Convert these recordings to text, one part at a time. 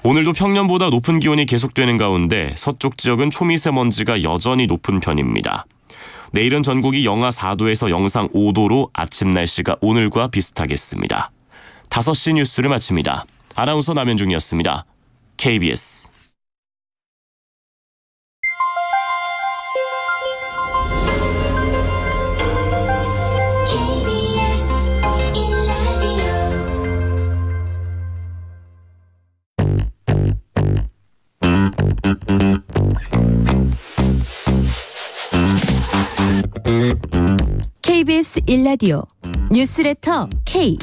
오늘도 평년보다 높은 기온이 계속되는 가운데 서쪽 지역은 초미세먼지가 여전히 높은 편입니다. 내일은 전국이 영하 4도에서 영상 5도로 아침 날씨가 오늘과 비슷하겠습니다. 5시 뉴스를 마칩니다. 아나운서 남현중이었습니다. KBS. KBS 1라디오 뉴스레터 K.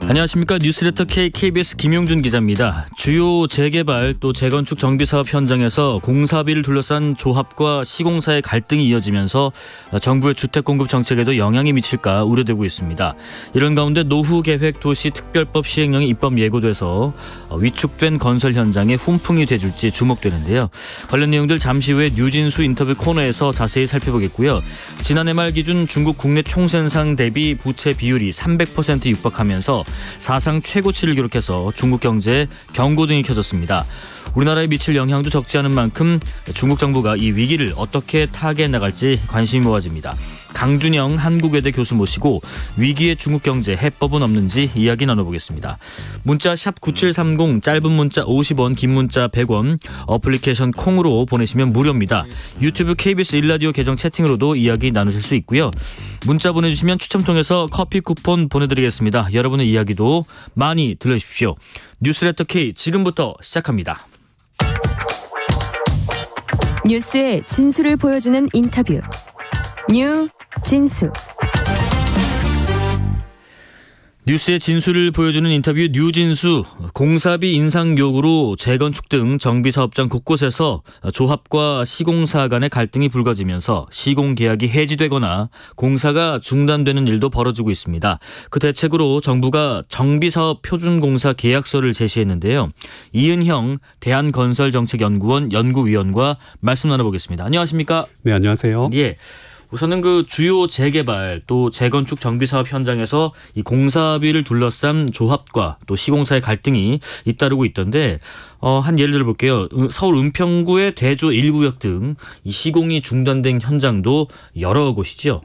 안녕하십니까. 뉴스레터 K KBS 김용준 기자입니다. 주요 재개발 또 재건축 정비사업 현장에서 공사비를 둘러싼 조합과 시공사의 갈등이 이어지면서 정부의 주택공급 정책에도 영향이 미칠까 우려되고 있습니다. 이런 가운데 노후계획 도시특별법 시행령이 입법 예고돼서 위축된 건설 현장에 훈풍이 돼줄지 주목되는데요. 관련 내용들 잠시 후에 류진수 인터뷰 코너에서 자세히 살펴보겠고요. 지난해 말 기준 중국 국내 총생산 대비 부채 비율이 300% 육박하면서 사상 최고치를 기록해서 중국 경제에 경고등이 켜졌습니다. 우리나라에 미칠 영향도 적지 않은 만큼 중국 정부가 이 위기를 어떻게 타개해 나갈지 관심이 모아집니다. 강준영 한국외대 교수 모시고 위기의 중국 경제 해법은 없는지 이야기 나눠보겠습니다. 문자 샵 9730 짧은 문자 50원 긴 문자 100원 어플리케이션 콩으로 보내시면 무료입니다. 유튜브 KBS 1라디오 계정 채팅으로도 이야기 나누실 수 있고요. 문자 보내주시면 추첨 통해서 커피 쿠폰 보내드리겠습니다. 여러분의 이야기도 많이 들려주십시오. 뉴스레터 K 지금부터 시작합니다. 뉴스의 진수를 보여주는 인터뷰. 뉴진수. 뉴스의 진수를 보여주는 인터뷰 뉴진수. 공사비 인상 요구로 재건축 등 정비사업장 곳곳에서 조합과 시공사 간의 갈등이 불거지면서 시공계약이 해지되거나 공사가 중단되는 일도 벌어지고 있습니다. 그 대책으로 정부가 정비사업 표준공사 계약서를 제시했는데요. 이은형 대한건설정책연구원 연구위원과 말씀 나눠보겠습니다. 안녕하십니까? 네, 안녕하세요. 예. 우선은 그 주요 재개발 또 재건축 정비사업 현장에서 이 공사비를 둘러싼 조합과 또 시공사의 갈등이 잇따르고 있던데 한 예를 들어볼게요. 서울 은평구의 대조 1구역 등 이 시공이 중단된 현장도 여러 곳이죠.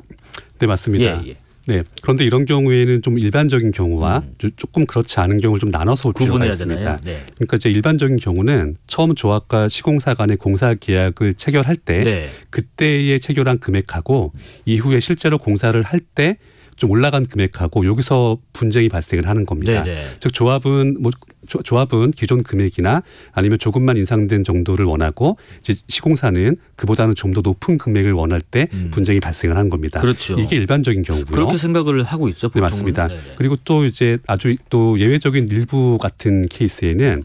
네, 맞습니다. 예. 네, 그런데 이런 경우에는 좀 일반적인 경우와 조금 그렇지 않은 경우를 좀 나눠서 볼 필요가 있습니다. 네. 그러니까 이제 일반적인 경우는 처음 조합과 시공사 간의 공사 계약을 체결할 때 그때에 체결한 금액하고 이후에 실제로 공사를 할 때 좀 올라간 금액하고 여기서 분쟁이 발생을 하는 겁니다. 즉 조합은 기존 금액이나 아니면 조금만 인상된 정도를 원하고 이제 시공사는 그보다는 좀 더 높은 금액을 원할 때 분쟁이 발생을 하는 겁니다. 그렇죠. 이게 일반적인 경우고요. 그렇게 생각을 하고 있죠. 보통은. 네, 맞습니다. 네네. 그리고 또 이제 아주 또 예외적인 일부 같은 케이스에는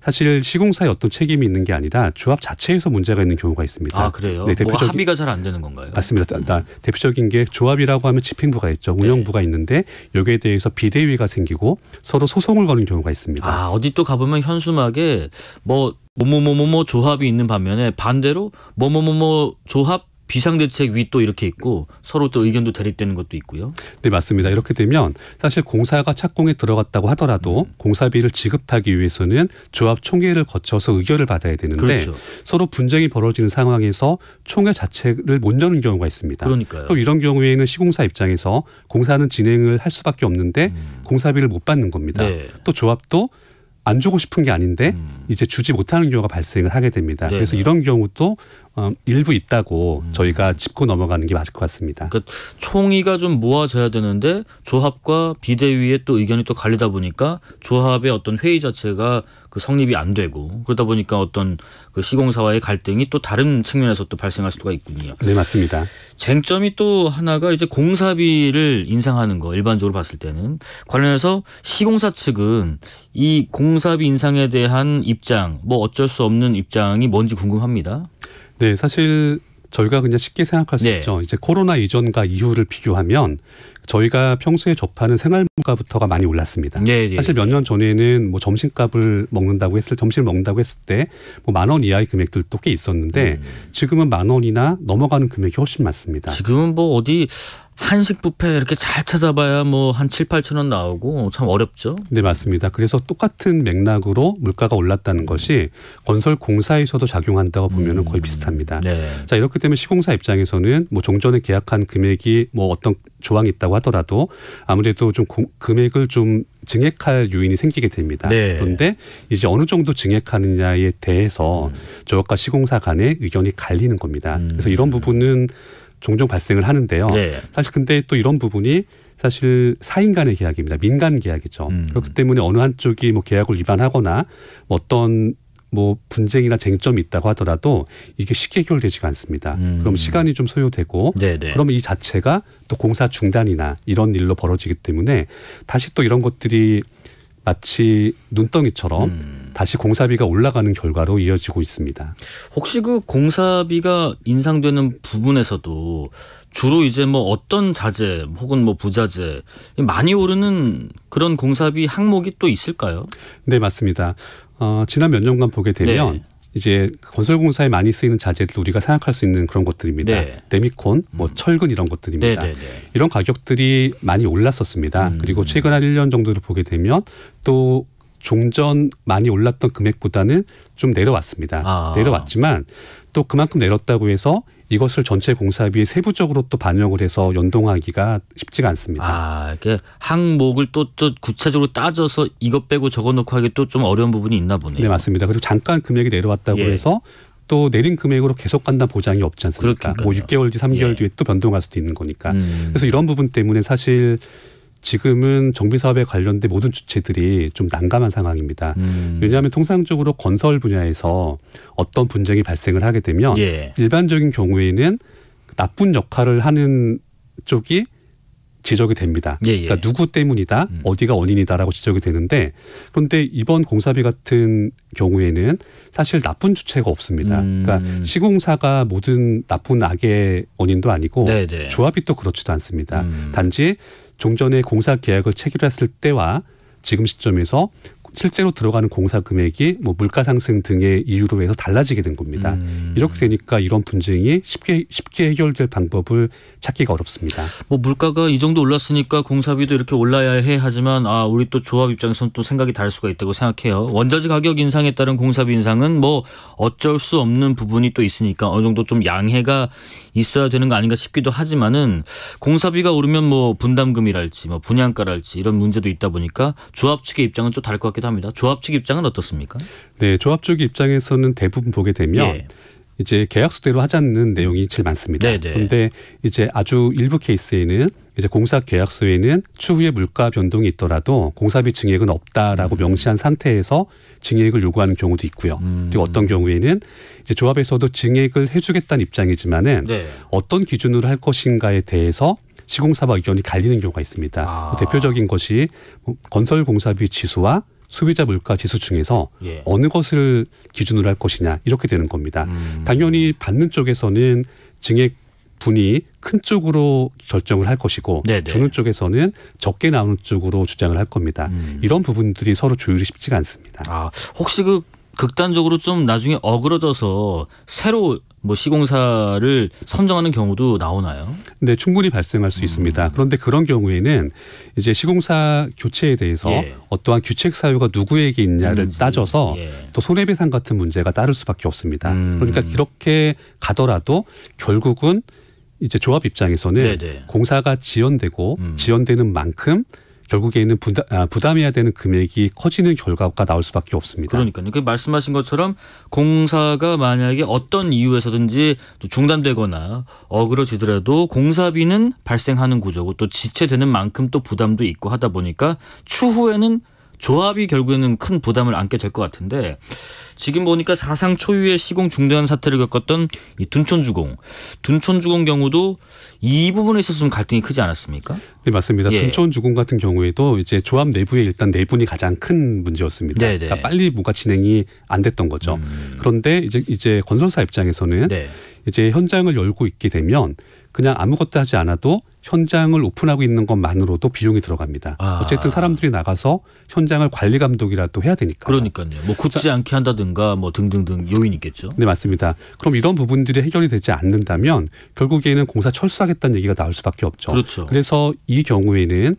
사실 시공사에 어떤 책임이 있는 게 아니라 조합 자체에서 문제가 있는 경우가 있습니다. 아, 그래요? 네, 뭐 합의가 잘 안 되는 건가요? 맞습니다. 대표적인 게 조합이라고 하면 집행부가 있죠. 운영부가 있는데 여기에 대해서 비대위가 생기고 서로 소송을 거는 경우가 있습니다. 아, 어디 또 가보면 현수막에 뭐뭐뭐뭐 조합이 있는 반면에 반대로 뭐뭐뭐뭐 조합 비상대책 위 또 이렇게 있고 서로 또 의견도 대립되는 것도 있고요. 네, 맞습니다. 이렇게 되면 사실 공사가 착공에 들어갔다고 하더라도 공사비를 지급하기 위해서는 조합 총회를 거쳐서 의결을 받아야 되는데 그렇죠. 서로 분쟁이 벌어지는 상황에서 총회 자체를 못 여는 경우가 있습니다. 그러니까요. 또 이런 경우에는 시공사 입장에서 공사는 진행을 할 수밖에 없는데 공사비를 못 받는 겁니다. 네. 또 조합도 안 주고 싶은 게 아닌데 이제 주지 못하는 경우가 발생을 하게 됩니다. 네네. 그래서 이런 경우도 일부 있다고 저희가 짚고 넘어가는 게 맞을 것 같습니다. 그러니까 총의가 좀 모아져야 되는데 조합과 비대위의 또 의견이 또 갈리다 보니까 조합의 어떤 회의 자체가 그 성립이 안 되고 그러다 보니까 어떤 그 시공사와의 갈등이 또 다른 측면에서 또 발생할 수가 있군요. 네, 맞습니다. 쟁점이 또 하나가 이제 공사비를 인상하는 거 일반적으로 봤을 때는 관련해서 시공사 측은 이 공사비 인상에 대한 입장 뭐 어쩔 수 없는 입장이 뭔지 궁금합니다. 네, 사실 저희가 그냥 쉽게 생각할 수 있죠. 이제 코로나 이전과 이후를 비교하면 저희가 평소에 접하는 생활물가부터가 많이 올랐습니다. 사실 몇 년 전에는 뭐 점심을 먹는다고 했을 때 뭐 10,000원 이하의 금액들도 꽤 있었는데 지금은 10,000원이나 넘어가는 금액이 훨씬 많습니다. 지금은 뭐 어디 한식 뷔페 이렇게 잘 찾아봐야 뭐 한 7,000~8,000원 나오고 참 어렵죠. 네, 맞습니다. 그래서 똑같은 맥락으로 물가가 올랐다는 것이 건설 공사에서도 작용한다고 보면 거의 비슷합니다. 자, 이렇기 때문에 시공사 입장에서는 뭐 종전에 계약한 금액이 뭐 어떤 조항이 있다고 하더라도 아무래도 좀 금액을 좀 증액할 요인이 생기게 됩니다. 그런데 이제 어느 정도 증액하느냐에 대해서 조합과 시공사 간의 의견이 갈리는 겁니다. 그래서 이런 부분은 종종 발생을 하는데요. 사실 근데 또 이런 부분이 사실 사인 간의 계약입니다. 민간 계약이죠. 그렇기 때문에 어느 한쪽이 뭐 계약을 위반하거나 뭐 어떤 뭐 분쟁이나 쟁점이 있다고 하더라도 이게 쉽게 해결되지가 않습니다. 그럼 시간이 좀 소요되고 그러면 이 자체가 또 공사 중단이나 이런 일로 벌어지기 때문에 다시 또 이런 것들이 마치 눈덩이처럼 다시 공사비가 올라가는 결과로 이어지고 있습니다. 혹시 그 공사비가 인상되는 부분에서도 주로 이제 뭐 어떤 자재 혹은 뭐 부자재 많이 오르는 그런 공사비 항목이 또 있을까요? 네, 맞습니다. 지난 몇 년간 보게 되면 이제 건설공사에 많이 쓰이는 자재들 우리가 생각할 수 있는 그런 것들입니다. 레미콘, 뭐 철근 이런 것들입니다. 이런 가격들이 많이 올랐었습니다. 그리고 최근 한 1년 정도를 보게 되면 또 종전 많이 올랐던 금액보다는 좀 내려왔습니다. 내려왔지만 또 그만큼 내렸다고 해서 이것을 전체 공사비에 세부적으로 또 반영을 해서 연동하기가 쉽지가 않습니다. 이게 항목을 또 구체적으로 따져서 이것 빼고 저것 넣고 하기 또 좀 어려운 부분이 있나 보네요. 네, 맞습니다. 그리고 잠깐 금액이 내려왔다고 해서 또 내린 금액으로 계속 간다는 보장이 없지 않습니까? 뭐 6개월 뒤, 3개월 뒤에 또 변동할 수도 있는 거니까. 그래서 이런 부분 때문에 사실 지금은 정비사업에 관련된 모든 주체들이 좀 난감한 상황입니다. 왜냐하면 통상적으로 건설 분야에서 어떤 분쟁이 발생을 하게 되면 일반적인 경우에는 나쁜 역할을 하는 쪽이 지적이 됩니다. 그러니까 누구 때문이다, 어디가 원인이다라고 지적이 되는데 그런데 이번 공사비 같은 경우에는 사실 나쁜 주체가 없습니다. 그러니까 시공사가 모든 나쁜 악의 원인도 아니고 조합이 또 그렇지도 않습니다. 단지 종전에 공사 계약을 체결했을 때와 지금 시점에서 실제로 들어가는 공사 금액이 뭐 물가 상승 등의 이유로 해서 달라지게 된 겁니다. 이렇게 되니까 이런 분쟁이 쉽게 해결될 방법을 찾기가 어렵습니다. 뭐 물가가 이 정도 올랐으니까 공사비도 이렇게 올라야 해 하지만 우리 또 조합 입장에서는 또 생각이 다를 수가 있다고 생각해요. 원자재 가격 인상에 따른 공사비 인상은 뭐 어쩔 수 없는 부분이 또 있으니까 어느 정도 좀 양해가 있어야 되는 거 아닌가 싶기도 하지만은 공사비가 오르면 뭐 분담금이랄지 뭐 분양가랄지 이런 문제도 있다 보니까 조합 측의 입장은 좀 다를 것 같기도 합니다. 조합 측 입장은 어떻습니까? 네, 조합 쪽 입장에서는 대부분 보게 되면 이제 계약서대로 하자는 내용이 제일 많습니다. 그런데 이제 아주 일부 케이스에는 이제 공사 계약서에는 추후에 물가 변동이 있더라도 공사비 증액은 없다라고 명시한 상태에서 증액을 요구하는 경우도 있고요. 그리고 어떤 경우에는 이제 조합에서도 증액을 해주겠다는 입장이지만은 어떤 기준으로 할 것인가에 대해서 시공사와 의견이 갈리는 경우가 있습니다. 대표적인 것이 건설 공사비 지수와 소비자 물가 지수 중에서 어느 것을 기준으로 할 것이냐 이렇게 되는 겁니다. 당연히 받는 쪽에서는 증액 분이 큰 쪽으로 결정을 할 것이고 주는 쪽에서는 적게 나오는 쪽으로 주장을 할 겁니다. 이런 부분들이 서로 조율이 쉽지가 않습니다. 혹시 그 극단적으로 좀 나중에 어그러져서 새로 뭐 시공사를 선정하는 경우도 나오나요? 네, 충분히 발생할 수 있습니다. 그런데 그런 경우에는 이제 시공사 교체에 대해서 어떠한 규책 사유가 누구에게 있냐를 따져서 또 손해배상 같은 문제가 따를 수밖에 없습니다. 그러니까 그렇게 가더라도 결국은 이제 조합 입장에서는 공사가 지연되고 지연되는 만큼 결국에는 부담해야 되는 금액이 커지는 결과가 나올 수밖에 없습니다. 그러니까요. 그 말씀하신 것처럼 공사가 만약에 어떤 이유에서든지 또 중단되거나 어그러지더라도 공사비는 발생하는 구조고 또 지체되는 만큼 또 부담도 있고 하다 보니까 추후에는 조합이 결국에는 큰 부담을 안게 될 것 같은데 지금 보니까 사상 초유의 시공 중단 사태를 겪었던 이 둔촌주공 경우도 이 부분에 있어서 좀 갈등이 크지 않았습니까? 네, 맞습니다. 둔촌주공 같은 경우에도 이제 조합 내부에 일단 내분이 가장 큰 문제였습니다. 그러니까 빨리 뭔가 진행이 안 됐던 거죠. 그런데 이제 건설사 입장에서는 이제 현장을 열고 있게 되면 그냥 아무것도 하지 않아도 현장을 오픈하고 있는 것만으로도 비용이 들어갑니다. 어쨌든 사람들이 나가서 현장을 관리 감독이라도 해야 되니까. 그러니까요. 뭐 굳지 않게 한다든가 뭐 등등등 요인이 있겠죠. 네, 맞습니다. 그럼 이런 부분들이 해결이 되지 않는다면 결국에는 공사 철수하겠다는 얘기가 나올 수밖에 없죠. 그렇죠. 그래서 이 경우에는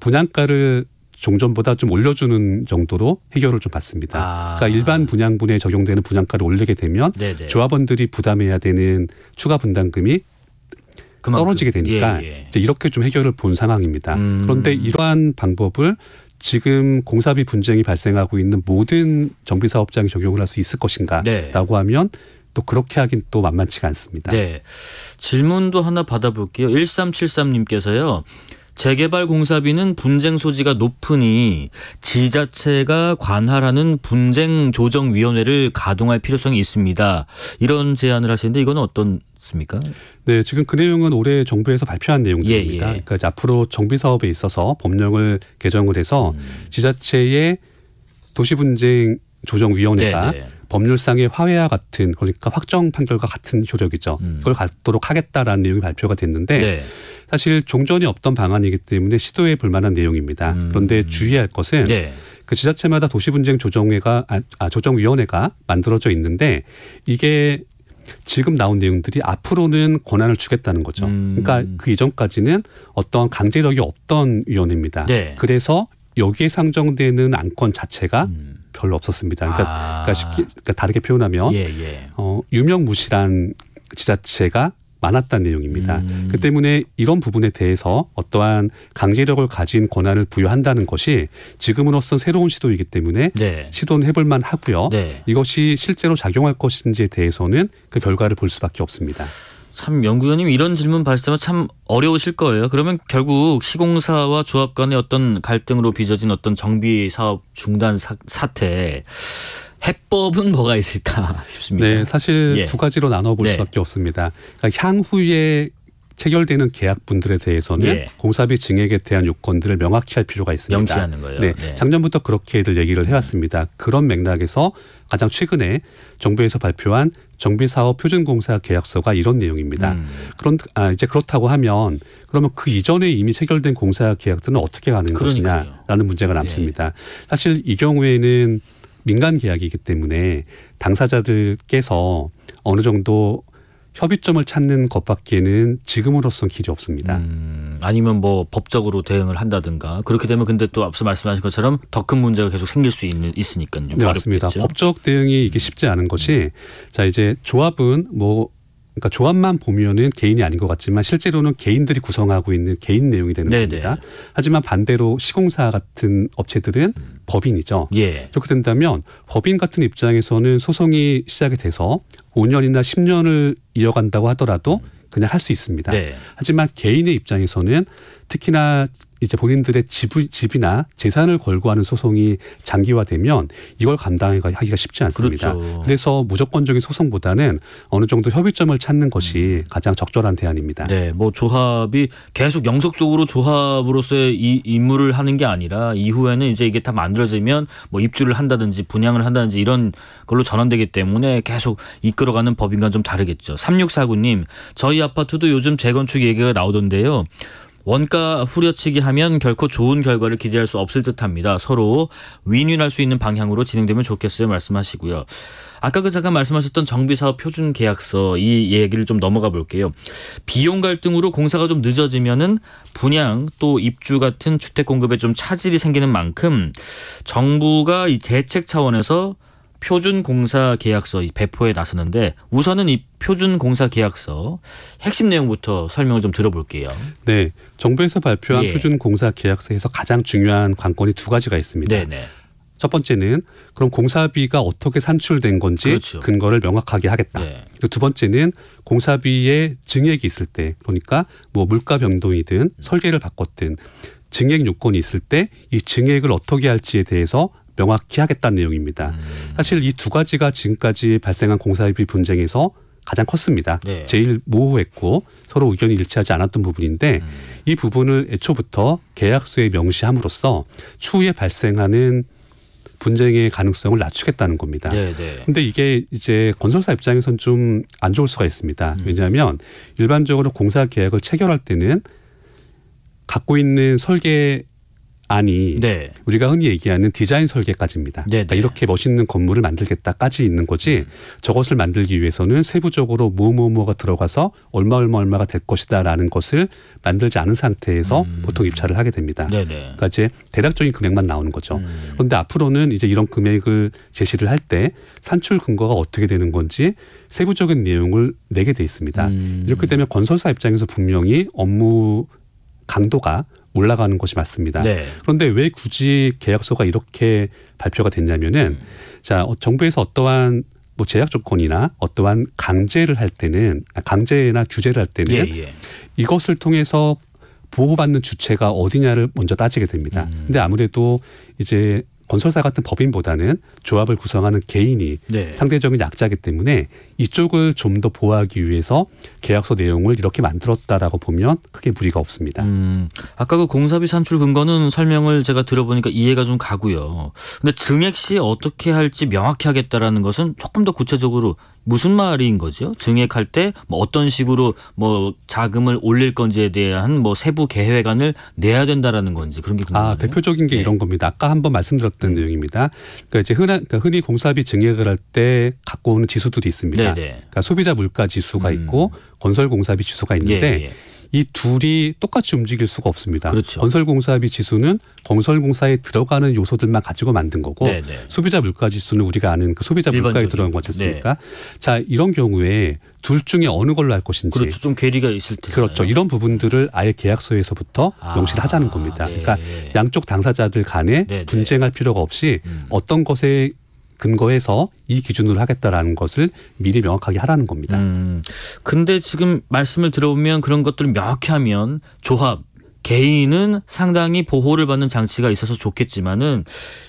분양가를 종전보다 좀 올려주는 정도로 해결을 좀 받습니다. 그러니까 일반 분양분에 적용되는 분양가를 올리게 되면 네네. 조합원들이 부담해야 되는 추가 분담금이 떨어지게 되니까 이제 이렇게 좀 해결을 본 상황입니다. 그런데 이러한 방법을 지금 공사비 분쟁이 발생하고 있는 모든 정비사업장이 적용을 할 수 있을 것인가라고 하면 또 그렇게 하긴 또 만만치가 않습니다. 네. 질문도 하나 받아볼게요. 1373님께서요. 재개발 공사비는 분쟁 소지가 높으니 지자체가 관할하는 분쟁조정위원회를 가동할 필요성이 있습니다. 이런 제안을 하시는데 이건 어떻습니까? 네, 지금 그 내용은 올해 정부에서 발표한 내용들입니다. 그러니까 앞으로 정비 사업에 있어서 법령을 개정을 해서 지자체의 도시분쟁 조정위원회가 법률상의 화해와 같은 그러니까 확정 판결과 같은 효력이죠. 그걸 갖도록 하겠다라는 내용이 발표가 됐는데 사실 종전이 없던 방안이기 때문에 시도해 볼 만한 내용입니다. 그런데 주의할 것은 그 지자체마다 도시분쟁 조정위원회가 만들어져 있는데 이게 지금 나온 내용들이 앞으로는 권한을 주겠다는 거죠. 그러니까 그 이전까지는 어떤 강제력이 없던 위원회입니다. 그래서 여기에 상정되는 안건 자체가 별로 없었습니다. 그러니까 다르게 표현하면 유명무실한 지자체가 많았다는 내용입니다. 그 때문에 이런 부분에 대해서 어떠한 강제력을 가진 권한을 부여한다는 것이 지금으로선 새로운 시도이기 때문에 시도는 해볼 만하고요. 이것이 실제로 작용할 것인지에 대해서는 그 결과를 볼 수밖에 없습니다. 참 연구위원님 이런 질문 발생하면 참 어려우실 거예요. 그러면 결국 시공사와 조합 간의 어떤 갈등으로 빚어진 어떤 정비 사업 중단 사태 해법은 뭐가 있을까 싶습니다. 네, 사실 두 가지로 나눠볼 수밖에 없습니다. 그러니까 향후에 체결되는 계약분들에 대해서는 공사비 증액에 대한 요건들을 명확히 할 필요가 있습니다. 명시하는 거예요. 네, 작년부터 그렇게들 얘기를 해왔습니다. 그런 맥락에서 가장 최근에 정부에서 발표한 정비사업 표준공사 계약서가 이런 내용입니다. 이제 그렇다고 하면 그러면 그 이전에 이미 체결된 공사 계약들은 어떻게 가는 것이냐라는 문제가 남습니다. 사실 이 경우에는 민간 계약이기 때문에 당사자들께서 어느 정도 협의점을 찾는 것밖에는 지금으로선 길이 없습니다. 아니면 뭐 법적으로 대응을 한다든가 그렇게 되면 근데 또 앞서 말씀하신 것처럼 더 큰 문제가 계속 생길 수 있으니까요. 네, 맞습니다. 법적 대응이 이게 쉽지 않은 것이 자 이제 조합은 그러니까 조합만 보면은 개인이 아닌 것 같지만 실제로는 개인들이 구성하고 있는 개인 내용이 되는 겁니다. 하지만 반대로 시공사 같은 업체들은 법인이죠. 그렇게 된다면 법인 같은 입장에서는 소송이 시작이 돼서 5년이나 10년을 이어간다고 하더라도 그냥 할 수 있습니다. 하지만 개인의 입장에서는 특히나 이제 본인들의 집이나 재산을 걸고 하는 소송이 장기화되면 이걸 감당하기가 쉽지 않습니다. 그래서 무조건적인 소송보다는 어느 정도 협의점을 찾는 것이 가장 적절한 대안입니다. 네, 뭐 조합이 계속 영속적으로 조합으로서의 이 임무를 하는 게 아니라 이후에는 이제 이게 다 만들어지면 뭐 입주를 한다든지 분양을 한다든지 이런 걸로 전환되기 때문에 계속 이끌어가는 법인과는 좀 다르겠죠. 3649님, 저희 아파트도 요즘 재건축 얘기가 나오던데요. 원가 후려치기 하면 결코 좋은 결과를 기대할 수 없을 듯합니다. 서로 윈윈할 수 있는 방향으로 진행되면 좋겠어요 말씀하시고요. 아까 잠깐 말씀하셨던 정비사업 표준계약서 이 얘기를 좀 넘어가 볼게요. 비용 갈등으로 공사가 좀 늦어지면은 분양 또 입주 같은 주택 공급에 좀 차질이 생기는 만큼 정부가 이 대책 차원에서 표준공사계약서 배포에 나서는데 우선은 이 표준공사계약서 핵심 내용부터 설명을 좀 들어볼게요. 네, 정부에서 발표한 표준공사계약서에서 가장 중요한 관건이 두 가지가 있습니다. 첫 번째는 그럼 공사비가 어떻게 산출된 건지 근거를 명확하게 하겠다. 그리고 두 번째는 공사비의 증액이 있을 때 그러니까 뭐 물가 변동이든 설계를 바꿨든 증액 요건이 있을 때 이 증액을 어떻게 할지에 대해서 명확히 하겠다는 내용입니다. 사실 이 두 가지가 지금까지 발생한 공사비 분쟁에서 가장 컸습니다. 제일 모호했고 서로 의견이 일치하지 않았던 부분인데 이 부분을 애초부터 계약서에 명시함으로써 추후에 발생하는 분쟁의 가능성을 낮추겠다는 겁니다. 그런데 이게 이제 건설사 입장에선 좀 안 좋을 수가 있습니다. 왜냐하면 일반적으로 공사 계약을 체결할 때는 갖고 있는 설계안이 우리가 흔히 얘기하는 디자인 설계까지입니다. 그러니까 이렇게 멋있는 건물을 만들겠다까지 있는 거지 저것을 만들기 위해서는 세부적으로 뭐가 들어가서 얼마가 될 것이다라는 것을 만들지 않은 상태에서 보통 입찰을 하게 됩니다. 그러니까 이제 대략적인 금액만 나오는 거죠. 그런데 앞으로는 이제 이런 금액을 제시를 할 때 산출 근거가 어떻게 되는 건지 세부적인 내용을 내게 돼 있습니다. 이렇게 되면 건설사 입장에서 분명히 업무 강도가 올라가는 것이 맞습니다. 그런데 왜 굳이 계약서가 이렇게 발표가 됐냐면은 자, 정부에서 어떠한 뭐 제약 조건이나 어떠한 강제나 규제를 할 때는 이것을 통해서 보호받는 주체가 어디냐를 먼저 따지게 됩니다. 근데 아무래도 이제 건설사 같은 법인보다는 조합을 구성하는 개인이 상대적인 약자이기 때문에 이쪽을 좀 더 보호하기 위해서 계약서 내용을 이렇게 만들었다라고 보면 크게 무리가 없습니다. 아까 그 공사비 산출 근거는 설명을 제가 들어보니까 이해가 좀 가고요. 근데 증액 시 어떻게 할지 명확히 하겠다라는 것은 조금 더 구체적으로 무슨 말인 거죠? 증액할 때 뭐 어떤 식으로 뭐 자금을 올릴 건지에 대한 뭐 세부 계획안을 내야 된다라는 건지 그런 게 궁금하네요. 대표적인 게 이런 겁니다. 아까 한번 말씀드렸던 내용입니다. 그러니까 이제 흔히 공사비 증액을 할 때 갖고 오는 지수들이 있습니다. 그러니까 소비자 물가 지수가 있고 건설 공사비 지수가 있는데 이 둘이 똑같이 움직일 수가 없습니다. 건설공사비 지수는 건설공사에 들어가는 요소들만 가지고 만든 거고 소비자 물가 지수는 우리가 아는 그 소비자 물가에 들어간 거지 않습니까? 자, 이런 경우에 둘 중에 어느 걸로 할 것인지. 좀 괴리가 있을 텐데. 이런 부분들을 아예 계약서에서부터 명시를 하자는 겁니다. 그러니까 양쪽 당사자들 간에 분쟁할 필요가 없이 어떤 것에 근거해서 이 기준으로 하겠다라는 것을 미리 명확하게 하라는 겁니다. 근데 지금 말씀을 들어보면 그런 것들을 명확히 하면 조합, 개인은 상당히 보호를 받는 장치가 있어서 좋겠지만은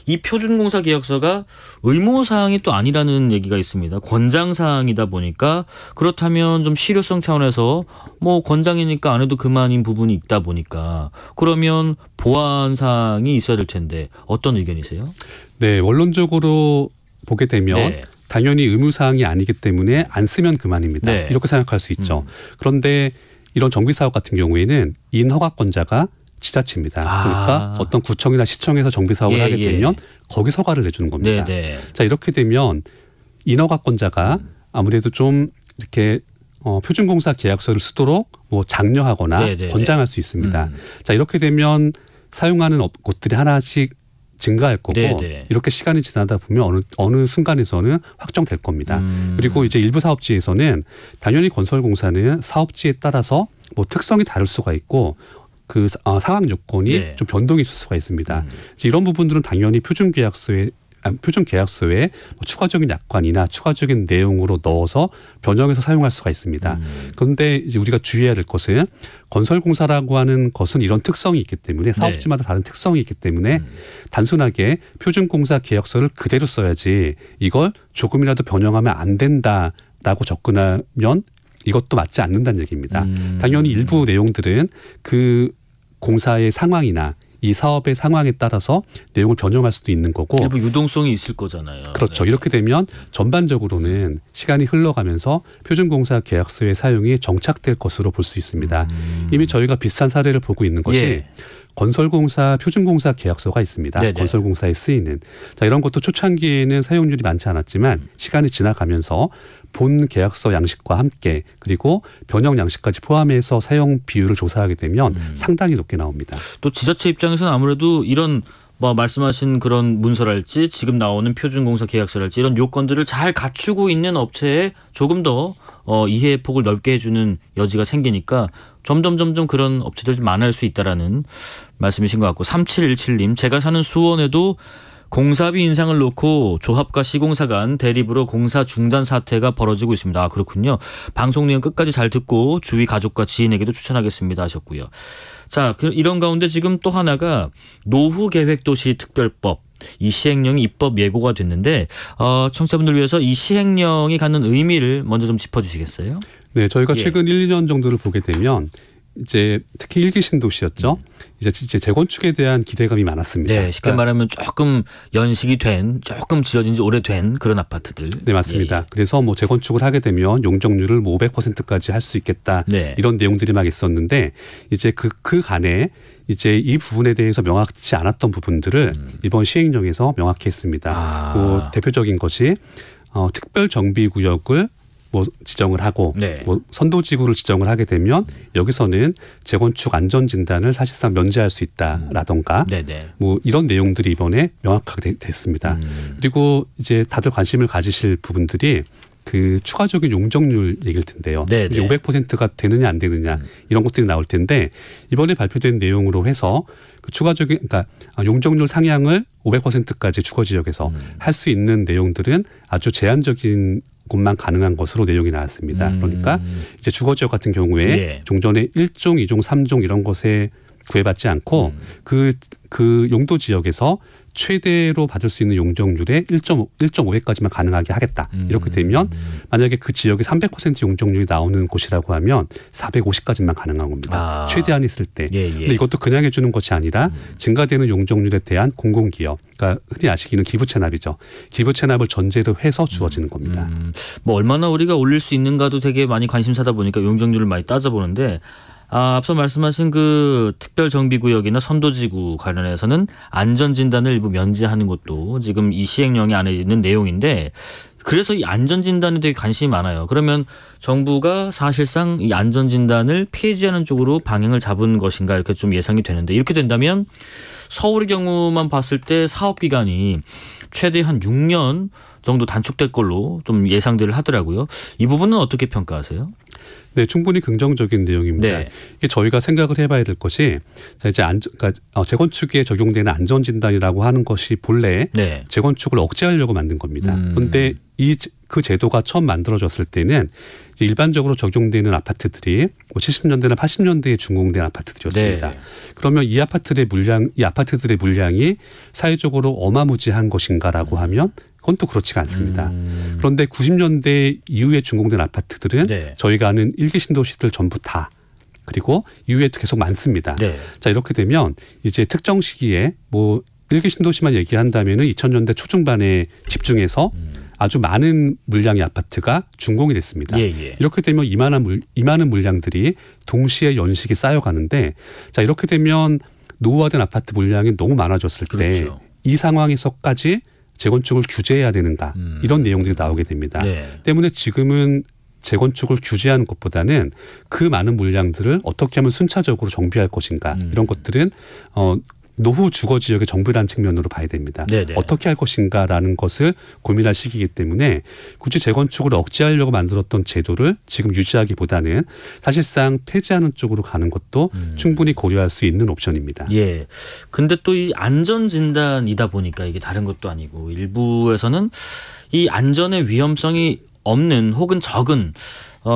이 표준공사 계약서가 의무사항이 또 아니라는 얘기가 있습니다. 권장사항이다 보니까 그렇다면 좀 실효성 차원에서 뭐 권장이니까 안 해도 그만인 부분이 있다 보니까 그러면 보완사항이 있어야 될 텐데 어떤 의견이세요? 네, 원론적으로 보게 되면 당연히 의무사항이 아니기 때문에 안 쓰면 그만입니다. 이렇게 생각할 수 있죠. 그런데 이런 정비사업 같은 경우에는 인허가권자가 지자체입니다. 그러니까 어떤 구청이나 시청에서 정비사업을 하게 되면 거기 허가를 내주는 겁니다. 자, 이렇게 되면 인허가권자가 아무래도 좀 이렇게 표준공사 계약서를 쓰도록 뭐 장려하거나 권장할 수 있습니다. 자, 이렇게 되면 사용하는 곳들이 하나씩 증가할 거고 이렇게 시간이 지나다 보면 어느 순간에서는 확정될 겁니다. 그리고 이제 일부 사업지에서는 당연히 건설공사는 사업지에 따라서 뭐 특성이 다를 수가 있고 그 상황 요건이 좀 변동이 있을 수가 있습니다. 이런 부분들은 당연히 표준계약서에 추가적인 약관이나 추가적인 내용으로 넣어서 변형해서 사용할 수가 있습니다. 그런데 이제 우리가 주의해야 될 것은 건설공사라고 하는 것은 이런 특성이 있기 때문에 사업지마다 다른 특성이 있기 때문에 단순하게 표준공사 계약서를 그대로 써야지 이걸 조금이라도 변형하면 안 된다라고 접근하면 이것도 맞지 않는다는 얘기입니다. 당연히 일부 내용들은 그 공사의 상황이나 이 사업의 상황에 따라서 내용을 변형할 수도 있는 거고 일부 유동성이 있을 거잖아요. 이렇게 되면 전반적으로는 시간이 흘러가면서 표준공사 계약서의 사용이 정착될 것으로 볼 수 있습니다. 이미 저희가 비슷한 사례를 보고 있는 것이 건설공사 표준공사 계약서가 있습니다. 건설공사에 쓰이는. 자, 이런 것도 초창기에는 사용률이 많지 않았지만 시간이 지나가면서 본 계약서 양식과 함께 그리고 변형 양식까지 포함해서 사용 비율을 조사하게 되면 상당히 높게 나옵니다. 또 지자체 입장에서는 아무래도 이런 뭐 말씀하신 그런 문서랄지 지금 나오는 표준공사 계약서랄지 이런 요건들을 잘 갖추고 있는 업체에 조금 더 이해의 폭을 넓게 해주는 여지가 생기니까 점점 그런 업체들이 좀 많아질 수 있다라는 말씀이신 것 같고 3717님 제가 사는 수원에도 공사비 인상을 놓고 조합과 시공사 간 대립으로 공사 중단 사태가 벌어지고 있습니다. 그렇군요. 방송 내용 끝까지 잘 듣고 주위 가족과 지인에게도 추천하겠습니다 하셨고요. 자, 이런 가운데 지금 또 하나가 노후계획도시특별법 이 시행령이 입법 예고가 됐는데 청취자분들 위해서 이 시행령이 갖는 의미를 먼저 좀 짚어주시겠어요? 네, 저희가 최근 1, 2년 정도를 보게 되면 이제 특히 일기 신도시였죠. 이제 재건축에 대한 기대감이 많았습니다. 네, 쉽게 말하면 조금 연식이 된, 조금 지어진 지 오래된 그런 아파트들. 네, 맞습니다. 예. 그래서 뭐 재건축을 하게 되면 용적률을 뭐 500%까지 할 수 있겠다. 네. 이런 내용들이 막 있었는데 이제 그 간에 이제 이 부분에 대해서 명확치 않았던 부분들을 이번 시행령에서 명확히 했습니다. 뭐 대표적인 것이 특별 정비 구역을 뭐 지정을 하고 네. 뭐 선도지구를 지정을 하게 되면 여기서는 재건축 안전 진단을 사실상 면제할 수 있다라던가 뭐 이런 내용들이 이번에 명확하게 됐습니다. 그리고 이제 다들 관심을 가지실 부분들이 그 추가적인 용적률 얘기일 텐데요. 500%가 되느냐 안 되느냐 이런 것들이 나올 텐데 이번에 발표된 내용으로 해서 그 추가적인 그러니까 용적률 상향을 500%까지 주거 지역에서 할 수 있는 내용들은 아주 제한적인 곳만 가능한 것으로 내용이 나왔습니다. 그러니까 이제 주거 지역 같은 경우에 종전에 1종, 2종, 3종 이런 것에 구애받지 않고 그 용도 지역에서 최대로 받을 수 있는 용적률의 1.5배까지만 가능하게 하겠다. 이렇게 되면 만약에 그 지역에 300% 용적률이 나오는 곳이라고 하면 450까지만 가능한 겁니다. 최대한 있을 때. 근데 이것도 그냥 해주는 것이 아니라 증가되는 용적률에 대한 공공기업, 그러니까 흔히 아시기는 기부채납이죠. 기부채납을 전제로 해서 주어지는 겁니다. 뭐 얼마나 우리가 올릴 수 있는가도 되게 많이 관심사다 보니까 용적률을 많이 따져보는데 앞서 말씀하신 그 특별정비구역이나 선도지구 관련해서는 안전진단을 일부 면제하는 것도 지금 이 시행령에 안에 있는 내용인데 그래서 이 안전진단에 되게 관심이 많아요. 그러면 정부가 사실상 이 안전진단을 폐지하는 쪽으로 방향을 잡은 것인가 이렇게 좀 예상이 되는데 이렇게 된다면 서울의 경우만 봤을 때 사업기간이 최대 한 6년 정도 단축될 걸로 좀 예상들을 하더라고요. 이 부분은 어떻게 평가하세요? 네, 충분히 긍정적인 내용입니다. 이게 저희가 생각을 해봐야 될 것이 이제 그러니까 재건축에 적용되는 안전진단이라고 하는 것이 본래 재건축을 억제하려고 만든 겁니다. 그런데 그 제도가 처음 만들어졌을 때는 일반적으로 적용되는 아파트들이 70년대나 80년대에 준공된 아파트들이었습니다. 그러면 이 아파트들의 물량이 사회적으로 어마무지한 것인가라고 하면 그건 또 그렇지가 않습니다. 그런데 90년대 이후에 준공된 아파트들은 저희가 아는 일기 신도시들 전부 다 그리고 이후에도 계속 많습니다. 자, 이렇게 되면 이제 특정 시기에 뭐 일기 신도시만 얘기한다면은 2000년대 초중반에 집중해서 아주 많은 물량의 아파트가 준공이 됐습니다. 이렇게 되면 이만한 물량들이 동시에 연식이 쌓여가는데 자, 이렇게 되면 노후화된 아파트 물량이 너무 많아졌을 때 이 상황에서까지 재건축을 규제해야 되는가 이런 내용들이 나오게 됩니다. 때문에 지금은 재건축을 규제하는 것보다는 그 많은 물량들을 어떻게 하면 순차적으로 정비할 것인가 이런 것들은 노후 주거 지역의 정비라는 측면으로 봐야 됩니다. 어떻게 할 것인가라는 것을 고민할 시기이기 때문에 굳이 재건축을 억제하려고 만들었던 제도를 지금 유지하기보다는 사실상 폐지하는 쪽으로 가는 것도 충분히 고려할 수 있는 옵션입니다. 근데 또 이 안전진단이다 보니까 이게 다른 것도 아니고 일부에서는 이 안전의 위험성이 없는 혹은 적은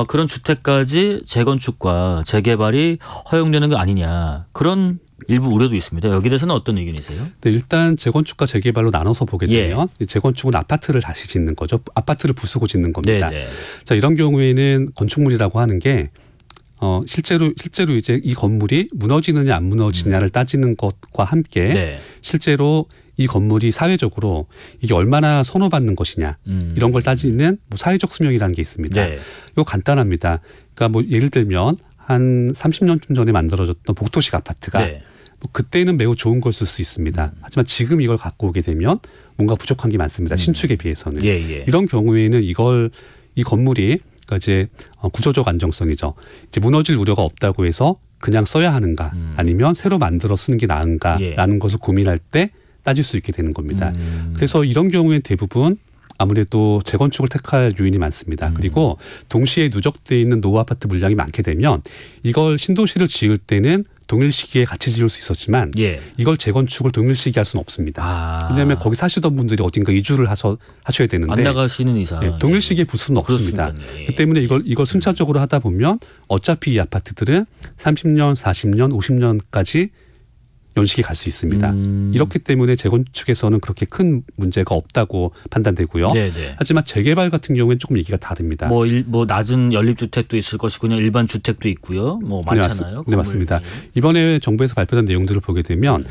그런 주택까지 재건축과 재개발이 허용되는 거 아니냐 그런 일부 우려도 있습니다. 여기에 대해서는 어떤 의견이세요? 네, 일단 재건축과 재개발로 나눠서 보게 되면 재건축은 아파트를 다시 짓는 거죠. 아파트를 부수고 짓는 겁니다. 자, 이런 경우에는 건축물이라고 하는 게 실제로 이제 이 건물이 무너지느냐 안 무너지느냐를 따지는 것과 함께 실제로 이 건물이 사회적으로 이게 얼마나 선호받는 것이냐 이런 걸 따지는 뭐 사회적 수명이라는 게 있습니다. 이거 간단합니다. 그러니까 뭐 예를 들면 한 30년쯤 전에 만들어졌던 복도식 아파트가 뭐 그때는 매우 좋은 걸 쓸 수 있습니다. 하지만 지금 이걸 갖고 오게 되면 뭔가 부족한 게 많습니다. 신축에 비해서는. 이런 경우에는 이 건물이 그러니까 이제 구조적 안정성이죠. 이제 무너질 우려가 없다고 해서 그냥 써야 하는가 아니면 새로 만들어 쓰는 게 나은가라는 것을 고민할 때 따질 수 있게 되는 겁니다. 그래서 이런 경우엔 대부분 아무래도 재건축을 택할 요인이 많습니다. 그리고 동시에 누적되어 있는 노후 아파트 물량이 많게 되면 이걸 신도시를 지을 때는 동일 시기에 같이 지을 수 있었지만 이걸 재건축을 동일 시기에 할 수는 없습니다. 왜냐하면 거기 사시던 분들이 어딘가 이주를 하셔야 되는데 안 나가시는 이상 동일 시기에 부을 수는 없습니다. 그 때문에 이걸 순차적으로 하다 보면 어차피 이 아파트들은 30년, 40년, 50년까지 연식이 갈 수 있습니다. 이렇기 때문에 재건축에서는 그렇게 큰 문제가 없다고 판단되고요. 네네. 하지만 재개발 같은 경우에는 조금 얘기가 다릅니다. 뭐 낮은 연립주택도 있을 것이고 그냥 일반 주택도 있고요. 뭐 많잖아요. 네, 맞습니다. 이번에 정부에서 발표된 내용들을 보게 되면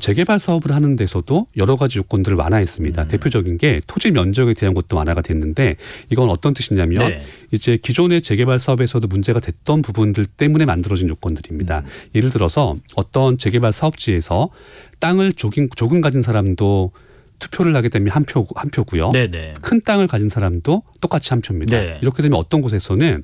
재개발 사업을 하는 데서도 여러 가지 요건들을 완화했습니다. 대표적인 게 토지 면적에 대한 것도 완화가 됐는데 이건 어떤 뜻이냐면 네. 이제 기존의 재개발 사업에서도 문제가 됐던 부분들 때문에 만들어진 요건들입니다. 예를 들어서 어떤 재개발 사업지에서 땅을 조금 가진 사람도 투표를 하게 되면 한 표고요. 네네. 큰 땅을 가진 사람도 똑같이 한 표입니다. 네. 이렇게 되면 어떤 곳에서는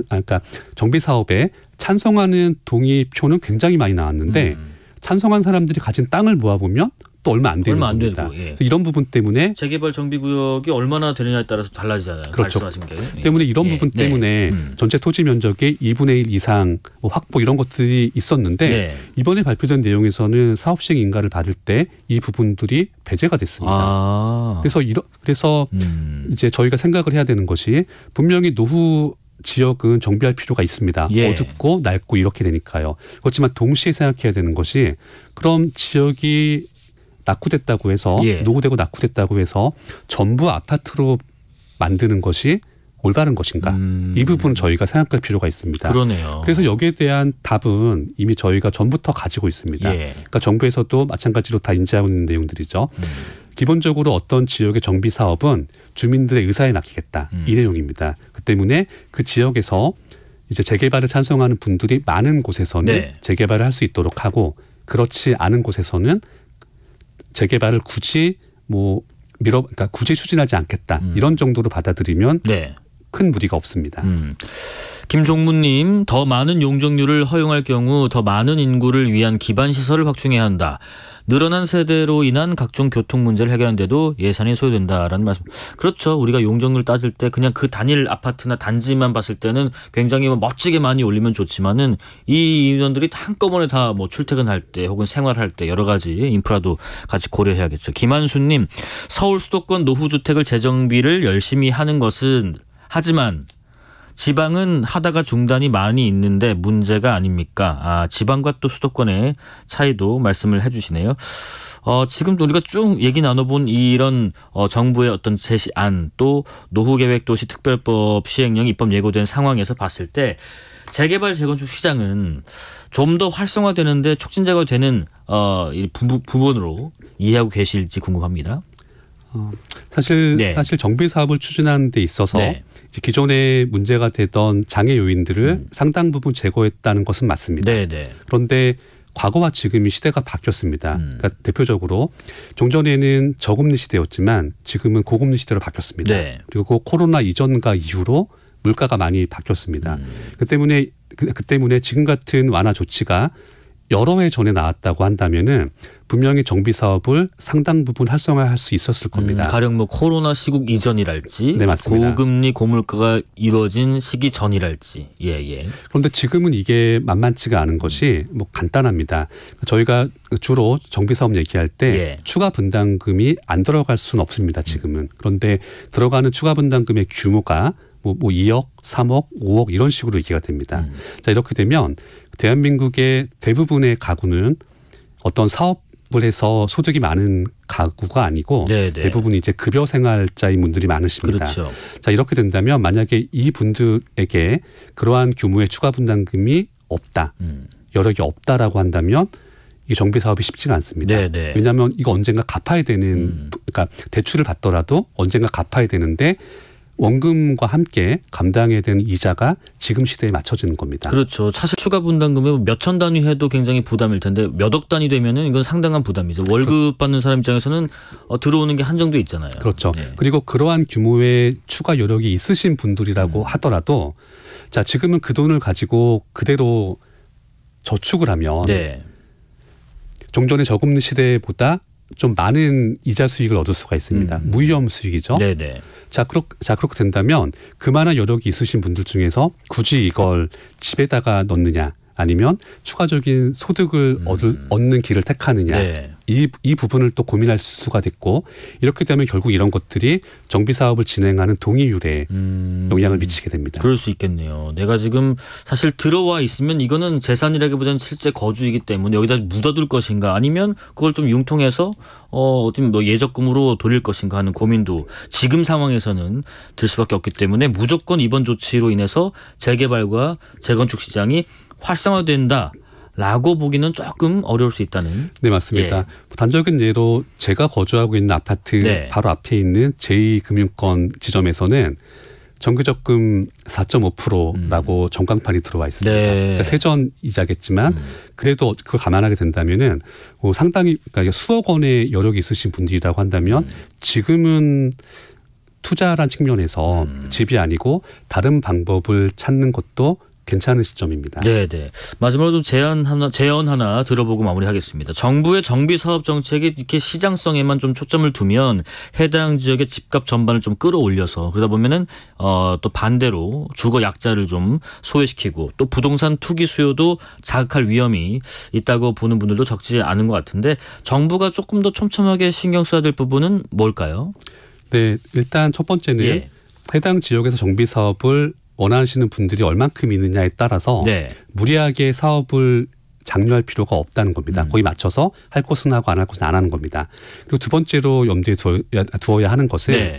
그러니까 정비 사업에 찬성하는 동의표는 굉장히 많이 나왔는데 찬성한 사람들이 가진 땅을 모아보면 또 얼마 안 되는 겁니다. 되고, 예. 그래서 이런 부분 때문에 재개발 정비구역이 얼마나 되느냐에 따라서 달라지잖아요. 그렇죠. 말씀하신 게. 때문에 이런 부분 때문에 전체 토지 면적의 2분의 1 이상 확보 이런 것들이 있었는데 네. 이번에 발표된 내용에서는 사업 시행 인가를 받을 때 이 부분들이 배제가 됐습니다. 그래서 이제 저희가 생각을 해야 되는 것이 분명히 노후 지역은 정비할 필요가 있습니다. 예. 어둡고 낡고 이렇게 되니까요. 그렇지만 동시에 생각해야 되는 것이 그럼 지역이 낙후됐다고 해서 예. 노후되고 낙후됐다고 해서 전부 아파트로 만드는 것이 올바른 것인가? 이 부분 저희가 생각할 필요가 있습니다. 그러네요. 그래서 여기에 대한 답은 이미 저희가 전부터 가지고 있습니다. 예. 그러니까 정부에서도 마찬가지로 다 인지하고 있는 내용들이죠. 기본적으로 어떤 지역의 정비 사업은 주민들의 의사에 맡기겠다. 이 내용입니다. 그 때문에 그 지역에서 이제 재개발을 찬성하는 분들이 많은 곳에서는 네. 재개발을 할 수 있도록 하고 그렇지 않은 곳에서는 재개발을 굳이 그러니까 굳이 추진하지 않겠다. 이런 정도로 받아들이면 네. 큰 무리가 없습니다. 김종문님, 더 많은 용적률을 허용할 경우 더 많은 인구를 위한 기반 시설을 확충해야 한다. 늘어난 세대로 인한 각종 교통 문제를 해결하는데도 예산이 소요된다라는 말씀. 그렇죠. 우리가 용적률 따질 때 그냥 그 단일 아파트나 단지만 봤을 때는 굉장히 멋지게 많이 올리면 좋지만은 이 인원들이 한꺼번에 다 뭐 출퇴근할 때 혹은 생활할 때 여러 가지 인프라도 같이 고려해야겠죠. 김한수님, 서울 수도권 노후주택을 재정비를 열심히 하는 것은 하지만 지방은 하다가 중단이 많이 있는데 문제가 아닙니까? 지방과 또 수도권의 차이도 말씀을 해 주시네요. 지금 우리가 쭉 얘기 나눠본 이런 정부의 어떤 제시안 또 노후계획도시 특별법 시행령 입법 예고된 상황에서 봤을 때 재개발 재건축 시장은 좀 더 활성화되는데 촉진제가 되는 부분으로 이해하고 계실지 궁금합니다. 사실 네. 정비 사업을 추진하는 데 있어서 네. 기존에 문제가 되던 장애 요인들을 상당 부분 제거했다는 것은 맞습니다. 네네. 그런데 과거와 지금이 시대가 바뀌었습니다. 그러니까 대표적으로 종전에는 저금리 시대였지만 지금은 고금리 시대로 바뀌었습니다. 네. 그리고 코로나 이전과 이후로 물가가 많이 바뀌었습니다. 그 때문에 지금 같은 완화 조치가 여러 해 전에 나왔다고 한다면은 분명히 정비 사업을 상당 부분 활성화할 수 있었을 겁니다. 가령 뭐 코로나 시국 이전이랄지, 네, 맞습니다. 고금리 고물가가 이루어진 시기 전이랄지, 예. 그런데 지금은 이게 만만치가 않은 것이 간단합니다. 저희가 주로 정비 사업 얘기할 때 예. 추가 분담금이 안 들어갈 수는 없습니다. 지금은. 그런데 들어가는 추가 분담금의 규모가 2억, 3억, 5억 이런 식으로 얘기가 됩니다. 자, 이렇게 되면 대한민국의 대부분의 가구는 어떤 사업을 해서 소득이 많은 가구가 아니고 네네. 대부분 이제 급여 생활자인 분들이 많으십니다. 그렇죠. 자, 이렇게 된다면 만약에 이 분들에게 그러한 규모의 추가 분담금이 없다. 여력이 없다라고 한다면 이 정비 사업이 쉽지가 않습니다. 네네. 왜냐하면 이거 언젠가 갚아야 되는 그러니까 대출을 받더라도 언젠가 갚아야 되는데 원금과 함께 감당해야 되는 이자가 지금 시대에 맞춰지는 겁니다. 그렇죠. 사실 추가 분담금이 몇천 단위 해도 굉장히 부담일 텐데 몇억 단위 되면은 이건 상당한 부담이죠. 월급 받는 사람 입장에서는 들어오는 게 한정돼 있잖아요. 그렇죠. 네. 그리고 그러한 규모의 추가 여력이 있으신 분들이라고 하더라도 자, 지금은 그 돈을 가지고 그대로 저축을 하면 네. 종전의 저금리 시대보다 좀 많은 이자 수익을 얻을 수가 있습니다. 무위험 수익이죠. 네네. 자, 그렇게 된다면 그만한 여력이 있으신 분들 중에서 굳이 이걸 집에다가 넣느냐 아니면 추가적인 소득을 얻는 길을 택하느냐 네. 이 부분을 또 고민할 수가 됐고 이렇게 되면 결국 이런 것들이 정비 사업을 진행하는 동의율에 영향을 미치게 됩니다. 그럴 수 있겠네요. 내가 지금 사실 들어와 있으면 이거는 재산이라기보다는 실제 거주이기 때문에 여기다 묻어둘 것인가 아니면 그걸 좀 융통해서 좀 뭐 예적금으로 돌릴 것인가 하는 고민도 지금 상황에서는 들 수밖에 없기 때문에 무조건 이번 조치로 인해서 재개발과 재건축 시장이 활성화된다. 라고 보기는 조금 어려울 수 있다는. 네, 맞습니다. 예. 단적인 예로 제가 거주하고 있는 아파트 네. 바로 앞에 있는 제2금융권 지점에서는 정기적금 4.5%라고 전광판이 들어와 있습니다. 네. 그러니까 세전 이자겠지만 그래도 그걸 감안하게 된다면은 상당히 그러니까 수억 원의 여력이 있으신 분들이라고 한다면 지금은 투자란 측면에서 집이 아니고 다른 방법을 찾는 것도 괜찮은 시점입니다. 네. 마지막으로 좀 제안 하나 들어보고 마무리하겠습니다. 정부의 정비 사업 정책이 이렇게 시장성에만 좀 초점을 두면 해당 지역의 집값 전반을 좀 끌어올려서 그러다 보면은 또 반대로 주거 약자를 좀 소외시키고 또 부동산 투기 수요도 자극할 위험이 있다고 보는 분들도 적지 않은 것 같은데 정부가 조금 더 촘촘하게 신경 써야 될 부분은 뭘까요? 네, 일단 첫 번째는 해당 지역에서 정비 사업을 원하시는 분들이 얼만큼 있느냐에 따라서 무리하게 사업을 장려할 필요가 없다는 겁니다. 거기 맞춰서 할 것은 하고 안 할 것은 안 하는 겁니다. 그리고 두 번째로 염두에 두어야 하는 것은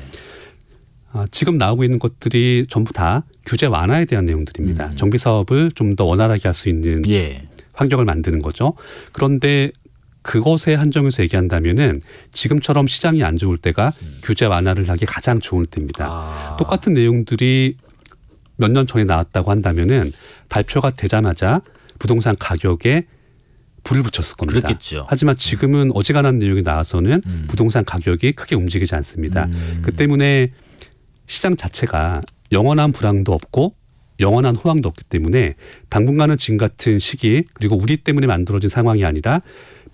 지금 나오고 있는 것들이 전부 다 규제 완화에 대한 내용들입니다. 정비 사업을 좀 더 원활하게 할 수 있는 환경을 만드는 거죠. 그런데 그것에 한정해서 얘기한다면은 지금처럼 시장이 안 좋을 때가 규제 완화를 하기 가장 좋을 때입니다. 똑같은 내용들이 몇 년 전에 나왔다고 한다면은 발표가 되자마자 부동산 가격에 불을 붙였을 겁니다. 그렇겠죠. 하지만 지금은 어지간한 내용이 나와서는 부동산 가격이 크게 움직이지 않습니다. 그 때문에 시장 자체가 영원한 불황도 없고 영원한 호황도 없기 때문에 당분간은 지금 같은 시기 그리고 우리 때문에 만들어진 상황이 아니라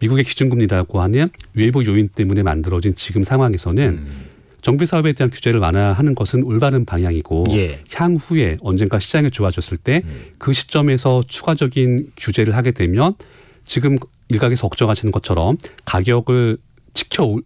미국의 기준금리라고 하는 외부 요인 때문에 만들어진 지금 상황에서는 정비 사업에 대한 규제를 완화하는 것은 올바른 방향이고 향후에 언젠가 시장이 좋아졌을 때 그 시점에서 추가적인 규제를 하게 되면 지금 일각에서 걱정하시는 것처럼 가격을 치켜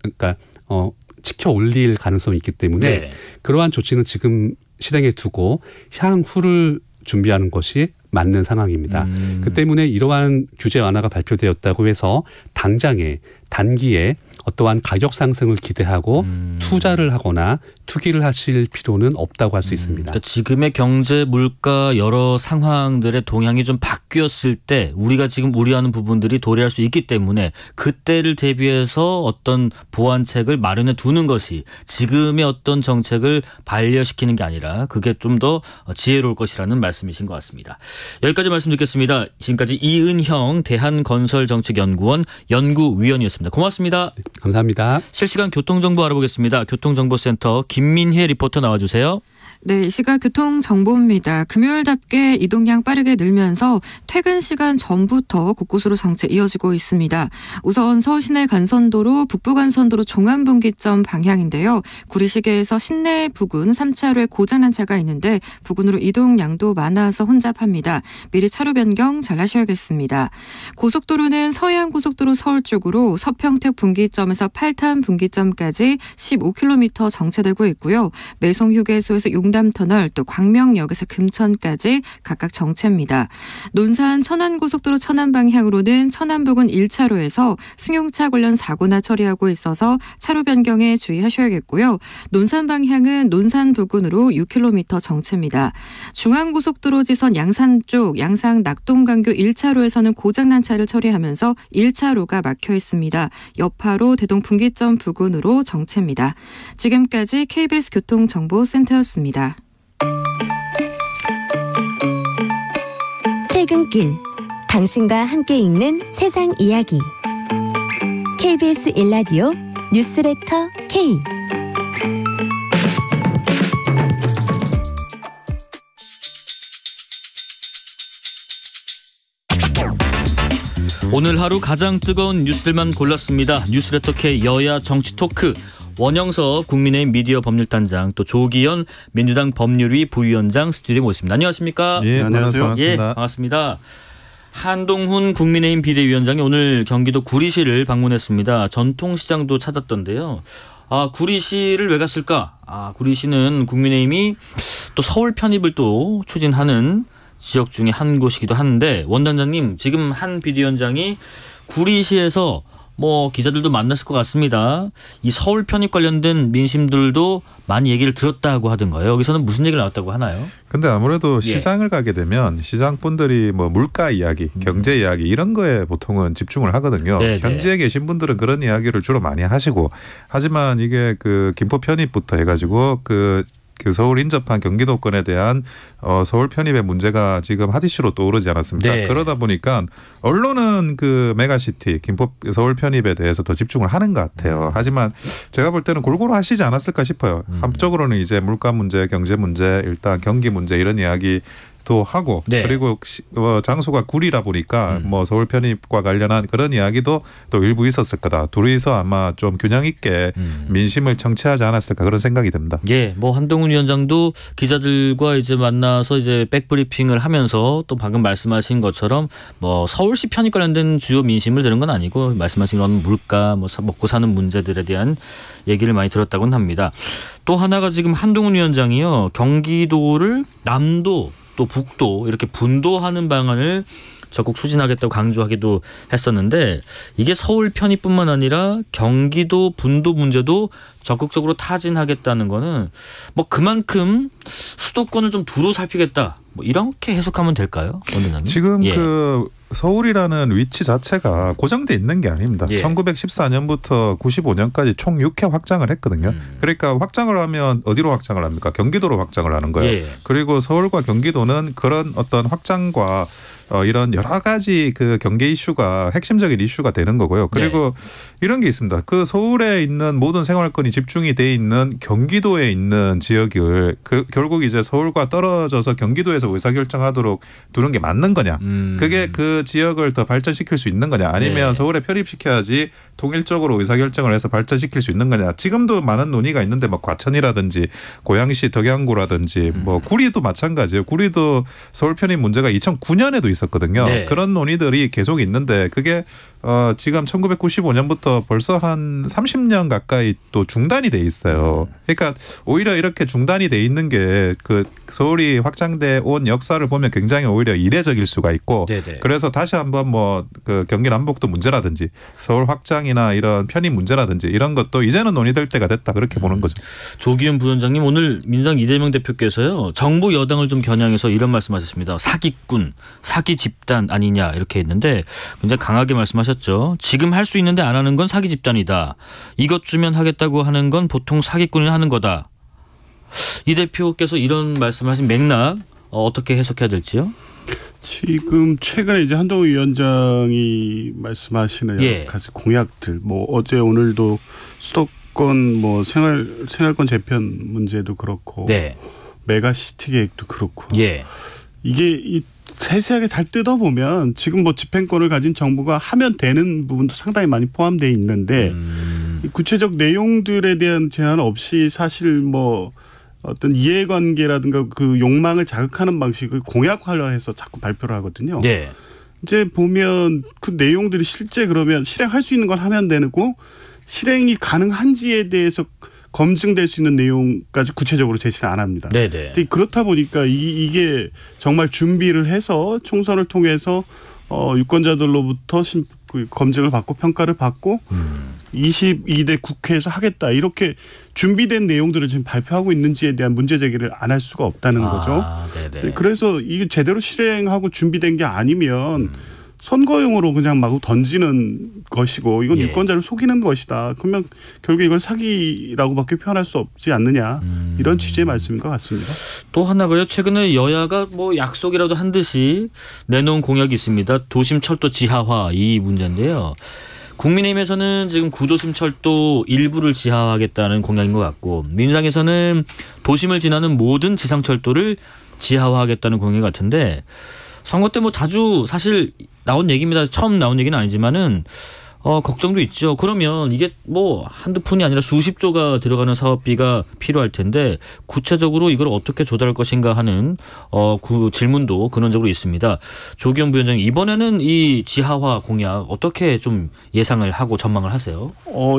올릴 가능성이 있기 때문에 그러한 조치는 지금 실행해 두고 향후를 준비하는 것이 맞는 상황입니다. 그 때문에 이러한 규제 완화가 발표되었다고 해서 당장에 단기에 어떠한 가격 상승을 기대하고 투자를 하거나 투기를 하실 필요는 없다고 할 수 있습니다. 그러니까 지금의 경제, 물가 여러 상황들의 동향이 좀 바뀌었을 때 우리가 지금 우려하는 부분들이 도래할 수 있기 때문에 그때를 대비해서 어떤 보완책을 마련해 두는 것이 지금의 어떤 정책을 반려시키는 게 아니라 그게 좀 더 지혜로울 것이라는 말씀이신 것 같습니다. 여기까지 말씀 듣겠습니다. 지금까지 이은형 대한건설정책연구원 연구위원이었습니다. 고맙습니다. 네, 감사합니다. 실시간 교통정보 알아보겠습니다. 교통정보센터 김민혜 리포터 나와주세요. 네, 이 시각 교통정보입니다. 금요일답게 이동량 빠르게 늘면서 퇴근 시간 전부터 곳곳으로 정체 이어지고 있습니다. 우선 서울 시내 간선도로 북부간선도로 종암분기점 방향인데요. 구리시계에서 신내 부근 3차로에 고장난 차가 있는데 부근으로 이동량도 많아서 혼잡합니다. 미리 차로 변경 잘 하셔야겠습니다. 고속도로는 서해안고속도로 서울 쪽으로 서평택 분기점에서 8탄 분기점까지 15km 정체되고 있고요. 매송휴게소에서 용담터널 또 광명역에서 금천까지 각각 정체입니다. 논산 천안고속도로 천안 방향으로는 천안부근 1차로에서 승용차 관련 사고나 처리하고 있어서 차로 변경에 주의하셔야겠고요. 논산 방향은 논산 부근으로 6km 정체입니다. 중앙고속도로 지선 양산 쪽 양상 낙동강교 1차로에서는 고장난 차를 처리하면서 1차로가 막혀 있습니다. 여파로 대동 분기점 부근으로 정체입니다. 지금까지 KBS 교통정보센터였습니다. 퇴근길, 당신과 함께 읽는 세상 이야기. KBS 1라디오 뉴스레터 K. 오늘 하루 가장 뜨거운 뉴스들만 골랐습니다. 뉴스레터 K 여야 정치 토크. 원영석 국민의힘 미디어 법률단장 또 조기현 민주당 법률위 부위원장 스튜디오에 모셨습니다. 안녕하십니까? 예, 안녕하세요. 반갑습니다. 반갑습니다. 한동훈 국민의힘 비대위원장이 오늘 경기도 구리시를 방문했습니다. 전통시장도 찾았던데요. 구리시를 왜 갔을까? 구리시는 국민의힘이 또 서울 편입을 또 추진하는 지역 중에 한 곳이기도 한데 원단장님 지금 한 비대위원장이 구리시에서 기자들도 만났을 것 같습니다. 이 서울 편입 관련된 민심들도 많이 얘기를 들었다고 하던가요. 여기서는 무슨 얘기를 나왔다고 하나요? 근데 아무래도 시장을 가게 되면 시장 분들이 물가 이야기, 경제 이야기 이런 거에 보통은 집중을 하거든요. 네네. 현지에 계신 분들은 그런 이야기를 주로 많이 하시고 하지만 이게 그 김포 편입부터 해가지고 그 서울 인접한 경기도권에 대한 서울 편입의 문제가 지금 핫 이슈로 떠오르지 않았습니까? 네. 그러다 보니까 언론은 그 메가시티 김포 서울 편입에 대해서 더 집중을 하는 것 같아요. 하지만 제가 볼 때는 골고루 하시지 않았을까 싶어요. 한쪽으로는 이제 물가 문제, 경제 문제, 일단 경기 문제 이런 이야기 도 하고 네. 그리고 장소가 구리라 보니까 서울 편입과 관련한 그런 이야기도 또 일부 있었을 거다. 둘이서 아마 좀 균형 있게 민심을 청취하지 않았을까 그런 생각이 듭니다. 예, 한동훈 위원장도 기자들과 이제 만나서 이제 백브리핑을 하면서 또 방금 말씀하신 것처럼 서울시 편입 관련된 주요 민심을 들은 건 아니고 말씀하신 그런 물가, 먹고 사는 문제들에 대한 얘기를 많이 들었다고는 합니다. 또 하나가 지금 한동훈 위원장이요 경기도를 남도 또 북도 이렇게 분도하는 방안을 적극 추진하겠다고 강조하기도 했었는데 이게 서울 편입뿐만 아니라 경기도 분도 문제도 적극적으로 타진하겠다는 거는 그만큼 수도권을 좀 두루 살피겠다 이렇게 해석하면 될까요? 원장님? 지금 그 서울이라는 위치 자체가 고정돼 있는 게 아닙니다. 1914년부터 95년까지 총 6회 확장을 했거든요. 그러니까 확장을 하면 어디로 확장을 합니까? 경기도로 확장을 하는 거예요. 그리고 서울과 경기도는 그런 어떤 확장과 이런 여러 가지 그 경계 이슈가 핵심적인 이슈가 되는 거고요. 그리고 이런 게 있습니다. 그 서울에 있는 모든 생활권이 집중이 돼 있는 경기도에 있는 지역을 결국 이제 서울과 떨어져서 경기도에서 의사결정하도록 두는 게 맞는 거냐. 그게 그 지역을 더 발전시킬 수 있는 거냐. 아니면 서울에 편입시켜야지 통일적으로 의사결정을 해서 발전시킬 수 있는 거냐. 지금도 많은 논의가 있는데 과천이라든지 고양시 덕양구라든지 구리도 마찬가지예요. 구리도 서울 편입 문제가 2009년에도 있었거든요. 그런 논의들이 계속 있는데 그게 지금 1995년부터 벌써 한 30년 가까이 또 중단이 돼 있어요. 그러니까 오히려 이렇게 중단이 돼 있는 게 그 서울이 확장돼 온 역사를 보면 굉장히 오히려 이례적일 수가 있고 그래서 다시 한번 그 경기 남북도 문제라든지 서울 확장이나 이런 편입 문제라든지 이런 것도 이제는 논의될 때가 됐다 그렇게 보는 거죠. 조기현 부위원장님 오늘 민주당 이재명 대표께서요 정부 여당을 좀 겨냥해서 이런 말씀하셨습니다. 사기꾼, 사기 집단 아니냐 이렇게 했는데 굉장히 강하게 말씀하셨죠. 지금 할 수 있는데 안 하는 건 사기 집단이다. 이것 주면 하겠다고 하는 건 보통 사기꾼이 하는 거다. 이 대표께서 이런 말씀하신 맥락 어떻게 해석해야 될지요? 지금 최근에 이제 한동훈 위원장이 말씀하시는 여러 가지 공약들, 어제 오늘도 수도권 생활권 재편 문제도 그렇고, 메가시티 계획도 그렇고, 이게 세세하게 잘 뜯어보면 지금 집행권을 가진 정부가 하면 되는 부분도 상당히 많이 포함되어 있는데 구체적 내용들에 대한 제한 없이 사실 어떤 이해관계라든가 그 욕망을 자극하는 방식을 공약화해서 자꾸 발표를 하거든요. 이제 보면 그 내용들이 실제 그러면 실행할 수 있는 걸 하면 되고 실행이 가능한지에 대해서 검증될 수 있는 내용까지 구체적으로 제시를 안 합니다. 그렇다 보니까 이게 정말 준비를 해서 총선을 통해서 유권자들로부터 검증을 받고 평가를 받고 22대 국회에서 하겠다 이렇게 준비된 내용들을 지금 발표하고 있는지에 대한 문제 제기를 안 할 수가 없다는 거죠. 그래서 이게 제대로 실행하고 준비된 게 아니면 선거용으로 그냥 마구 던지는 것이고 이건 유권자를 속이는 것이다. 그러면 결국 이걸 사기라고밖에 표현할 수 없지 않느냐. 이런 취지의 말씀인 것 같습니다. 또 하나가요. 최근에 여야가 약속이라도 한 듯이 내놓은 공약이 있습니다. 도심철도 지하화 이 문제인데요. 국민의힘에서는 지금 구도심철도 일부를 지하화하겠다는 공약인 것 같고 민주당에서는 도심을 지나는 모든 지상철도를 지하화하겠다는 공약 같은데 선거 때 자주 사실 나온 얘기입니다. 처음 나온 얘기는 아니지만은 걱정도 있죠. 그러면 이게 뭐 한두 푼이 아니라 수십조가 들어가는 사업비가 필요할 텐데 구체적으로 이걸 어떻게 조달할 것인가 하는 그 질문도 근원적으로 있습니다. 조기현 부위원장님, 이번에는 이 지하화 공약 어떻게 좀 예상을 하고 전망을 하세요?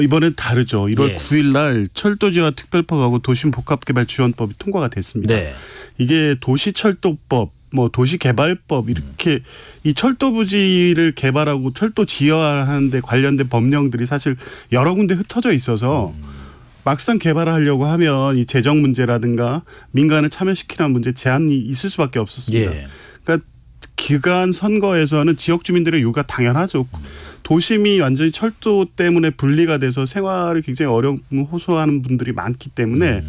이번엔 다르죠. 1월 9일 날 철도지하 특별법하고 도심복합개발지원법이 통과가 됐습니다. 네. 이게 도시철도법, 도시개발법 이렇게 이 철도 부지를 개발하고 철도 지하하는 데 관련된 법령들이 사실 여러 군데 흩어져 있어서 막상 개발하려고 하면 이 재정 문제라든가 민간을 참여시키는 문제 제한이 있을 수밖에 없었습니다. 예. 그러니까 기간 선거에서는 지역 주민들의 요구가 당연하죠. 도심이 완전히 철도 때문에 분리가 돼서 생활이 굉장히 어려운 호소하는 분들이 많기 때문에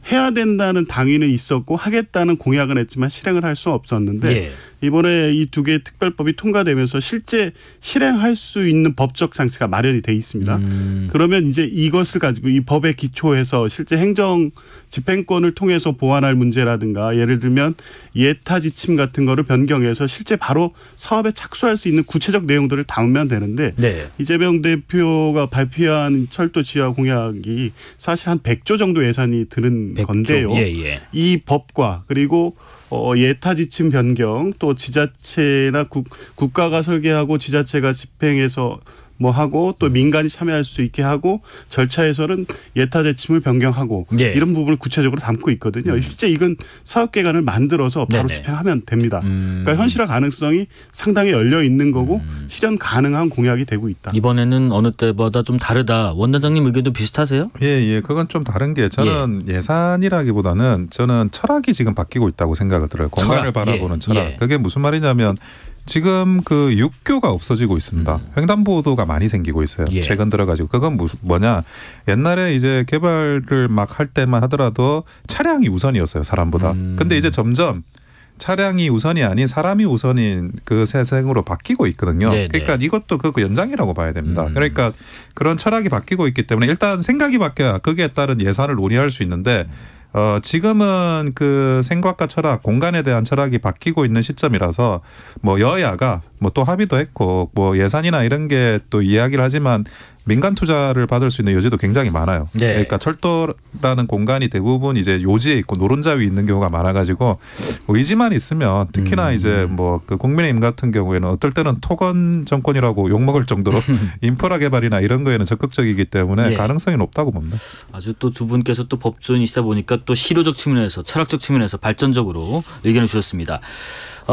해야 된다는 당위는 있었고 하겠다는 공약은 했지만 실행을 할 수 없었는데 예. 이번에 이 두 개의 특별법이 통과되면서 실제 실행할 수 있는 법적 장치가 마련이 돼 있습니다. 그러면 이제 이것을 가지고 이 법에 기초해서 실제 행정 집행권을 통해서 보완할 문제라든가 예를 들면 예타 지침 같은 거를 변경해서 실제 바로 사업에 착수할 수 있는 구체적 내용들을 담으면 되는데 네. 이재명 대표가 발표한 철도 지하 공약이 사실 한 100조 정도 예산이 드는 100조. 건데요. 예. 이 법과 그리고 예타 지침 변경 또 지자체나 국가가 설계하고 지자체가 집행해서 하고 또 민간이 참여할 수 있게 하고 절차에서는 예타 지침을 변경하고 예. 이런 부분을 구체적으로 담고 있거든요. 실제 이건 사업계획안을 만들어서 바로 집행하면 됩니다. 그러니까 현실화 가능성이 상당히 열려 있는 거고 실현 가능한 공약이 되고 있다. 이번에는 어느 때보다 좀 다르다. 원단장님 의견도 비슷하세요? 예. 그건 좀 다른 게 저는 예산이라기보다는 저는 철학이 지금 바뀌고 있다고 생각을 들어요. 공간을 바라보는 철학. 그게 무슨 말이냐면 지금 그 육교가 없어지고 있습니다. 횡단보도가 많이 생기고 있어요. 최근 들어가지고 그건 뭐냐? 옛날에 이제 개발을 막 할 때만 하더라도 차량이 우선이었어요, 사람보다. 근데 이제 점점 차량이 우선이 아닌 사람이 우선인 그 세상으로 바뀌고 있거든요. 네네. 그러니까 이것도 그 연장이라고 봐야 됩니다. 그러니까 그런 철학이 바뀌고 있기 때문에 일단 생각이 바뀌어야 거기에 따른 예산을 논의할 수 있는데 지금은 그 생각과 철학, 공간에 대한 철학이 바뀌고 있는 시점이라서 여야가 또 합의도 했고 예산이나 이런 게 또 이야기를 하지만 민간 투자를 받을 수 있는 여지도 굉장히 많아요. 네. 그러니까 철도라는 공간이 대부분 이제 요지에 있고 노른자 위에 있는 경우가 많아가지고 의지만 있으면 특히나 이제 그 국민의힘 같은 경우에는 어떨 때는 토건 정권이라고 욕먹을 정도로 인프라 개발이나 이런 거에는 적극적이기 때문에 가능성이 높다고 봅니다. 아주 또 두 분께서 또 법조인이시다 보니까 또 실효적 측면에서 철학적 측면에서 발전적으로 의견을 주셨습니다.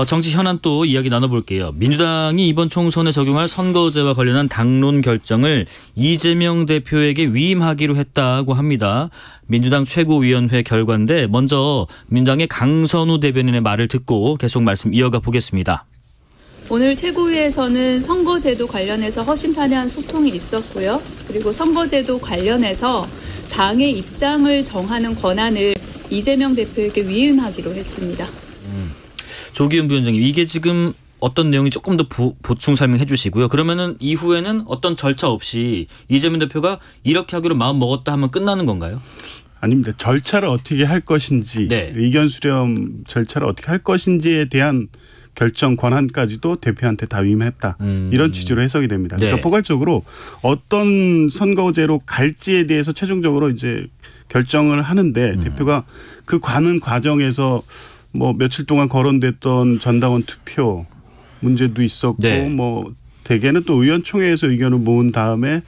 정치 현안 또 이야기 나눠볼게요. 민주당이 이번 총선에 적용할 선거제와 관련한 당론 결정을 이재명 대표에게 위임하기로 했다고 합니다. 민주당 최고위원회 결과인데 먼저 민주당의 강선우 대변인의 말을 듣고 계속 말씀 이어가 보겠습니다. 오늘 최고위에서는 선거제도 관련해서 허심탄회한 소통이 있었고요. 그리고 선거제도 관련해서 당의 입장을 정하는 권한을 이재명 대표에게 위임하기로 했습니다. 조기현 부위원장님, 이게 지금 어떤 내용이 조금 더 보충 설명해 주시고요. 그러면은 이후에는 어떤 절차 없이 이재명 대표가 이렇게 하기로 마음 먹었다 하면 끝나는 건가요? 아닙니다. 절차를 어떻게 할 것인지 의견 수렴 절차를 어떻게 할 것인지에 대한 결정 권한까지도 대표한테 다 위임했다. 이런 취지로 해석이 됩니다. 그러니까 포괄적으로 어떤 선거제로 갈지에 대해서 최종적으로 이제 결정을 하는데 대표가 그 가는 과정에서 며칠 동안 거론됐던 전당원 투표 문제도 있었고 대개는 또 의원총회에서 의견을 모은 다음에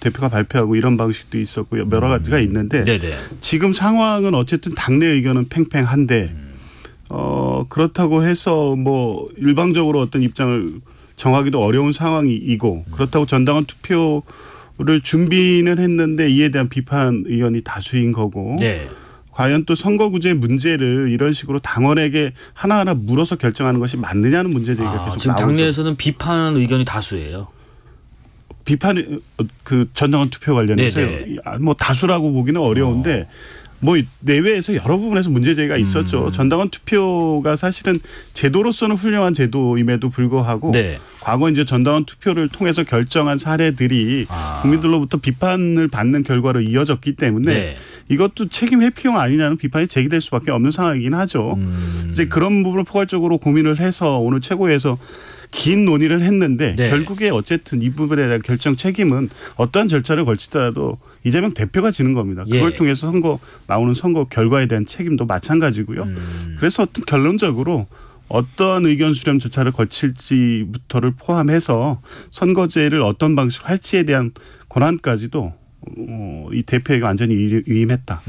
대표가 발표하고 이런 방식도 있었고 여러 가지가 있는데 지금 상황은 어쨌든 당내 의견은 팽팽한데 그렇다고 해서 일방적으로 어떤 입장을 정하기도 어려운 상황이고 그렇다고 전당원 투표를 준비는 했는데 이에 대한 비판 의견이 다수인 거고 과연 또 선거구제 문제를 이런 식으로 당원에게 하나하나 물어서 결정하는 것이 맞느냐는 문제 제기가 계속 지금 나오죠. 당내에서는 비판 의견이 다수예요. 비판 그 전당원 투표 관련해서요. 다수라고 보기는 어려운데 내외에서 여러 부분에서 문제 제기가 있었죠. 전당원 투표가 사실은 제도로서는 훌륭한 제도임에도 불구하고 과거 이제 전당원 투표를 통해서 결정한 사례들이 국민들로부터 비판을 받는 결과로 이어졌기 때문에 이것도 책임 회피용 아니냐는 비판이 제기될 수밖에 없는 상황이긴 하죠. 이제 그런 부분을 포괄적으로 고민을 해서 오늘 최고위에서 긴 논의를 했는데 네. 결국에 어쨌든 이 부분에 대한 결정 책임은 어떠한 절차를 걸치더라도 이재명 대표가 지는 겁니다. 그걸 예. 통해서 나오는 선거 결과에 대한 책임도 마찬가지고요. 그래서 어떤 결론적으로 어떠한 의견 수렴 절차를 거칠지부터를 포함해서 선거제를 어떤 방식으로 할지에 대한 권한까지도 이 대표에게 완전히 위임했다.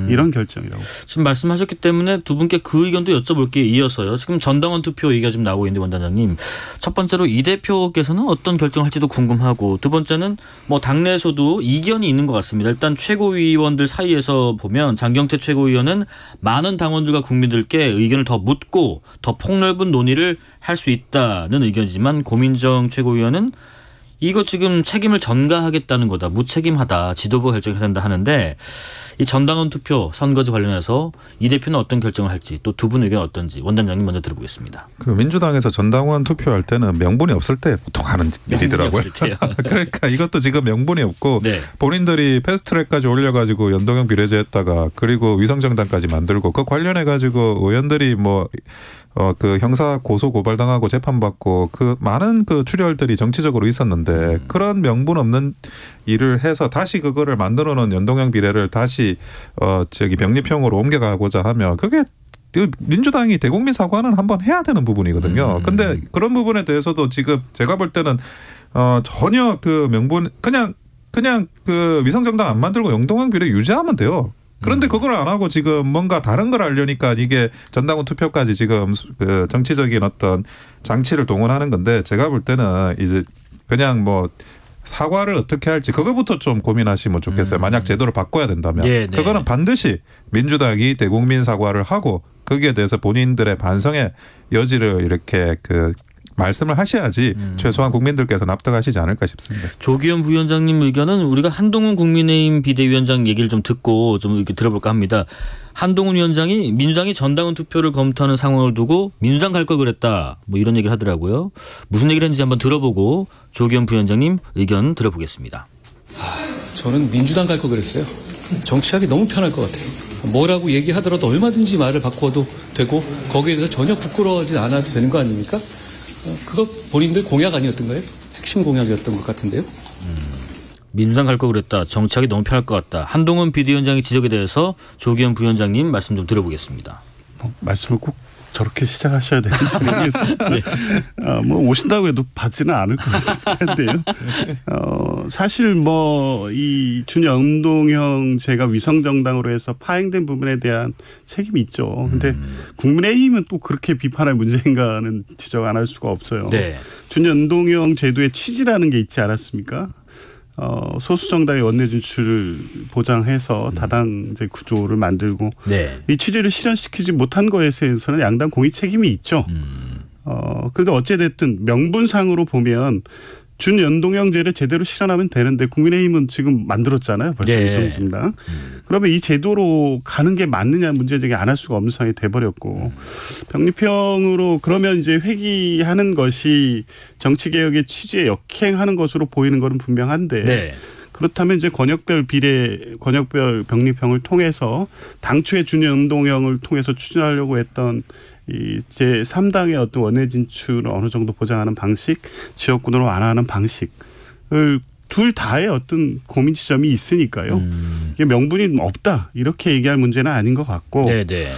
이런 결정이라고. 지금 말씀하셨기 때문에 두 분께 그 의견도 여쭤볼게요. 이어서요. 지금 전당원 투표 얘기가 좀 나오고 있는데 원단장님. 첫 번째로 이 대표께서는 어떤 결정할지도 궁금하고 두 번째는 뭐 당내에서도 이견이 있는 것 같습니다. 일단 최고위원들 사이에서 보면 장경태 최고위원은 많은 당원들과 국민들께 의견을 더 묻고 더 폭넓은 논의를 할 수 있다는 의견이지만 고민정 최고위원은 이거 지금 책임을 전가하겠다는 거다. 무책임하다. 지도부가 결정해야 된다 하는데 이 전당원 투표 선거제 관련해서 이 대표는 어떤 결정을 할지 또 두 분 의견 어떤지 원단장님 먼저 들어보겠습니다. 그 민주당에서 전당원 투표할 때는 명분이 없을 때 보통 하는 일이더라고요. 그러니까 이것도 지금 명분이 없고 네. 본인들이 패스트트랙까지 올려가지고 연동형 비례제했다가 그리고 위성정당까지 만들고 그 관련해가지고 의원들이 그 형사 고소 고발당하고 재판받고 그 많은 그 출혈들이 정치적으로 있었는데 그런 명분 없는 일을 해서 다시 그거를 만들어 놓은 연동형 비례를 다시 병립형으로 옮겨가고자 하면 그게 민주당이 대국민 사과는 한번 해야 되는 부분이거든요. 근데 그런 부분에 대해서도 지금 제가 볼 때는 전혀 그 명분 그냥 그 위성정당 안 만들고 연동형 비례 유지하면 돼요. 그런데 그걸 안 하고 지금 뭔가 다른 걸 하려니까 이게 전당원 투표까지 지금 그 정치적인 어떤 장치를 동원하는 건데 제가 볼 때는 이제 그냥 사과를 어떻게 할지 그거부터 좀 고민하시면 좋겠어요. 만약 제도를 바꿔야 된다면. 네. 그거는 반드시 민주당이 대국민 사과를 하고 거기에 대해서 본인들의 반성의 여지를 이렇게 말씀을 하셔야지 최소한 국민들께서 납득하시지 않을까 싶습니다. 조기현 부위원장님 의견은 우리가 한동훈 국민의힘 비대위원장 얘기를 좀 듣고 좀 이렇게 들어볼까 합니다. 한동훈 위원장이 민주당이 전당원 투표를 검토하는 상황을 두고 민주당 갈 걸 그랬다. 이런 얘기를 하더라고요. 무슨 얘기를 했는지 한번 들어보고 조기현 부위원장님 의견 들어보겠습니다. 저는 민주당 갈 걸 그랬어요. 정치하기 너무 편할 것 같아요. 뭐라고 얘기하더라도 얼마든지 말을 바꿔도 되고 거기에 대해서 전혀 부끄러워하지 않아도 되는 거 아닙니까? 그거 본인들 공약 아니었던가요? 핵심 공약이었던 것 같은데요. 민주당 갈 거 그랬다. 정치하기 너무 편할 것 같다. 한동훈 비대위원장의 지적에 대해서 조기현 부위원장님 말씀 좀 들어보겠습니다. 말씀을 꼭 저렇게 시작하셔야 되는지 모르겠습니다. 네. 오신다고 해도 받지는 않을 것 같은데요. 사실 이 준연동형제가 위성정당으로 해서 파행된 부분에 대한 책임이 있죠. 그런데 국민의힘은 또 그렇게 비판할 문제인가는 지적 안 할 수가 없어요. 네. 준연동형 제도의 취지라는 게 있지 않았습니까? 소수 정당의 원내 진출을 보장해서 다당제 구조를 만들고 네. 이 취지를 실현시키지 못한 것에 대해서는 양당 공의 책임이 있죠. 그런데 어찌됐든 명분상으로 보면 준연동형제를 제대로 실현하면 되는데 국민의힘은 지금 만들었잖아요. 벌써 네. 위성정당. 그러면 이 제도로 가는 게 맞느냐 문제제기 안 할 수가 없는 상황이 돼버렸고 병립형으로 그러면 이제 회귀하는 것이 정치개혁의 취지에 역행하는 것으로 보이는 것은 분명한데 네. 그렇다면 이제 권역별 병립형을 통해서 당초의 준연동형을 통해서 추진하려고 했던 이 제3당의 어떤 원내 진출을 어느 정도 보장하는 방식, 지역군으로 완화하는 방식을 둘 다의 어떤 고민 지점이 있으니까요. 이게 명분이 없다 이렇게 얘기할 문제는 아닌 것 같고 네네.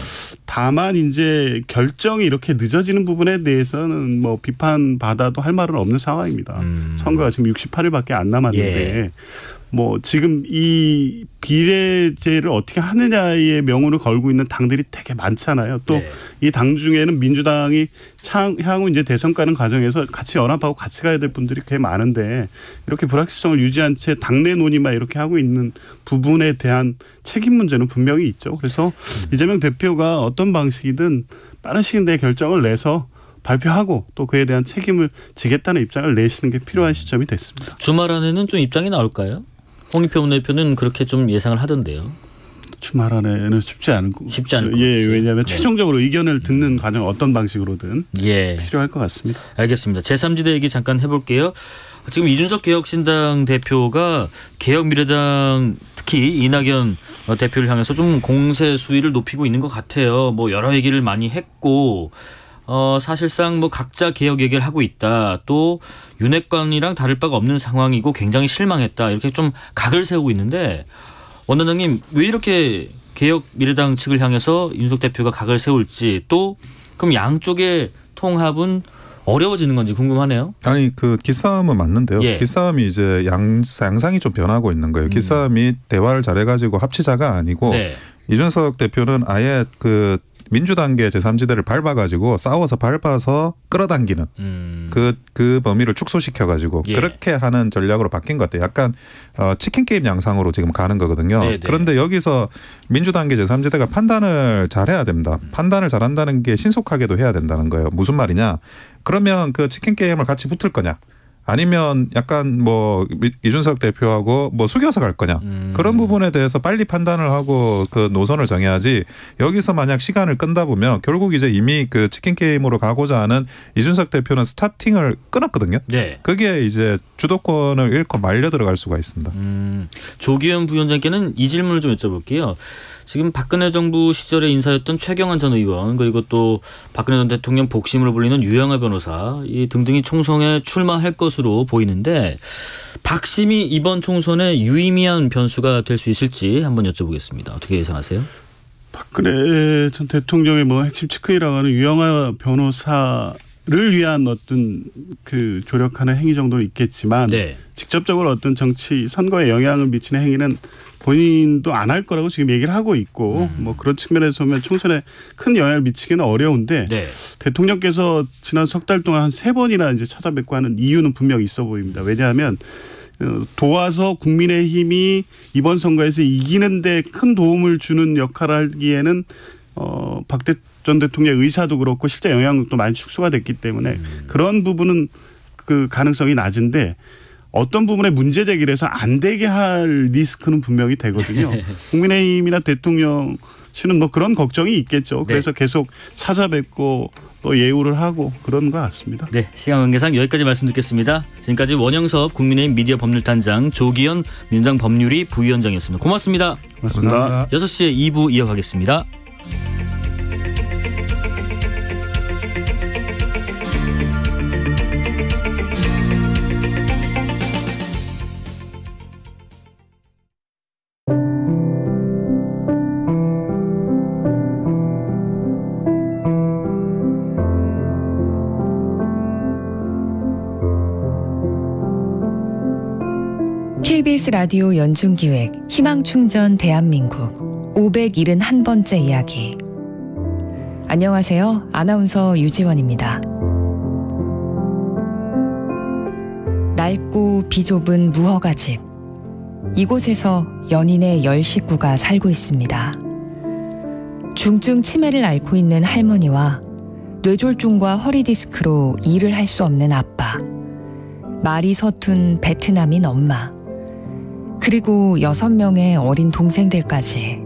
다만 이제 결정이 이렇게 늦어지는 부분에 대해서는 비판받아도 할 말은 없는 상황입니다. 선거가 지금 68일밖에 안 남았는데 예. 지금 이 비례제를 어떻게 하느냐의 명운을 걸고 있는 당들이 되게 많잖아요. 또 이 당 중에는 민주당이 향후 이제 대선 가는 과정에서 같이 연합하고 같이 가야 될 분들이 꽤 많은데 이렇게 불확실성을 유지한 채 당내 논의만 이렇게 하고 있는 부분에 대한 책임 문제는 분명히 있죠. 그래서 이재명 대표가 어떤 방식이든 빠른 시일 내에 결정을 내서 발표하고 또 그에 대한 책임을 지겠다는 입장을 내시는 게 필요한 시점이 됐습니다. 주말 안에는 좀 입장이 나올까요? 홍익표 원내대표는 그렇게 좀 예상을 하던데요. 주말 안에는 쉽지 않을 것 같습니다. 예, 왜냐하면 네. 최종적으로 의견을 듣는 과정 어떤 방식으로든 필요할 것 같습니다. 알겠습니다. 제3지대 얘기 잠깐 해볼게요. 지금 이준석 개혁신당 대표가 개혁미래당 특히 이낙연 대표를 향해서 좀 공세 수위를 높이고 있는 것 같아요. 여러 얘기를 많이 했고 사실상 뭐 각자 개혁 얘기를 하고 있다. 또 윤핵관이랑 다를 바가 없는 상황이고 굉장히 실망했다. 이렇게 좀 각을 세우고 있는데 원단장님 왜 이렇게 개혁 미래당 측을 향해서 윤석 대표가 각을 세울지 또 그럼 양쪽의 통합은 어려워지는 건지 궁금하네요. 아니 그 기싸움은 맞는데요. 예. 기싸움이 이제 양상이 좀 변하고 있는 거예요. 기싸움이 대화를 잘해가지고 합치자가 아니고 네. 이준석 대표는 아예 그 민주당계 제3지대를 밟아가지고 싸워서 밟아서 끌어당기는 그 범위를 축소시켜가지고 예. 그렇게 하는 전략으로 바뀐 것 같아요. 약간 치킨 게임 양상으로 지금 가는 거거든요. 네네. 그런데 여기서 민주당계 제3지대가 판단을 잘해야 됩니다. 판단을 잘한다는 게 신속하게도 해야 된다는 거예요. 무슨 말이냐. 그러면 그 치킨 게임을 같이 붙을 거냐. 아니면 약간 뭐 이준석 대표하고 뭐 숙여서 갈 거냐 그런 부분에 대해서 빨리 판단을 하고 그 노선을 정해야지 여기서 만약 시간을 끈다 보면 결국 이제 이미 그 치킨 게임으로 가고자 하는 이준석 대표는 스타팅을 끊었거든요. 네. 그게 이제 주도권을 잃고 말려 들어갈 수가 있습니다. 조기현 부위원장께는 이 질문을 좀 여쭤볼게요. 지금 박근혜 정부 시절에 인사였던 최경환 전 의원 그리고 또 박근혜 전 대통령 복심으로 불리는 유영하 변호사 이 등등이 총선에 출마할 것으로 보이는데 박심이 이번 총선에 유의미한 변수가 될 수 있을지 한번 여쭤보겠습니다. 어떻게 예상하세요? 박근혜 전 대통령의 뭐 핵심 측근이라고 하는 유영하 변호사를 위한 어떤 그 조력하는 행위 정도는 있겠지만 네. 직접적으로 어떤 정치 선거에 영향을 미치는 행위는 본인도 안 할 거라고 지금 얘기를 하고 있고 뭐 그런 측면에서 보면 총선에 큰 영향을 미치기는 어려운데 네. 대통령께서 지난 석 달 동안 한 3번이나 이제 찾아뵙고 하는 이유는 분명히 있어 보입니다. 왜냐하면 도와서 국민의힘이 이번 선거에서 이기는데 큰 도움을 주는 역할을 하기에는 박 전 대통령의 의사도 그렇고 실제 영향력도 많이 축소가 됐기 때문에 그런 부분은 그 가능성이 낮은데 어떤 부분에 문제 제기를 해서 안 되게 할 리스크는 분명히 되거든요. 국민의힘이나 대통령실은 뭐 그런 걱정이 있겠죠. 그래서 네. 계속 찾아뵙고 또 예우를 하고 그런 것 같습니다. 네, 시간 관계상 여기까지 말씀 듣겠습니다. 지금까지 원영섭 국민의힘 미디어 법률단장 조기현 민주당 법률위 부위원장이었습니다. 고맙습니다. 고맙습니다. 6시에 2부 이어가겠습니다. KBS 라디오 연중기획 희망충전 대한민국 571번째 이야기. 안녕하세요. 아나운서 유지원입니다. 낡고 비좁은 무허가 집. 이곳에서 연인의 10식구가 살고 있습니다. 중증 치매를 앓고 있는 할머니와 뇌졸중과 허리디스크로 일을 할 수 없는 아빠. 말이 서툰 베트남인 엄마. 그리고 6명의 어린 동생들까지.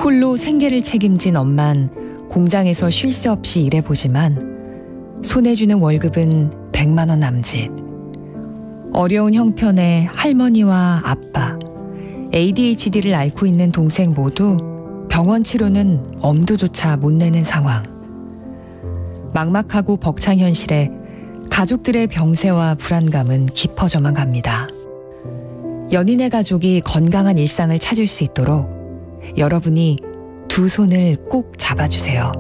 홀로 생계를 책임진 엄만 공장에서 쉴 새 없이 일해보지만 손에 주는 월급은 100만 원 남짓. 어려운 형편의 할머니와 아빠, ADHD를 앓고 있는 동생 모두 병원 치료는 엄두조차 못 내는 상황. 막막하고 벅찬 현실에 가족들의 병세와 불안감은 깊어져만 갑니다. 연인의 가족이 건강한 일상을 찾을 수 있도록 여러분이 두 손을 꼭 잡아주세요.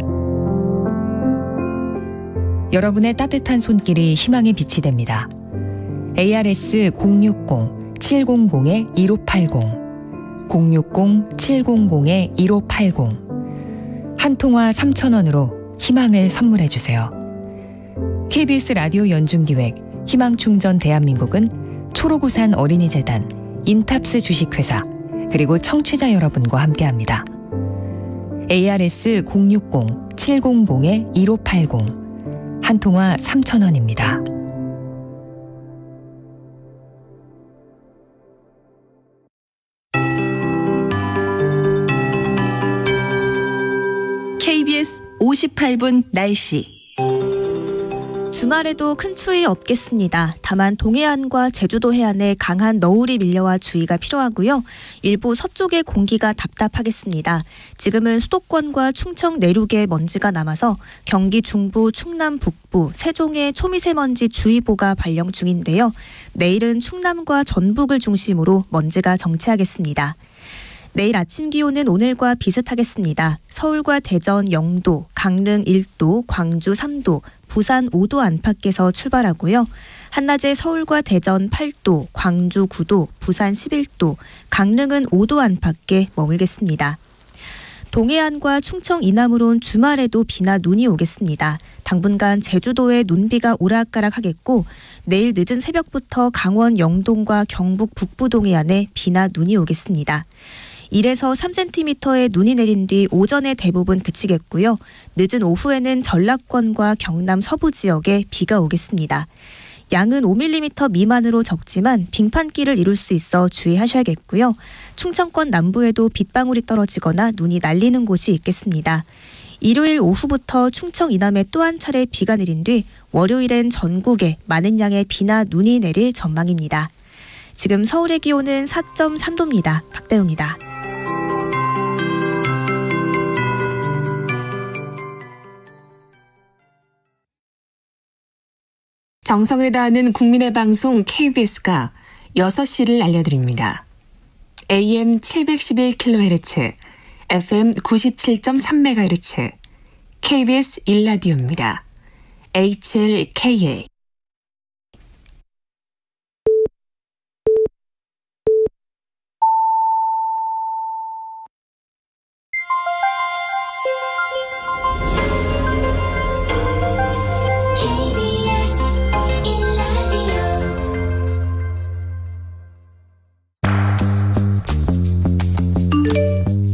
여러분의 따뜻한 손길이 희망의 빛이 됩니다. ARS 060-700-1580 060-700-1580 한 통화 3,000원으로 희망을 선물해주세요. KBS 라디오 연중기획 희망충전 대한민국은 초록우산 어린이재단, 인탑스 주식회사, 그리고 청취자 여러분과 함께합니다. ARS 060-700-1580 한 통화 3,000원입니다. KBS 58분 날씨. 주말에도 큰 추위 없겠습니다. 다만 동해안과 제주도 해안에 강한 너울이 밀려와 주의가 필요하고요. 일부 서쪽의 공기가 답답하겠습니다. 지금은 수도권과 충청 내륙에 먼지가 남아서 경기 중부, 충남 북부, 세종에 초미세먼지 주의보가 발령 중인데요. 내일은 충남과 전북을 중심으로 먼지가 정체하겠습니다. 내일 아침 기온은 오늘과 비슷하겠습니다. 서울과 대전 0도, 강릉 1도, 광주 3도, 부산 5도 안팎에서 출발하고요. 한낮에 서울과 대전 8도, 광주 9도, 부산 11도, 강릉은 5도 안팎에 머물겠습니다. 동해안과 충청 이남으론 주말에도 비나 눈이 오겠습니다. 당분간 제주도에 눈비가 오락가락하겠고 내일 늦은 새벽부터 강원 영동과 경북 북부 동해안에 비나 눈이 오겠습니다. 1에서 3cm의 눈이 내린 뒤 오전에 대부분 그치겠고요. 늦은 오후에는 전라권과 경남 서부 지역에 비가 오겠습니다. 양은 5mm 미만으로 적지만 빙판길을 이룰 수 있어 주의하셔야겠고요. 충청권 남부에도 빗방울이 떨어지거나 눈이 날리는 곳이 있겠습니다. 일요일 오후부터 충청 이남에 또 한 차례 비가 내린 뒤 월요일엔 전국에 많은 양의 비나 눈이 내릴 전망입니다. 지금 서울의 기온은 4.3도입니다. 박대우입니다. 정성을 다하는 국민의 방송 KBS가 6시를 알려드립니다. AM 711kHz, FM 97.3MHz, KBS 1라디오입니다. HLKA.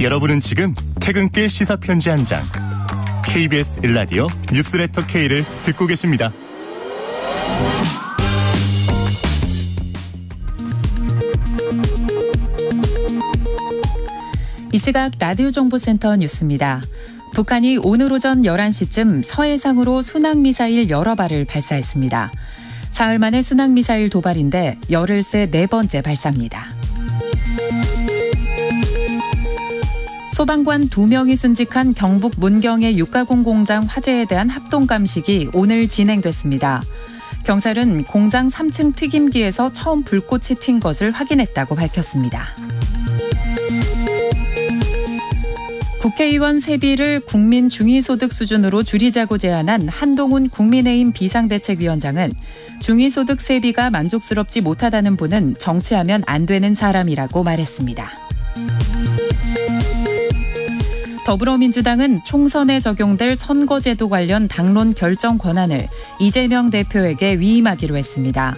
여러분은 지금 퇴근길 시사편지 한 장 KBS 1라디오 뉴스레터 K를 듣고 계십니다. 이 시각 라디오 정보센터 뉴스입니다. 북한이 오늘 오전 11시쯤 서해상으로 순항미사일 여러 발을 발사했습니다. 사흘 만에 순항미사일 도발인데 열흘새 네 번째 발사입니다. 소방관 2명이 순직한 경북 문경의 육가공 공장 화재에 대한 합동감식이 오늘 진행됐습니다. 경찰은 공장 3층 튀김기에서 처음 불꽃이 튄 것을 확인했다고 밝혔습니다. 국회의원 세비를 국민 중위소득 수준으로 줄이자고 제안한 한동훈 국민의힘 비상대책위원장은 중위소득 세비가 만족스럽지 못하다는 분은 정치하면 안 되는 사람이라고 말했습니다. 더불어민주당은 총선에 적용될 선거제도 관련 당론 결정 권한을 이재명 대표에게 위임하기로 했습니다.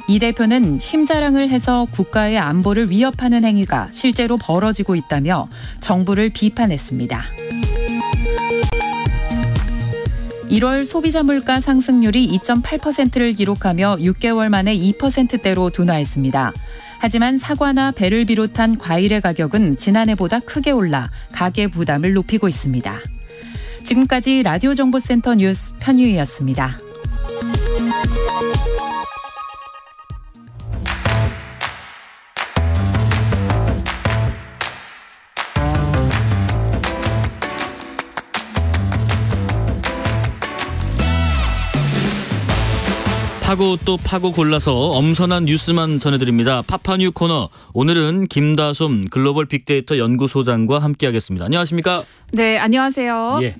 이 대표는 힘자랑을 해서 국가의 안보를 위협하는 행위가 실제로 벌어지고 있다며 정부를 비판했습니다. 1월 소비자 물가 상승률이 2.8%를 기록하며 6개월 만에 2%대로 둔화했습니다. 하지만 사과나 배를 비롯한 과일의 가격은 지난해보다 크게 올라 가계 부담을 높이고 있습니다. 지금까지 라디오 정보센터 뉴스 편유희였습니다. 파고 또 파고 골라서 엄선한 뉴스만 전해드립니다. 파파뉴 코너. 오늘은 김다솜 글로벌 빅데이터 연구소장과 함께하겠습니다. 안녕하십니까? 네, 안녕하세요. 예.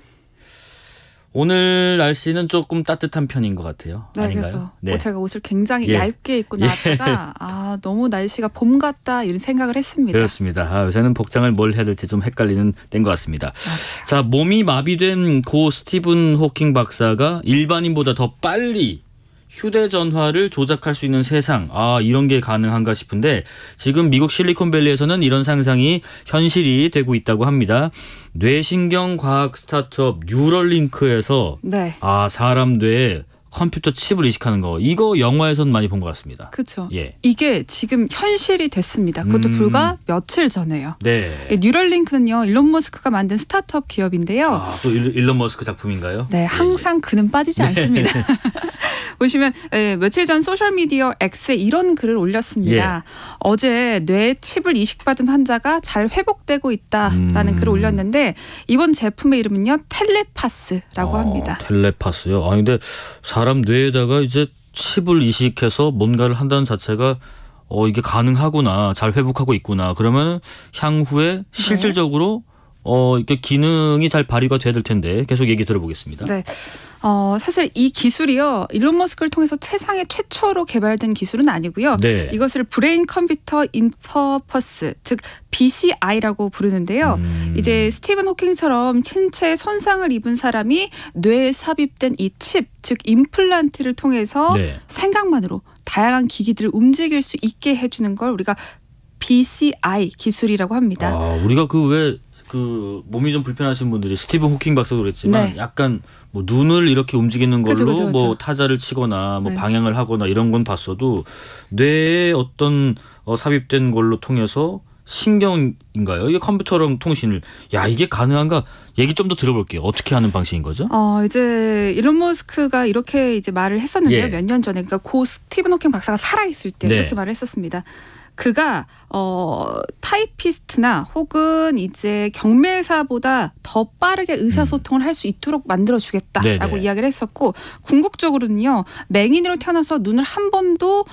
오늘 날씨는 조금 따뜻한 편인 것 같아요. 네, 아닌가요? 그래서 제가 옷을 굉장히 얇게 입고 나왔다가 너무 날씨가 봄 같다 이런 생각을 했습니다. 그렇습니다. 요새는 복장을 뭘 해야 될지 좀 헷갈리는 때인 것 같습니다. 맞아요. 자, 몸이 마비된 고 스티븐 호킹 박사가 일반인보다 더 빨리 휴대전화를 조작할 수 있는 세상, 이런 게 가능한가 싶은데 지금 미국 실리콘밸리에서는 이런 상상이 현실이 되고 있다고 합니다. 뇌신경과학 스타트업 뉴럴링크에서 사람 뇌에 컴퓨터 칩을 이식하는 거 이거 영화에서는 많이 본 것 같습니다. 그렇죠. 예. 이게 지금 현실이 됐습니다. 그것도 불과 며칠 전에요. 네. 뉴럴링크는요. 일론 머스크가 만든 스타트업 기업인데요. 또 일론 머스크 작품인가요? 네, 항상 그는 빠지지 않습니다. 보시면 며칠 전 소셜미디어 X에 이런 글을 올렸습니다. 어제 뇌 칩을 이식받은 환자가 잘 회복되고 있다라는 글을 올렸는데 이번 제품의 이름은요. 텔레파스라고 합니다. 텔레파스요? 아니 근데 사람 뇌에다가 이제 칩을 이식해서 뭔가를 한다는 자체가 이게 가능하구나. 잘 회복하고 있구나. 그러면 향후에 실질적으로 이렇게 기능이 잘 발휘가 돼야 될 텐데 계속 얘기 들어보겠습니다. 네. 사실 이 기술이요. 일론 머스크를 통해서 세상에 최초로 개발된 기술은 아니고요. 네. 이것을 브레인 컴퓨터 인터퍼스 즉 BCI라고 부르는데요. 이제 스티븐 호킹처럼 신체에 손상을 입은 사람이 뇌에 삽입된 이 칩, 즉 임플란트를 통해서 생각만으로 다양한 기기들을 움직일 수 있게 해주는 걸 우리가 BCI 기술이라고 합니다. 우리가 그 몸이 좀 불편하신 분들이 스티븐 호킹 박사도 그랬지만 약간 뭐 눈을 이렇게 움직이는 걸로 그쵸. 뭐 타자를 치거나 뭐 방향을 하거나 이런 건 봤어도 뇌에 어떤 삽입된 걸로 통해서 신경인가요? 이게 컴퓨터랑 통신을 이게 가능한가? 얘기 좀 더 들어볼게요. 어떻게 하는 방식인 거죠? 이제 일론 머스크가 이렇게 이제 말을 했었는데요. 몇 년 전에 그러니까 고 스티븐 호킹 박사가 살아 있을 때 이렇게 말을 했었습니다. 그가 타이피스트나 혹은 이제 경매사보다 더 빠르게 의사소통을 할 수 있도록 만들어주겠다라고 이야기를 했었고 궁극적으로는요. 맹인으로 태어나서 눈을 한 번도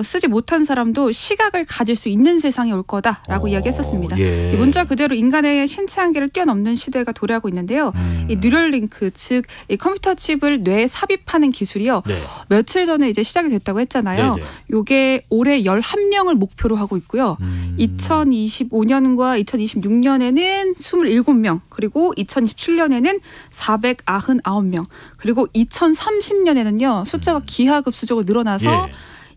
쓰지 못한 사람도 시각을 가질 수 있는 세상이 올 거다라고 이야기했었습니다. 이 문자 그대로 인간의 신체 한계를 뛰어넘는 시대가 도래하고 있는데요. 이 뉴럴링크 즉 이 컴퓨터 칩을 뇌에 삽입하는 기술이요. 며칠 전에 이제 시작이 됐다고 했잖아요. 이게 올해 11명을 목표로 하고 있고요. 2025년과 2026년에는 27명, 그리고 2027년에는 499명, 그리고 2030년에는요. 숫자가 기하급수적으로 늘어나서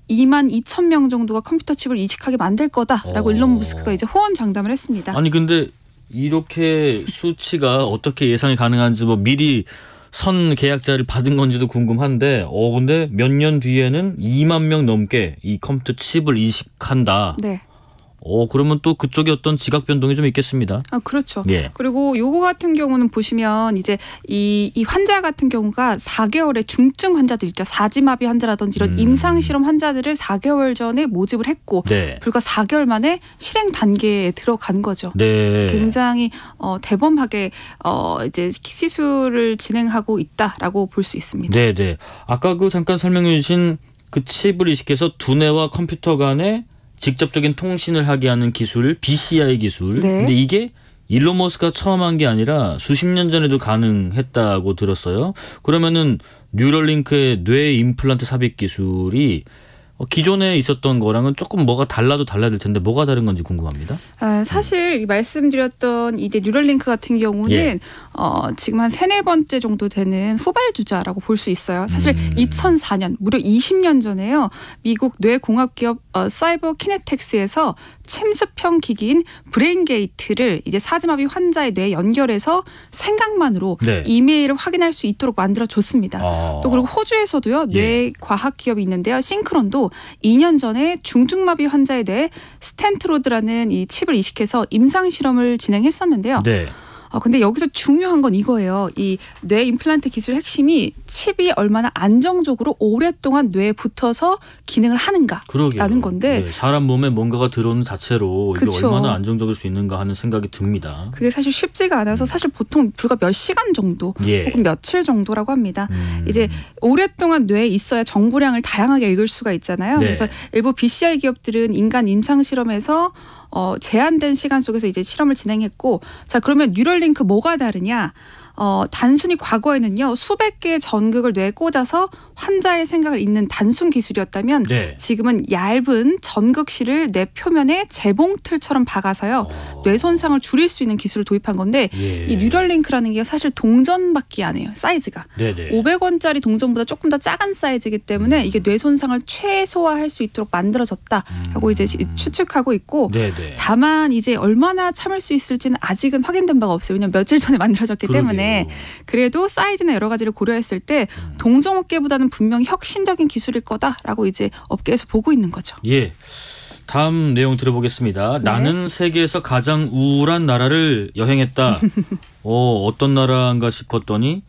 2만 2천 명 정도가 컴퓨터 칩을 이식하게 만들 거다라고 일론 머스크가 이제 호언장담을 했습니다. 아니 근데 이렇게 수치가 어떻게 예상이 가능한지 뭐 미리 선 계약자를 받은 건지도 궁금한데 근데 몇 년 뒤에는 2만 명 넘게 이 컴퓨터 칩을 이식한다. 네. 그러면 또 그쪽에 어떤 지각 변동이 좀 있겠습니다. 그렇죠. 그리고 요거 같은 경우는 보시면 이제 이 환자 같은 경우가 4개월의 중증 환자들 있죠. 사지마비 환자라든지 이런 임상실험 환자들을 4개월 전에 모집을 했고 불과 4개월 만에 실행 단계에 들어간 거죠. 그래서 굉장히 대범하게 이제 시술을 진행하고 있다라고 볼 수 있습니다. 네. 아까 잠깐 설명해 주신 그 칩을 이식해서 두뇌와 컴퓨터 간에 직접적인 통신을 하게 하는 기술, BCI 기술. 근데 이게 일론 머스크가 처음 한 게 아니라 수십 년 전에도 가능했다고 들었어요. 그러면은 뉴럴링크의 뇌 임플란트 삽입 기술이 기존에 있었던 거랑은 조금 뭐가 달라야 될 텐데 뭐가 다른 건지 궁금합니다. 사실 말씀드렸던 이제 뉴럴링크 같은 경우는 지금 한 3-4번째 정도 되는 후발주자라고 볼 수 있어요. 사실 2004년 무려 20년 전에요. 미국 뇌공학기업 사이버 키네텍스에서 침습형 기기인 브레인게이트를 이제 사지마비 환자의 뇌에 연결해서 생각만으로 이메일을 확인할 수 있도록 만들어줬습니다. 또 그리고 호주에서도요. 뇌과학 기업이 있는데요. 싱크론도 2년 전에 중증마비 환자의 뇌에 스탠트로드라는 이 칩을 이식해서 임상실험을 진행했었는데요. 근데 여기서 중요한 건 이거예요. 이 뇌 임플란트 기술의 핵심이 칩이 얼마나 안정적으로 오랫동안 뇌에 붙어서 기능을 하는가라는 건데 사람 몸에 뭔가가 들어오는 자체로 이게 얼마나 안정적일 수 있는가 하는 생각이 듭니다. 그게 사실 쉽지가 않아서 사실 보통 불과 몇 시간 정도 혹은 며칠 정도라고 합니다. 이제 오랫동안 뇌에 있어야 정보량을 다양하게 읽을 수가 있잖아요. 그래서 일부 BCI 기업들은 인간 임상실험에서 제한된 시간 속에서 이제 실험을 진행했고 그러면 뉴럴링크 뭐가 다르냐? 단순히 과거에는요 수백 개의 전극을 뇌에 꽂아서 환자의 생각을 읽는 단순 기술이었다면 지금은 얇은 전극실을 뇌 표면에 재봉틀처럼 박아서요 뇌 손상을 줄일 수 있는 기술을 도입한 건데 이 뉴럴링크라는 게 사실 동전밖에 안 해요. 사이즈가 500원짜리 동전보다 조금 더 작은 사이즈이기 때문에 이게 뇌 손상을 최소화할 수 있도록 만들어졌다라고 이제 추측하고 있고 다만 이제 얼마나 참을 수 있을지는 아직은 확인된 바가 없어요. 왜냐하면 며칠 전에 만들어졌기 때문에 때문에 그래도 사이즈나 여러 가지를 고려했을 때 동종업계보다는 분명히 혁신적인 기술일 거다라고 이제 업계에서 보고 있는 거죠. 예. 다음 내용 들어보겠습니다. 네. 나는 세계에서 가장 우울한 나라를 여행했다. 어떤 나라인가 싶었더니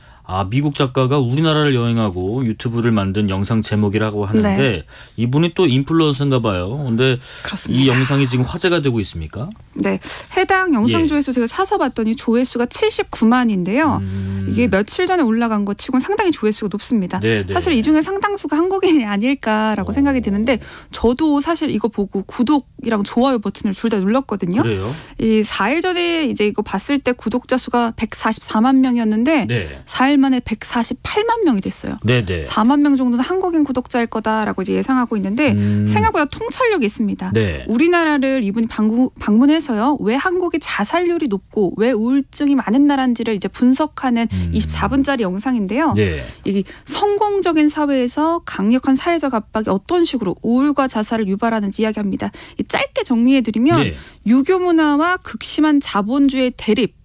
미국 작가가 우리나라를 여행하고 유튜브를 만든 영상 제목이라고 하는데 네. 이분이 또 인플루언서인가 봐요. 근데 그렇습니다. 이 영상이 지금 화제가 되고 있습니까? 네. 해당 영상 조회수 제가 찾아봤더니 조회수가 79만인데요. 이게 며칠 전에 올라간 것 치고는 상당히 조회수가 높습니다. 네네. 사실 이 중에 상당수가 한국인이 아닐까라고 생각이 드는데 저도 사실 이거 보고 구독이랑 좋아요 버튼을 둘 다 눌렀거든요. 그래요? 이 4일 전에 이제 이거 봤을 때 구독자 수가 144만 명이었는데 네. 4일 만에 148만 명이 됐어요. 네네. 4만 명 정도는 한국인 구독자일 거다라고 이제 예상하고 있는데 생각보다 통찰력이 있습니다. 네. 우리나라를 이분이 방문해서요. 왜 한국이 자살률이 높고 왜 우울증이 많은 나라인지를 이제 분석하는 24분짜리 영상인데요. 네. 이 성공적인 사회에서 강력한 사회적 압박이 어떤 식으로 우울과 자살을 유발하는지 이야기합니다. 짧게 정리해드리면 네. 유교 문화와 극심한 자본주의 대립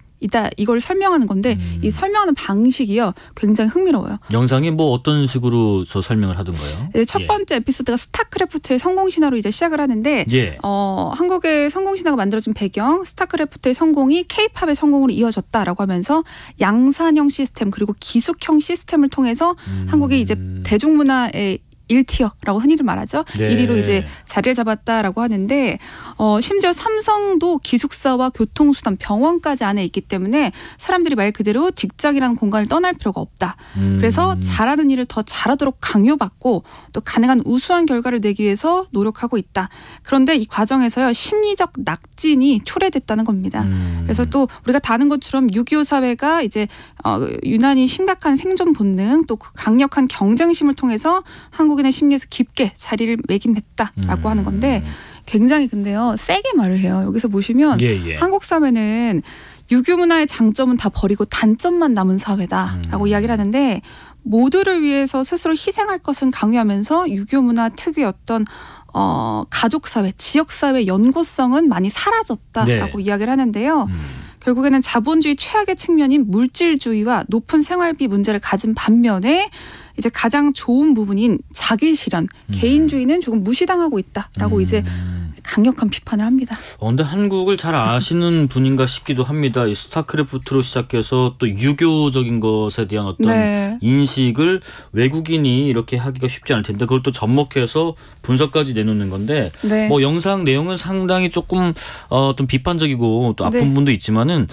이걸 설명하는 건데 이 설명하는 방식이요 굉장히 흥미로워요. 영상이 뭐 어떤 식으로 설명을 하던가요? 네, 첫 번째 에피소드가 스타크래프트의 성공 신화로 이제 시작을 하는데 한국의 성공 신화가 만들어진 배경 스타크래프트의 성공이 K-팝의 성공으로 이어졌다라고 하면서 양산형 시스템 그리고 기숙형 시스템을 통해서 한국이 이제 대중문화의 1티어라고 흔히들 말하죠. 네. 1위로 이제 자리를 잡았다라고 하는데 심지어 삼성도 기숙사와 교통수단, 병원까지 안에 있기 때문에 사람들이 말 그대로 직장이라는 공간을 떠날 필요가 없다. 그래서 잘하는 일을 더 잘하도록 강요받고 또 가능한 우수한 결과를 내기 위해서 노력하고 있다. 그런데 이 과정에서요 심리적 낙진이 초래됐다는 겁니다. 그래서 또 우리가 다 아는 것처럼 6.25 사회가 이제 유난히 심각한 생존 본능 또 강력한 경쟁심을 통해서 한국인의 심리에서 깊게 자리를 매김했다라고 하는 건데 굉장히 근데요 세게 말을 해요. 여기서 보시면 한국 사회는 유교 문화의 장점은 다 버리고 단점만 남은 사회다라고 이야기를 하는데 모두를 위해서 스스로 희생할 것은 강요하면서 유교 문화 특유의 어떤 가족사회, 지역사회 연고성은 많이 사라졌다라고 이야기를 하는데요. 결국에는 자본주의 최악의 측면인 물질주의와 높은 생활비 문제를 가진 반면에 이제 가장 좋은 부분인 자기 실현, 개인주의는 조금 무시당하고 있다라고 이제 강력한 비판을 합니다. 그런데 한국을 잘 아시는 분인가 싶기도 합니다. 이 스타크래프트로 시작해서 또 유교적인 것에 대한 어떤 인식을 외국인이 이렇게 하기가 쉽지 않을 텐데 그걸 또 접목해서 분석까지 내놓는 건데 뭐 영상 내용은 상당히 조금 좀 비판적이고 또 아픈 부분도 있지만은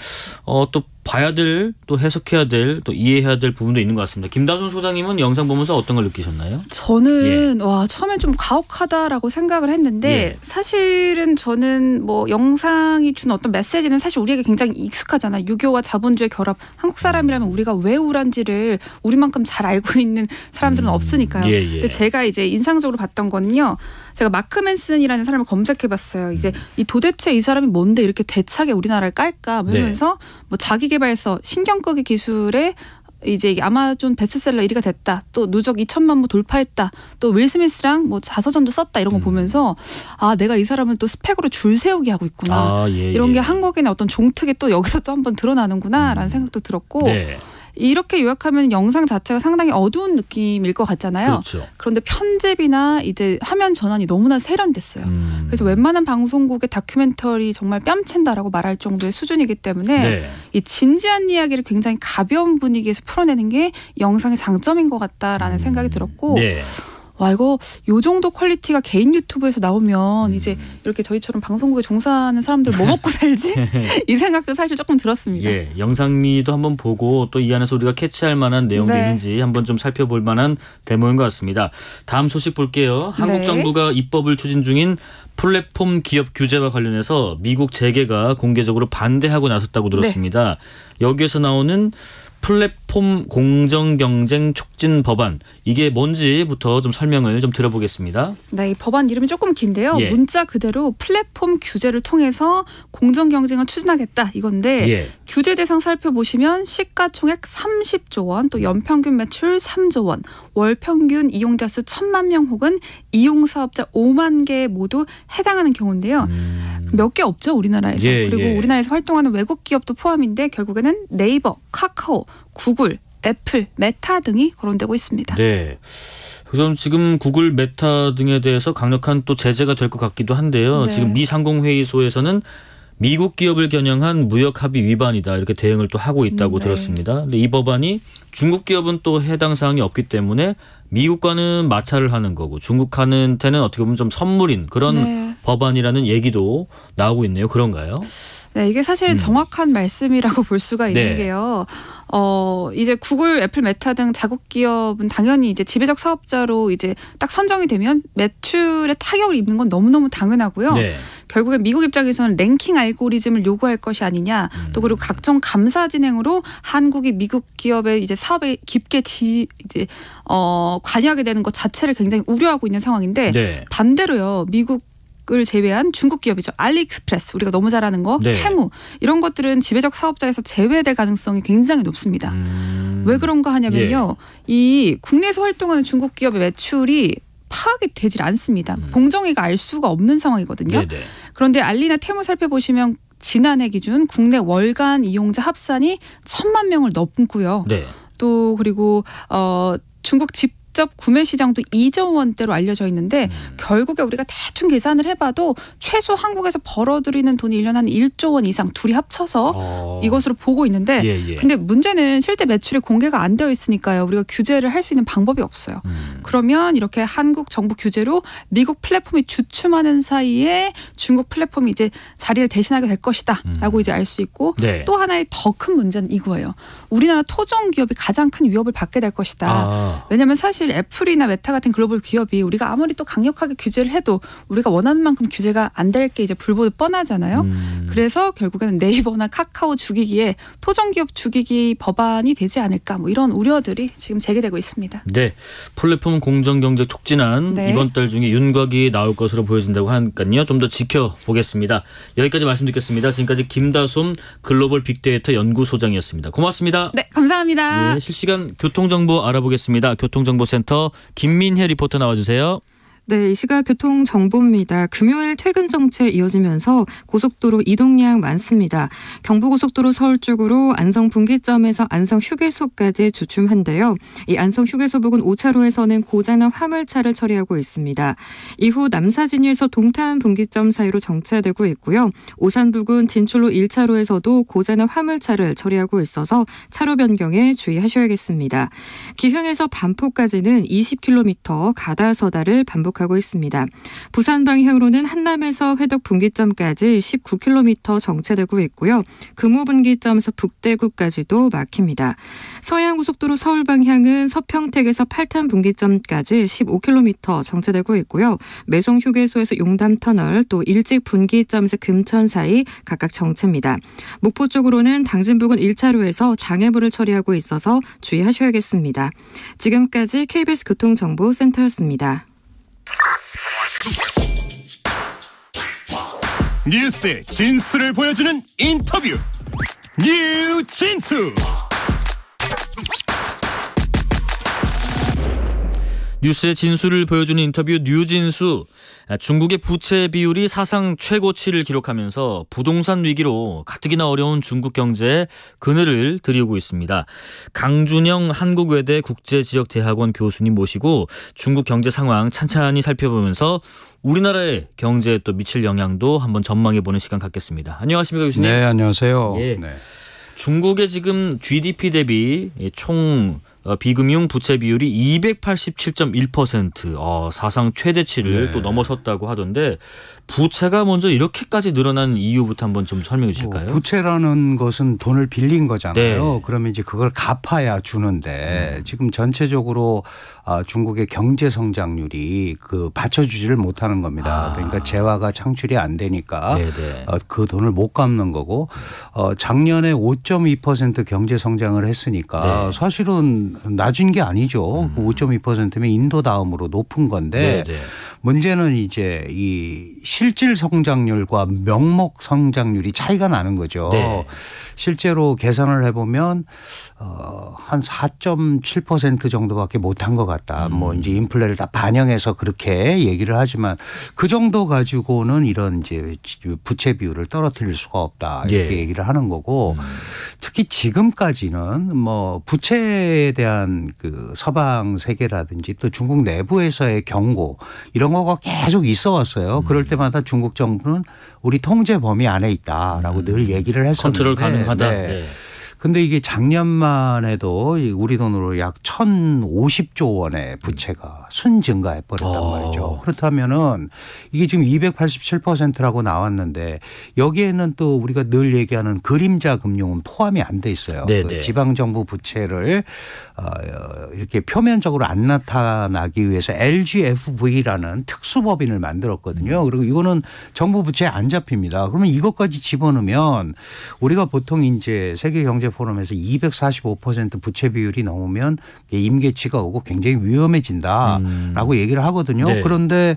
또 봐야 될, 또 해석해야 될, 또 이해해야 될 부분도 있는 것 같습니다. 김다솜 소장님은 영상 보면서 어떤 걸 느끼셨나요? 저는 처음엔 좀 가혹하다라고 생각을 했는데 사실은 저는 뭐 영상이 주는 어떤 메시지는 사실 우리에게 굉장히 익숙하잖아요. 유교와 자본주의 결합. 한국 사람이라면 우리가 왜 우울한지를 우리만큼 잘 알고 있는 사람들은 없으니까요. 근데 제가 이제 인상적으로 봤던 거는요. 제가 마크 맨슨이라는 사람을 검색해봤어요. 이제 도대체 이 사람이 뭔데 이렇게 대차게 우리나라를 깔까 하면서 뭐 자기개발서 신경끄기 기술에 이제 아마존 베스트셀러 1위가 됐다. 또 누적 2천만 부 돌파했다. 또 윌 스미스랑 뭐 자서전도 썼다. 이런 거 보면서 내가 이 사람을 또 스펙으로 줄 세우게 하고 있구나. 이런 게 한국인의 어떤 종특이 또 여기서 또 한번 드러나는구나라는 생각도 들었고 이렇게 요약하면 영상 자체가 상당히 어두운 느낌일 것 같잖아요. 그렇죠. 그런데 편집이나 이제 화면 전환이 너무나 세련됐어요. 그래서 웬만한 방송국의 다큐멘터리 정말 뺨친다라고 말할 정도의 수준이기 때문에 이 진지한 이야기를 굉장히 가벼운 분위기에서 풀어내는 게 영상의 장점인 것 같다라는 생각이 들었고 이거 요 정도 퀄리티가 개인 유튜브에서 나오면 이제 이렇게 저희처럼 방송국에 종사하는 사람들 뭐 먹고 살지? 이 생각도 사실 조금 들었습니다. 영상미도 한번 보고 또 이 안에서 우리가 캐치할 만한 내용도 있는지 한번 좀 살펴볼 만한 대목인 것 같습니다. 다음 소식 볼게요. 한국 정부가 입법을 추진 중인 플랫폼 기업 규제와 관련해서 미국 재계가 공개적으로 반대하고 나섰다고 들었습니다. 여기에서 나오는 플랫폼 공정경쟁 촉진 법안 이게 뭔지부터 좀 설명을 좀 들어보겠습니다. 이 법안 이름이 조금 긴데요. 문자 그대로 플랫폼 규제를 통해서 공정경쟁을 추진하겠다 이건데 규제 대상 살펴보시면 시가총액 30조 원, 또 연평균 매출 3조 원, 월평균 이용자 수 1,000만 명 혹은 이용사업자 5만 개 모두 해당하는 경우인데요. 몇 개 없죠 우리나라에서. 그리고 우리나라에서 활동하는 외국 기업도 포함인데 결국에는 네이버, 카카오, 구글, 애플, 메타 등이 거론되고 있습니다. 네. 우선 지금 구글, 메타 등에 대해서 강력한 또 제재가 될 것 같기도 한데요. 네. 지금 미 상공회의소에서는 미국 기업을 겨냥한 무역 합의 위반이다 이렇게 대응을 또 하고 있다고 들었습니다. 근데 이 법안이 중국 기업은 또 해당 사항이 없기 때문에 미국과는 마찰을 하는 거고 중국한테는 어떻게 보면 좀 선물인 그런 법안이라는 얘기도 나오고 있네요. 그런가요? 네, 이게 사실 정확한 말씀이라고 볼 수가 있는 게요. 이제 구글, 애플, 메타 등 자국 기업은 당연히 이제 지배적 사업자로 이제 딱 선정이 되면 매출에 타격을 입는 건 너무너무 당연하고요. 결국에 미국 입장에서는 랭킹 알고리즘을 요구할 것이 아니냐. 또 그리고 각종 감사 진행으로 한국이 미국 기업의 이제 사업에 깊게 관여하게 되는 것 자체를 굉장히 우려하고 있는 상황인데 반대로요. 미국을 제외한 중국 기업이죠. 알리익스프레스 우리가 너무 잘 아는 거 테무 이런 것들은 지배적 사업자에서 제외될 가능성이 굉장히 높습니다. 왜 그런가 하냐면요. 이 국내에서 활동하는 중국 기업의 매출이 파악이 되질 않습니다. 공정위가 알 수가 없는 상황이거든요. 그런데 알리나 테무 살펴보시면 지난해 기준 국내 월간 이용자 합산이 1,000만 명을 넘고요. 또 그리고 중국 직접 구매 시장도 2조 원대로 알려져 있는데 결국에 우리가 대충 계산을 해봐도 최소 한국에서 벌어들이는 돈이 1년에 한 1조 원 이상 둘이 합쳐서 이것으로 보고 있는데 근데 문제는 실제 매출이 공개가 안 되어 있으니까요. 우리가 규제를 할 수 있는 방법이 없어요. 그러면 이렇게 한국 정부 규제로 미국 플랫폼이 주춤하는 사이에 중국 플랫폼이 이제 자리를 대신하게 될 것이다 라고 이제 알 수 있고 또 하나의 더 큰 문제는 이거예요. 우리나라 토종 기업이 가장 큰 위협을 받게 될 것이다. 왜냐하면 사실 애플이나 메타 같은 글로벌 기업이 우리가 아무리 또 강력하게 규제를 해도 우리가 원하는 만큼 규제가 안 될 게 이제 불보듯 뻔하잖아요. 그래서 결국에는 네이버나 카카오 죽이기에 토종 기업 죽이기 법안이 되지 않을까 뭐 이런 우려들이 지금 제기되고 있습니다. 네, 플랫폼 공정경제 촉진안 이번 달 중에 윤곽이 나올 것으로 보여진다고 하니까요. 좀 더 지켜보겠습니다. 여기까지 말씀 듣겠습니다. 지금까지 김다솜 글로벌 빅데이터 연구소장이었습니다. 고맙습니다. 네, 감사합니다. 네, 실시간 교통정보 알아보겠습니다. 교통정보센터 김민혜 리포터 나와주세요. 네, 이 시각 교통정보입니다. 금요일 퇴근 정체 이어지면서 고속도로 이동량 많습니다. 경부고속도로 서울 쪽으로 안성 분기점에서 안성 휴게소까지 주춤한데요. 이 안성 휴게소 부근 5차로에서는 고장난 화물차를 처리하고 있습니다. 이후 남사진에서 동탄 분기점 사이로 정체되고 있고요. 오산 부근 진출로 1차로에서도 고장난 화물차를 처리하고 있어서 차로 변경에 주의하셔야겠습니다. 기흥에서 반포까지는 20km 가다서다를 반복하고 있습니다. 부산 방향으로는 한남에서 회덕 분기점까지 19km 정체되고 있고요. 금호 분기점에서 북대구까지도 막힙니다. 서해안고속도로 서울 방향은 서평택에서 팔탄 분기점까지 15km 정체되고 있고요. 매송 휴게소에서 용담터널 또 일찍 분기점에서 금천 사이 각각 정체입니다. 목포 쪽으로는 당진 부근 1차로에서 장애물을 처리하고 있어서 주의하셔야겠습니다. 지금까지 KBS 교통정보센터였습니다. 뉴스의 진수를 보여주는 인터뷰 뉴진수. 뉴스의 진수를 보여주는 인터뷰 뉴진수. 중국의 부채 비율이 사상 최고치를 기록하면서 부동산 위기로 가뜩이나 어려운 중국 경제에 그늘을 들이우고 있습니다. 강준영 한국외대 국제지역대학원 교수님 모시고 중국 경제 상황 찬찬히 살펴보면서 우리나라의 경제에 또 미칠 영향도 한번 전망해보는 시간 갖겠습니다. 안녕하십니까 교수님. 네, 안녕하세요. 네. 중국의 지금 GDP 대비 총 비금융 부채 비율이 287.1% 사상 최대치를 또 넘어섰다고 하던데 부채가 먼저 이렇게까지 늘어난 이유부터 한번 좀 설명해 주실까요? 부채라는 것은 돈을 빌린 거잖아요. 그러면 이제 그걸 갚아야 주는데 지금 전체적으로 중국의 경제 성장률이 받쳐주지를 못하는 겁니다. 그러니까 재화가 창출이 안 되니까 그 돈을 못 갚는 거고 작년에 5.2% 경제 성장을 했으니까 사실은 사실은 낮은 게 아니죠. 그 5.2%면 인도 다음으로 높은 건데 네네. 문제는 이제 이 실질 성장률과 명목 성장률이 차이가 나는 거죠. 네. 실제로 계산을 해보면 한 4.7% 정도밖에 못한 것 같다. 뭐 이제 인플레를 다 반영해서 그렇게 얘기를 하지만 그 정도 가지고는 이런 이제 부채 비율을 떨어뜨릴 수가 없다 이렇게 예. 얘기를 하는 거고 특히 지금까지는 뭐 부채에 대한 그 서방 세계라든지 또 중국 내부에서의 경고 이런 거가 계속 있어 왔어요. 그럴 때마다 중국 정부는 우리 통제 범위 안에 있다라고 늘 얘기를 했었는데 컨트롤 가능하다. 네. 네. 근데 이게 작년만 해도 우리 돈으로 약 1,050조 원의 부채가 순증가해 버렸단 말이죠. 그렇다면은 이게 지금 287%라고 나왔는데 여기에는 또 우리가 늘 얘기하는 그림자 금융은 포함이 안 돼 있어요. 그 지방정부 부채를 이렇게 표면적으로 안 나타나기 위해서 LGFV라는 특수법인을 만들었거든요. 그리고 이거는 정부 부채에 안 잡힙니다. 그러면 이것까지 집어넣으면 우리가 보통 이제 세계경제 포럼에서 245% 부채 비율이 넘으면 임계치가 오고 굉장히 위험해진다라고 얘기를 하거든요. 네. 그런데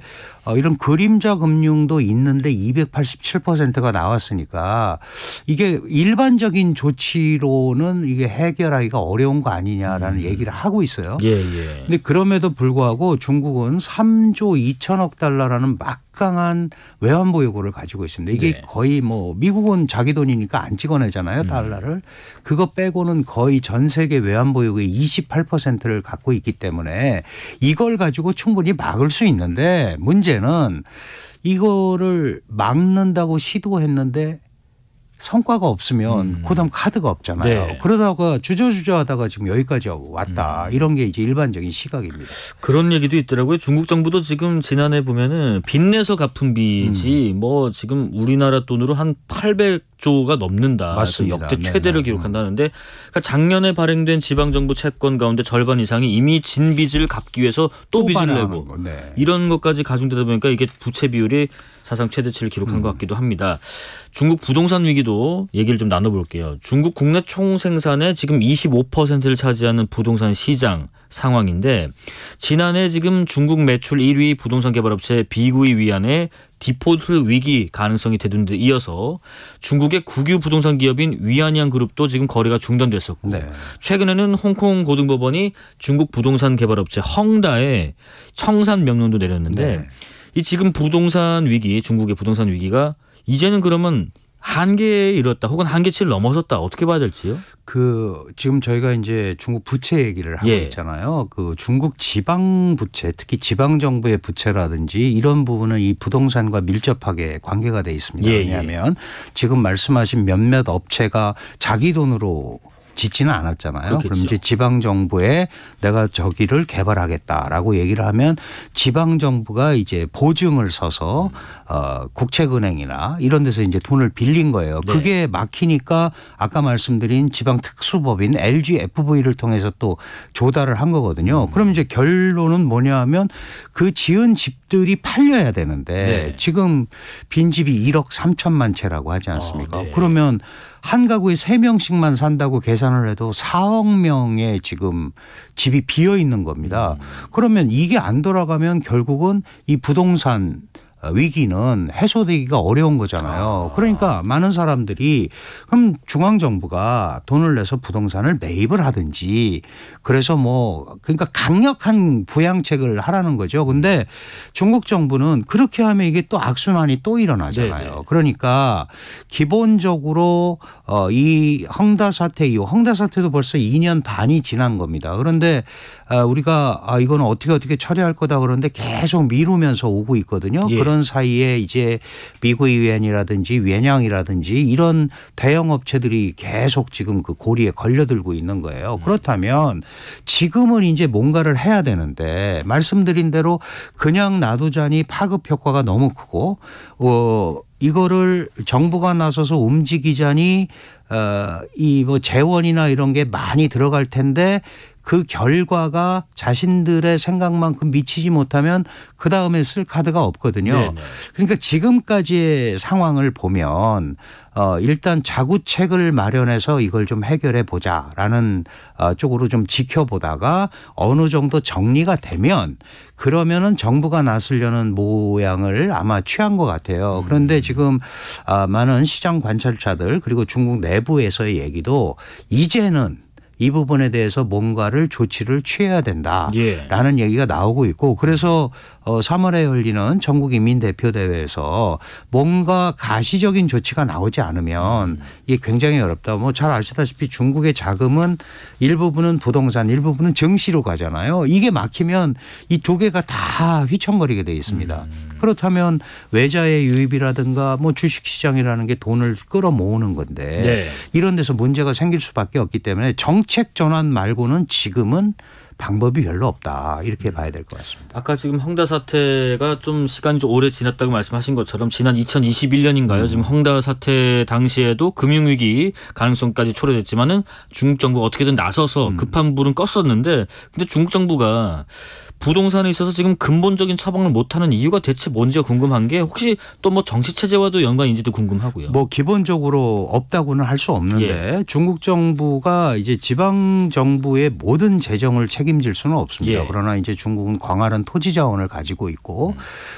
이런 그림자 금융도 있는데 287%가 나왔으니까 이게 일반적인 조치로는 이게 해결하기가 어려운 거 아니냐라는 얘기를 하고 있어요. 그런데 예. 그럼에도 불구하고 중국은 3조 2천억 달러라는 막강한 외환 보유고를 가지고 있습니다. 이게 네. 거의 뭐 미국은 자기 돈이니까 안 찍어내잖아요. 달러를. 그거 빼고는 거의 전 세계 외환 보유고의 28%를 갖고 있기 때문에 이걸 가지고 충분히 막을 수 있는데 문제는 이거를 막는다고 시도했는데 성과가 없으면 그다음 카드가 없잖아요. 네. 그러다가 주저주저 하다가 지금 여기까지 왔다. 이런 게 이제 일반적인 시각입니다. 그런 얘기도 있더라고요. 중국 정부도 지금 지난해 보면은 빚내서 갚은 빚이 뭐 지금 우리나라 돈으로 한 800조가 넘는다. 맞습니다. 역대 최대를 기록한다는데 그러니까 작년에 발행된 지방정부 채권 가운데 절반 이상이 이미 진 빚을 갚기 위해서 또 빚을 내고 네. 이런 것까지 가중되다 보니까 이게 부채 비율이 사상 최대치를 기록한 것 같기도 합니다. 중국 부동산 위기도 얘기를 좀 나눠볼게요. 중국 국내 총생산의 지금 25%를 차지하는 부동산 시장 상황인데 지난해 지금 중국 매출 1위 부동산 개발업체 비구이 위안의 디폴트 위기 가능성이 대둔 데 이어서 중국의 국유 부동산 기업인 위안양 그룹도 지금 거래가 중단됐었고 네. 최근에는 홍콩 고등법원이 중국 부동산 개발업체 헝다에 청산 명령도 내렸는데 네. 이 지금 부동산 위기, 중국의 부동산 위기가 이제는 그러면 한계에 이뤘다 혹은 한계치를 넘어섰다 어떻게 봐야 될지요? 지금 저희가 이제 중국 부채 얘기를 하고 있잖아요. 그 중국 지방 부채, 특히 지방 정부의 부채라든지 이런 부분은 이 부동산과 밀접하게 관계가 돼 있습니다. 왜냐하면 지금 말씀하신 몇몇 업체가 자기 돈으로 짓지는 않았잖아요. 그렇겠죠. 그럼 이제 지방정부에 내가 저기를 개발하겠다라고 얘기를 하면 지방정부가 이제 보증을 서서 국책은행이나 이런 데서 이제 돈을 빌린 거예요. 네. 그게 막히니까 아까 말씀드린 지방특수법인 LGFV를 통해서 또 조달을 한 거거든요. 그럼 이제 결론은 뭐냐 하면 그 지은 집들이 팔려야 되는데 네. 지금 빈집이 1억 3천만 채라고 하지 않습니까? 네. 그러면 한 가구에 3명씩만 산다고 계산을 해도 4억 명의 지금 집이 비어 있는 겁니다. 그러면 이게 안 돌아가면 결국은 이 부동산 위기는 해소되기가 어려운 거잖아요. 그러니까 많은 사람들이 그럼 중앙정부가 돈을 내서 부동산을 매입을 하든지 그래서 뭐 그러니까 강력한 부양책을 하라는 거죠. 근데 중국 정부는 그렇게 하면 이게 또 악순환이 또 일어나잖아요. 네네. 그러니까 기본적으로 이 헝다 사태 이후 헝다 사태도 벌써 2년 반이 지난 겁니다. 그런데 우리가 이거는 어떻게 처리할 거다 그러는데 계속 미루면서 오고 있거든요. 예. 그런 사이에 이제 비구이 위안이라든지 위안양이라든지 이런 대형 업체들이 계속 지금 그 고리에 걸려들고 있는 거예요. 그렇다면 지금은 이제 뭔가를 해야 되는데 말씀드린 대로 그냥 놔두자니 파급 효과가 너무 크고 이거를 정부가 나서서 움직이자니 이 뭐 재원이나 이런 게 많이 들어갈 텐데 그 결과가 자신들의 생각만큼 미치지 못하면 그다음에 쓸 카드가 없거든요. 네네. 그러니까 지금까지의 상황을 보면 일단 자구책을 마련해서 이걸 좀 해결해 보자라는 쪽으로 좀 지켜보다가 어느 정도 정리가 되면 그러면은 정부가 나서려는 모양을 아마 취한 것 같아요. 그런데 지금 많은 시장 관찰자들 그리고 중국 내부에서의 얘기도 이제는 이 부분에 대해서 뭔가를 조치를 취해야 된다라는 얘기가 나오고 있고 그래서 3월에 열리는 전국인민대표대회에서 뭔가 가시적인 조치가 나오지 않으면 이게 굉장히 어렵다. 뭐 잘 아시다시피 중국의 자금은 일부분은 부동산 일부분은 증시로 가잖아요. 이게 막히면 이 두 개가 다 휘청거리게 돼 있습니다. 그렇다면 외자의 유입이라든가 뭐 주식시장이라는 게 돈을 끌어모으는 건데 네. 이런 데서 문제가 생길 수밖에 없기 때문에 정책 전환 말고는 지금은 방법이 별로 없다 이렇게 봐야 될 것 같습니다. 아까 지금 헝다 사태가 좀 시간이 좀 오래 지났다고 말씀하신 것처럼 지난 2021년인가요? 지금 헝다 사태 당시에도 금융위기 가능성까지 초래됐지만은 중국 정부가 어떻게든 나서서 급한 불은 껐었는데 근데 중국 정부가 부동산에 있어서 지금 근본적인 처방을 못하는 이유가 대체 뭔지가 궁금한 게 혹시 또 뭐 정치 체제와도 연관인지도 궁금하고요. 뭐 기본적으로 없다고는 할 수 없는데 중국 정부가 이제 지방 정부의 모든 재정을 책임질 수는 없습니다. 그러나 이제 중국은 광활한 토지 자원을 가지고 있고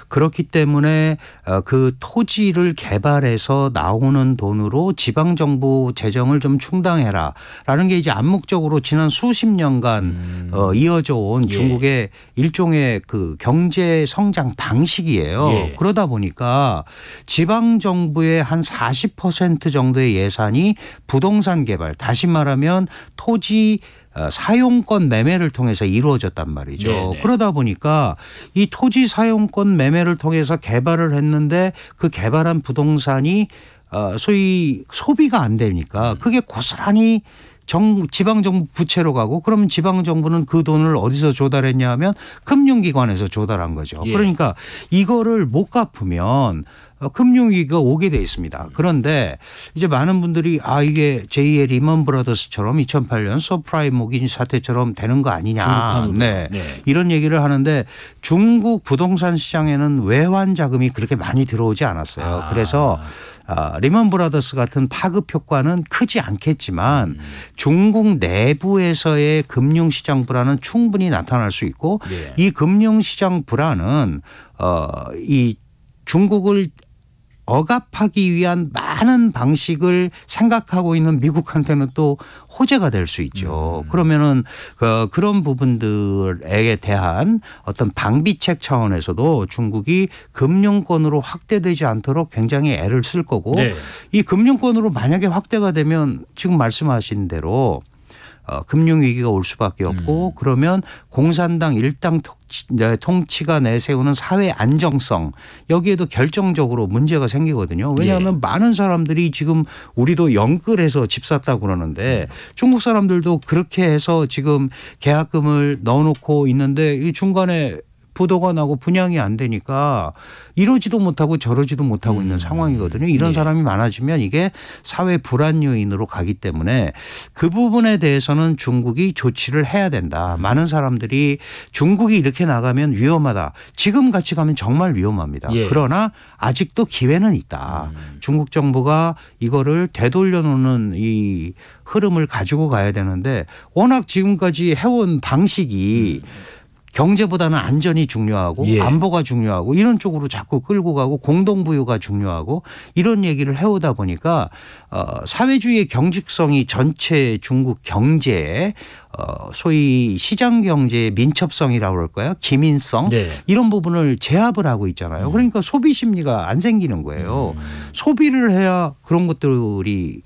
그렇기 때문에 그 토지를 개발해서 나오는 돈으로 지방 정부 재정을 좀 충당해라라는 게 이제 암묵적으로 지난 수십 년간 이어져 온 중국의 일종의 그 경제 성장 방식이에요. 그러다 보니까 지방 정부의 한 40% 정도의 예산이 부동산 개발, 다시 말하면 토지 사용권 매매를 통해서 이루어졌단 말이죠. 네네. 그러다 보니까 이 토지 사용권 매매를 통해서 개발을 했는데 그 개발한 부동산이 소위 소비가 안 되니까 그게 고스란히 지방정부 부채로 가고 그러면 지방정부는 그 돈을 어디서 조달했냐 하면 금융기관에서 조달한 거죠. 그러니까 이거를 못 갚으면 금융위기가 오게 돼 있습니다. 그런데 이제 많은 분들이 이게 제2의 리먼 브라더스처럼 2008년 서프라임 모기지 사태처럼 되는 거 아니냐. 네. 이런 얘기를 하는데 중국 부동산 시장에는 외환 자금이 그렇게 많이 들어오지 않았어요. 그래서 리먼 브라더스 같은 파급 효과는 크지 않겠지만 중국 내부에서의 금융시장 불안은 충분히 나타날 수 있고 이 금융시장 불안은 이 중국을 억압하기 위한 많은 방식을 생각하고 있는 미국한테는 또 호재가 될 수 있죠. 그러면은 그런 부분들에 대한 어떤 방비책 차원에서도 중국이 금융권으로 확대되지 않도록 굉장히 애를 쓸 거고 이 금융권으로 만약에 확대가 되면 지금 말씀하신 대로 금융위기가 올 수밖에 없고 그러면 공산당 일당 통치가 내세우는 사회 안정성 여기에도 결정적으로 문제가 생기거든요. 왜냐하면 많은 사람들이 지금 우리도 영끌해서 집 샀다고 그러는데 중국 사람들도 그렇게 해서 지금 계약금을 넣어놓고 있는데 이 중간에 부도가 나고 분양이 안 되니까 이러지도 못하고 저러지도 못하고 있는 상황이거든요. 이런 사람이 많아지면 이게 사회 불안 요인으로 가기 때문에 그 부분에 대해서는 중국이 조치를 해야 된다. 많은 사람들이 중국이 이렇게 나가면 위험하다. 지금 같이 가면 정말 위험합니다. 그러나 아직도 기회는 있다. 중국 정부가 이거를 되돌려놓는 이 흐름을 가지고 가야 되는데 워낙 지금까지 해온 방식이 경제보다는 안전이 중요하고 안보가 중요하고 이런 쪽으로 자꾸 끌고 가고 공동부유가 중요하고 이런 얘기를 해오다 보니까 사회주의의 경직성이 전체 중국 경제에 소위 시장 경제의 민첩성이라고 그럴까요? 기민성 이런 부분을 제압을 하고 있잖아요. 그러니까 소비 심리가 안 생기는 거예요. 소비를 해야 그런 것들이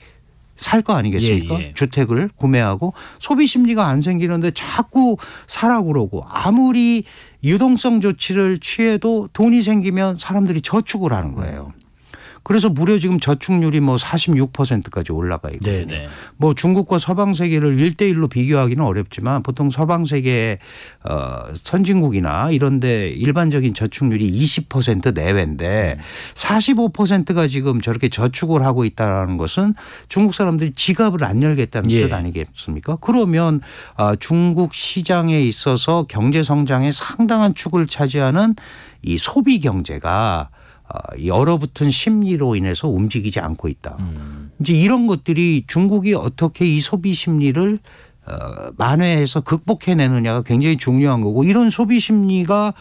살 거 아니겠습니까? 주택을 구매하고 소비 심리가 안 생기는데 자꾸 사라고 그러고 아무리 유동성 조치를 취해도 돈이 생기면 사람들이 저축을 하는 거예요. 그래서 무려 지금 저축률이 뭐 46%까지 올라가 있거든요. 네네. 뭐 중국과 서방 세계를 1대1로 비교하기는 어렵지만 보통 서방 세계 선진국이나 이런 데 일반적인 저축률이 20% 내외인데 45%가 지금 저렇게 저축을 하고 있다는 것은 중국 사람들이 지갑을 안 열겠다는 뜻 아니겠습니까? 그러면 중국 시장에 있어서 경제 성장의 상당한 축을 차지하는 이 소비 경제가 이 얼어붙은 심리로 인해서 움직이지 않고 있다. 이제 이런 것들이 중국이 어떻게 이 소비 심리를 만회해서 극복해내느냐가 굉장히 중요한 거고, 이런 소비 심리가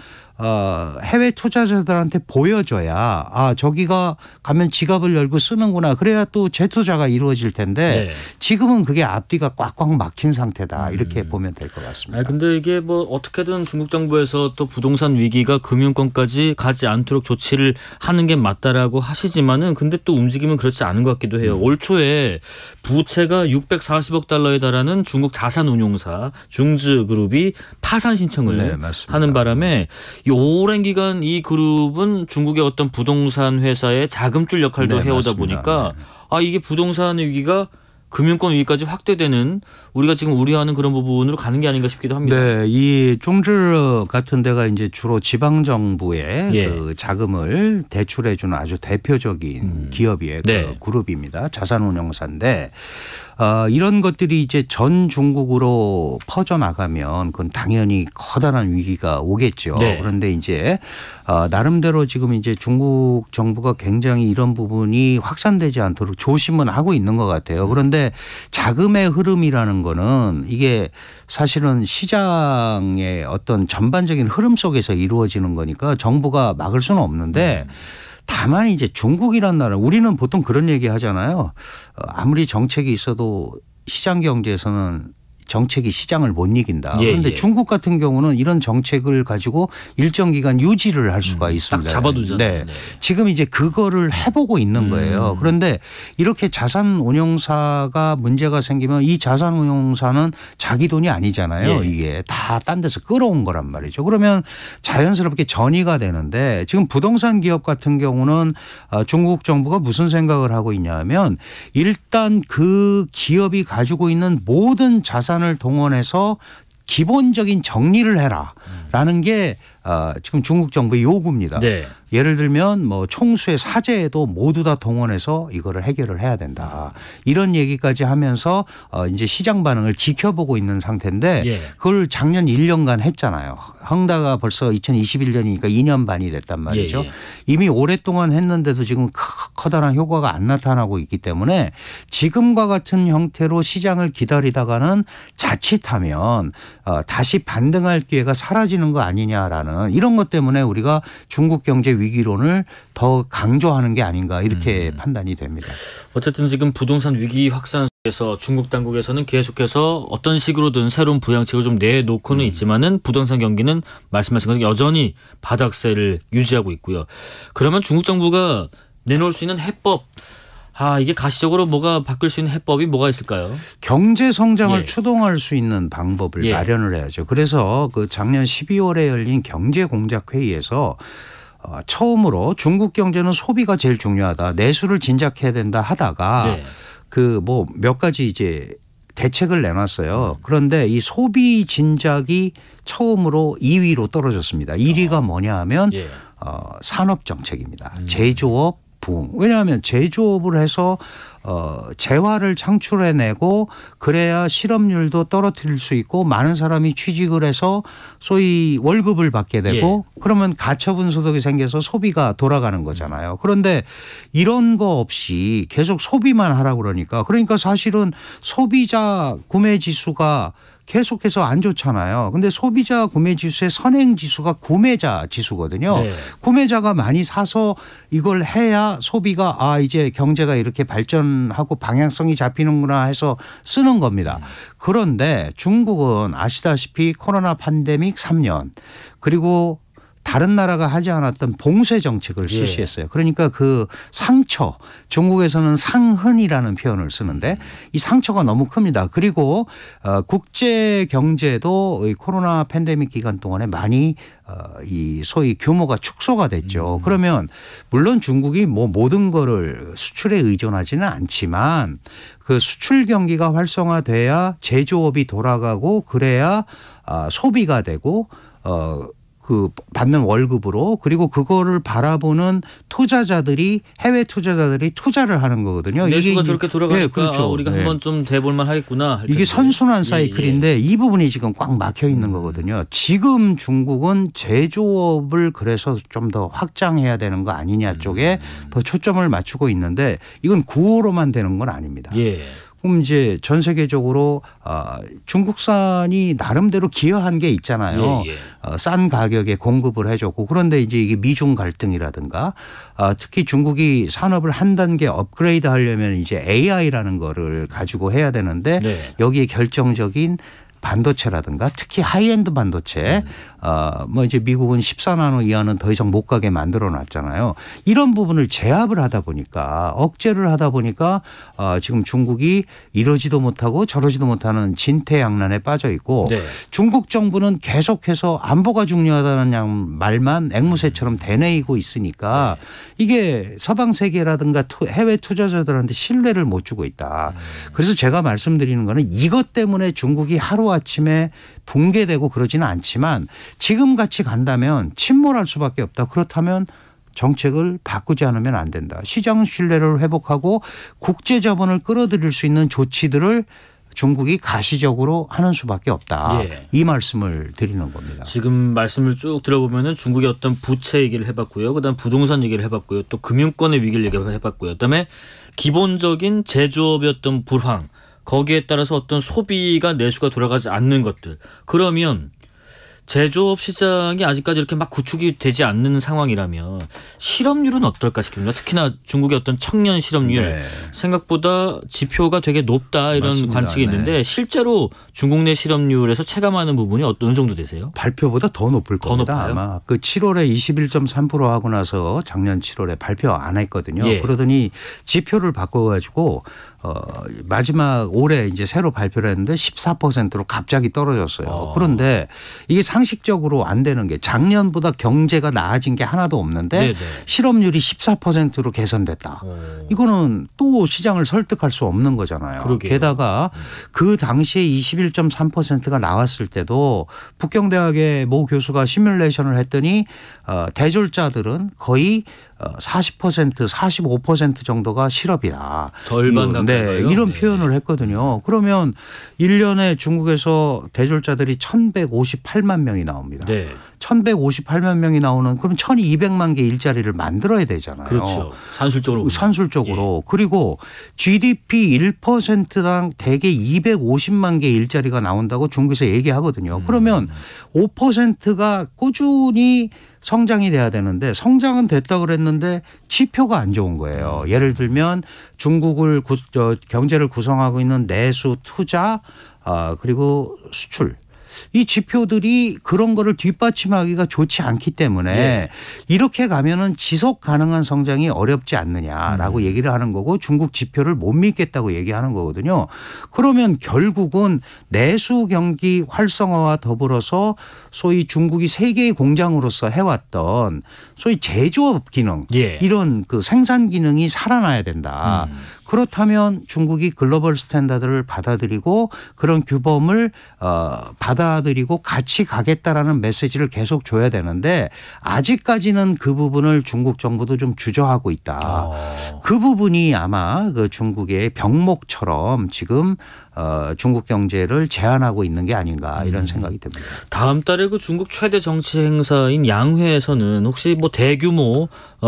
해외 투자자들한테 보여줘야 저기가 가면 지갑을 열고 쓰는구나. 그래야 또 재투자가 이루어질 텐데 지금은 그게 앞뒤가 꽉꽉 막힌 상태다. 이렇게 보면 될 것 같습니다. 근데 이게 뭐 어떻게든 중국 정부에서 또 부동산 위기가 금융권까지 가지 않도록 조치를 하는 게 맞다라고 하시지만은 근데 또 움직임은 그렇지 않은 것 같기도 해요. 올 초에 부채가 640억 달러에 달하는 중국 자산운용사 중즈그룹이 파산 신청을 하는 바람에 이 오랜 기간 이 그룹은 중국의 어떤 부동산 회사의 자금줄 역할도 해오다 보니까 이게 부동산 위기가 금융권 위기까지 확대되는, 우리가 지금 우려하는 그런 부분으로 가는 게 아닌가 싶기도 합니다. 네, 이 중즈 같은 데가 이제 주로 지방 정부의 그 자금을 대출해주는 아주 대표적인 기업의 그 그룹입니다. 자산운용사인데 이런 것들이 이제 전 중국으로 퍼져나가면 그건 당연히 커다란 위기가 오겠죠. 그런데 이제 나름대로 지금 이제 중국 정부가 굉장히 이런 부분이 확산되지 않도록 조심은 하고 있는 것 같아요. 그런데 자금의 흐름이라는 거는 이게 사실은 시장의 어떤 전반적인 흐름 속에서 이루어지는 거니까 정부가 막을 수는 없는데 다만 이제 중국이란 나라, 우리는 보통 그런 얘기 하잖아요. 아무리 정책이 있어도 시장 경제에서는 정책이 시장을 못 이긴다. 그런데 중국 같은 경우는 이런 정책을 가지고 일정 기간 유지를 할 수가 있습니다. 딱 잡아두잖아요. 지금 이제 그거를 해보고 있는 거예요. 그런데 이렇게 자산운용사가 문제가 생기면 이 자산운용사는 자기 돈이 아니잖아요. 이게 다 딴 데서 끌어온 거란 말이죠. 그러면 자연스럽게 전이가 되는데 지금 부동산 기업 같은 경우는 중국 정부가 무슨 생각을 하고 있냐면 일단 그 기업이 가지고 있는 모든 자산을 동원해서 기본적인 정리를 해라라는 게 지금 중국 정부의 요구입니다. 예를 들면 뭐 총수의 사제에도 모두 다 동원해서 이거를 해결을 해야 된다. 이런 얘기까지 하면서 이제 시장 반응을 지켜보고 있는 상태인데 그걸 작년 1년간 했잖아요. 헝다가 벌써 2021년이니까 2년 반이 됐단 말이죠. 이미 오랫동안 했는데도 지금 커다란 효과가 안 나타나고 있기 때문에 지금과 같은 형태로 시장을 기다리다가는 자칫하면 다시 반등할 기회가 사라지는 거 아니냐라는 이런 것 때문에 우리가 중국 경제 위기론을 더 강조하는 게 아닌가 이렇게 판단이 됩니다. 어쨌든 지금 부동산 위기 확산 속에서 중국 당국에서는 계속해서 어떤 식으로든 새로운 부양책을 좀 내놓고는 있지만은 부동산 경기는 말씀하신 것처럼 여전히 바닥세를 유지하고 있고요. 그러면 중국 정부가 내놓을 수 있는 해법, 이게 가시적으로 뭐가 바뀔 수 있는 해법이 뭐가 있을까요? 경제 성장을 추동할 수 있는 방법을 마련을 해야죠. 그래서 그 작년 12월에 열린 경제공작회의에서 처음으로 중국 경제는 소비가 제일 중요하다. 내수를 진작해야 된다 하다가 그 뭐 몇 가지 이제 대책을 내놨어요. 그런데 이 소비 진작이 처음으로 2위로 떨어졌습니다. 1위가 뭐냐 하면 산업 정책입니다. 제조업 부흥. 왜냐하면 제조업을 해서 재화를 창출해내고 그래야 실업률도 떨어뜨릴 수 있고 많은 사람이 취직을 해서 소위 월급을 받게 되고 그러면 가처분 소득이 생겨서 소비가 돌아가는 거잖아요. 그런데 이런 거 없이 계속 소비만 하라고 그러니까 사실은 소비자 구매 지수가 계속해서 안 좋잖아요. 근데 소비자 구매 지수의 선행 지수가 구매자 지수거든요. 구매자가 많이 사서 이걸 해야 소비가 이제 경제가 이렇게 발전하고 방향성이 잡히는구나 해서 쓰는 겁니다. 그런데 중국은 아시다시피 코로나 팬데믹 3년 그리고 다른 나라가 하지 않았던 봉쇄 정책을 실시했어요. 그러니까 그 상처, 중국에서는 상흔이라는 표현을 쓰는데 이 상처가 너무 큽니다. 그리고 국제 경제도 코로나 팬데믹 기간 동안에 많이 이 소위 규모가 축소가 됐죠. 그러면 물론 중국이 뭐 모든 거를 수출에 의존하지는 않지만 그 수출 경기가 활성화돼야 제조업이 돌아가고 그래야 소비가 되고 그 받는 월급으로 그리고 그거를 바라보는 투자자들이 해외 투자자들이 투자를 하는 거거든요. 내수가 저렇게 돌아가니까 그렇죠. 우리가 한번 좀 돼볼만 하겠구나. 이게 선순환 사이클인데 이 부분이 지금 꽉 막혀 있는 거거든요. 지금 중국은 제조업을 그래서 좀 더 확장해야 되는 거 아니냐 쪽에 더 초점을 맞추고 있는데 이건 구호로만 되는 건 아닙니다. 그럼 이제 전 세계적으로 중국산이 나름대로 기여한 게 있잖아요. 싼 가격에 공급을 해줬고 그런데 이제 이게 미중 갈등이라든가 특히 중국이 산업을 한 단계 업그레이드 하려면 이제 AI라는 거를 가지고 해야 되는데 여기에 결정적인 반도체라든가 특히 하이엔드 반도체 뭐 이제 미국은 14나노 이하는 더 이상 못 가게 만들어 놨잖아요. 이런 부분을 제압을 하다 보니까 억제를 하다 보니까 지금 중국이 이러지도 못하고 저러지도 못하는 진퇴양난에 빠져 있고 중국 정부는 계속해서 안보가 중요하다는 말만 앵무새처럼 되뇌이고 있으니까 이게 서방 세계라든가 해외 투자자들한테 신뢰를 못 주고 있다. 그래서 제가 말씀드리는 거는 이것 때문에 중국이 하루아침에 붕괴되고 그러지는 않지만 지금 같이 간다면 침몰할 수밖에 없다. 그렇다면 정책을 바꾸지 않으면 안 된다. 시장 신뢰를 회복하고 국제 자본을 끌어들일 수 있는 조치들을 중국이 가시적으로 하는 수밖에 없다. 이 말씀을 드리는 겁니다. 지금 말씀을 쭉 들어보면은 중국의 어떤 부채 얘기를 해봤고요. 그다음 부동산 얘기를 해봤고요. 또 금융권의 위기를 얘기해봤고요. 그다음에 기본적인 제조업의 어떤 불황. 거기에 따라서 어떤 소비가 내수가 돌아가지 않는 것들. 그러면 제조업 시장이 아직까지 이렇게 막 구축이 되지 않는 상황이라면 실업률은 어떨까 싶습니다. 특히나 중국의 어떤 청년 실업률 생각보다 지표가 되게 높다 이런 맞습니다. 관측이 있는데 실제로 중국 내 실업률에서 체감하는 부분이 어느 정도 되세요? 발표보다 더 높을 겁니다. 높아요? 아마 그 7월에 21.3% 하고 나서 작년 7월에 발표 안 했거든요. 그러더니 지표를 바꿔가지고 마지막 올해 이제 새로 발표를 했는데 14%로 갑자기 떨어졌어요. 그런데 이게 상식적으로 안 되는 게 작년보다 경제가 나아진 게 하나도 없는데 실업률이 14%로 개선됐다. 이거는 또 시장을 설득할 수 없는 거잖아요. 그러게요. 게다가 그 당시에 21.3%가 나왔을 때도 북경대학의 모 교수가 시뮬레이션을 했더니 대졸자들은 거의 40%, 45% 정도가 실업이다. 절반 가까이요? 이런 표현을 했거든요. 그러면 1년에 중국에서 대졸자들이 1,158만 명이 나옵니다. 1,158만 명이 나오는 그럼 1,200만 개 일자리를 만들어야 되잖아요. 그렇죠. 산술적으로. 산술적으로. 그리고 GDP 1%당 대개 250만 개 일자리가 나온다고 중국에서 얘기하거든요. 그러면 5%가 꾸준히 성장이 돼야 되는데 성장은 됐다 그랬는데 지표가 안 좋은 거예요. 예를 들면 중국을 경제를 구성하고 있는 내수, 투자 그리고 수출. 이 지표들이 그런 거를 뒷받침하기가 좋지 않기 때문에 이렇게 가면은 지속 가능한 성장이 어렵지 않느냐라고 얘기를 하는 거고 중국 지표를 못 믿겠다고 얘기하는 거거든요. 그러면 결국은 내수 경기 활성화와 더불어서 소위 중국이 세계의 공장으로서 해왔던 소위 제조업 기능 이런 그 생산 기능이 살아나야 된다. 그렇다면 중국이 글로벌 스탠다드를 받아들이고 그런 규범을 받아들이고 같이 가겠다라는 메시지를 계속 줘야 되는데 아직까지는 그 부분을 중국 정부도 좀 주저하고 있다. 그 부분이 아마 그 중국의 병목처럼 지금 중국 경제를 제한하고 있는 게 아닌가 이런 생각이 듭니다. 다음 달에 그 중국 최대 정치 행사인 양회에서는 혹시 뭐 대규모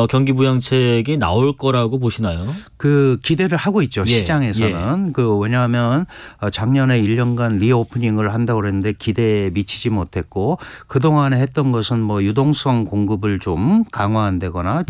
경기 부양책이 나올 거라고 보시나요? 그 기대는 기대를 하고 있죠. 시장에서는. 왜냐하면 작년에 1년간 리오프닝을 한다고 그랬는데 기대에 미치지 못했고 그동안에 했던 것은 뭐 유동성 공급을 좀 강화한다거나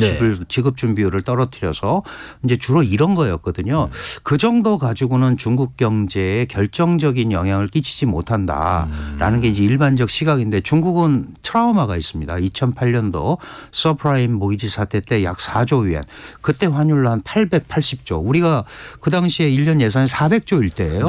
지급 준비율을 떨어뜨려서 이제 주로 이런 거였거든요. 그 정도 가지고는 중국 경제에 결정적인 영향을 끼치지 못한다라는 게 이제 일반적 시각인데 중국은 트라우마가 있습니다. 2008년도 서프라임 모기지 사태 때 약 4조 위안. 그때 환율로 한 880조. 우리가 그 당시에 1년 예산이 400조일 때예요.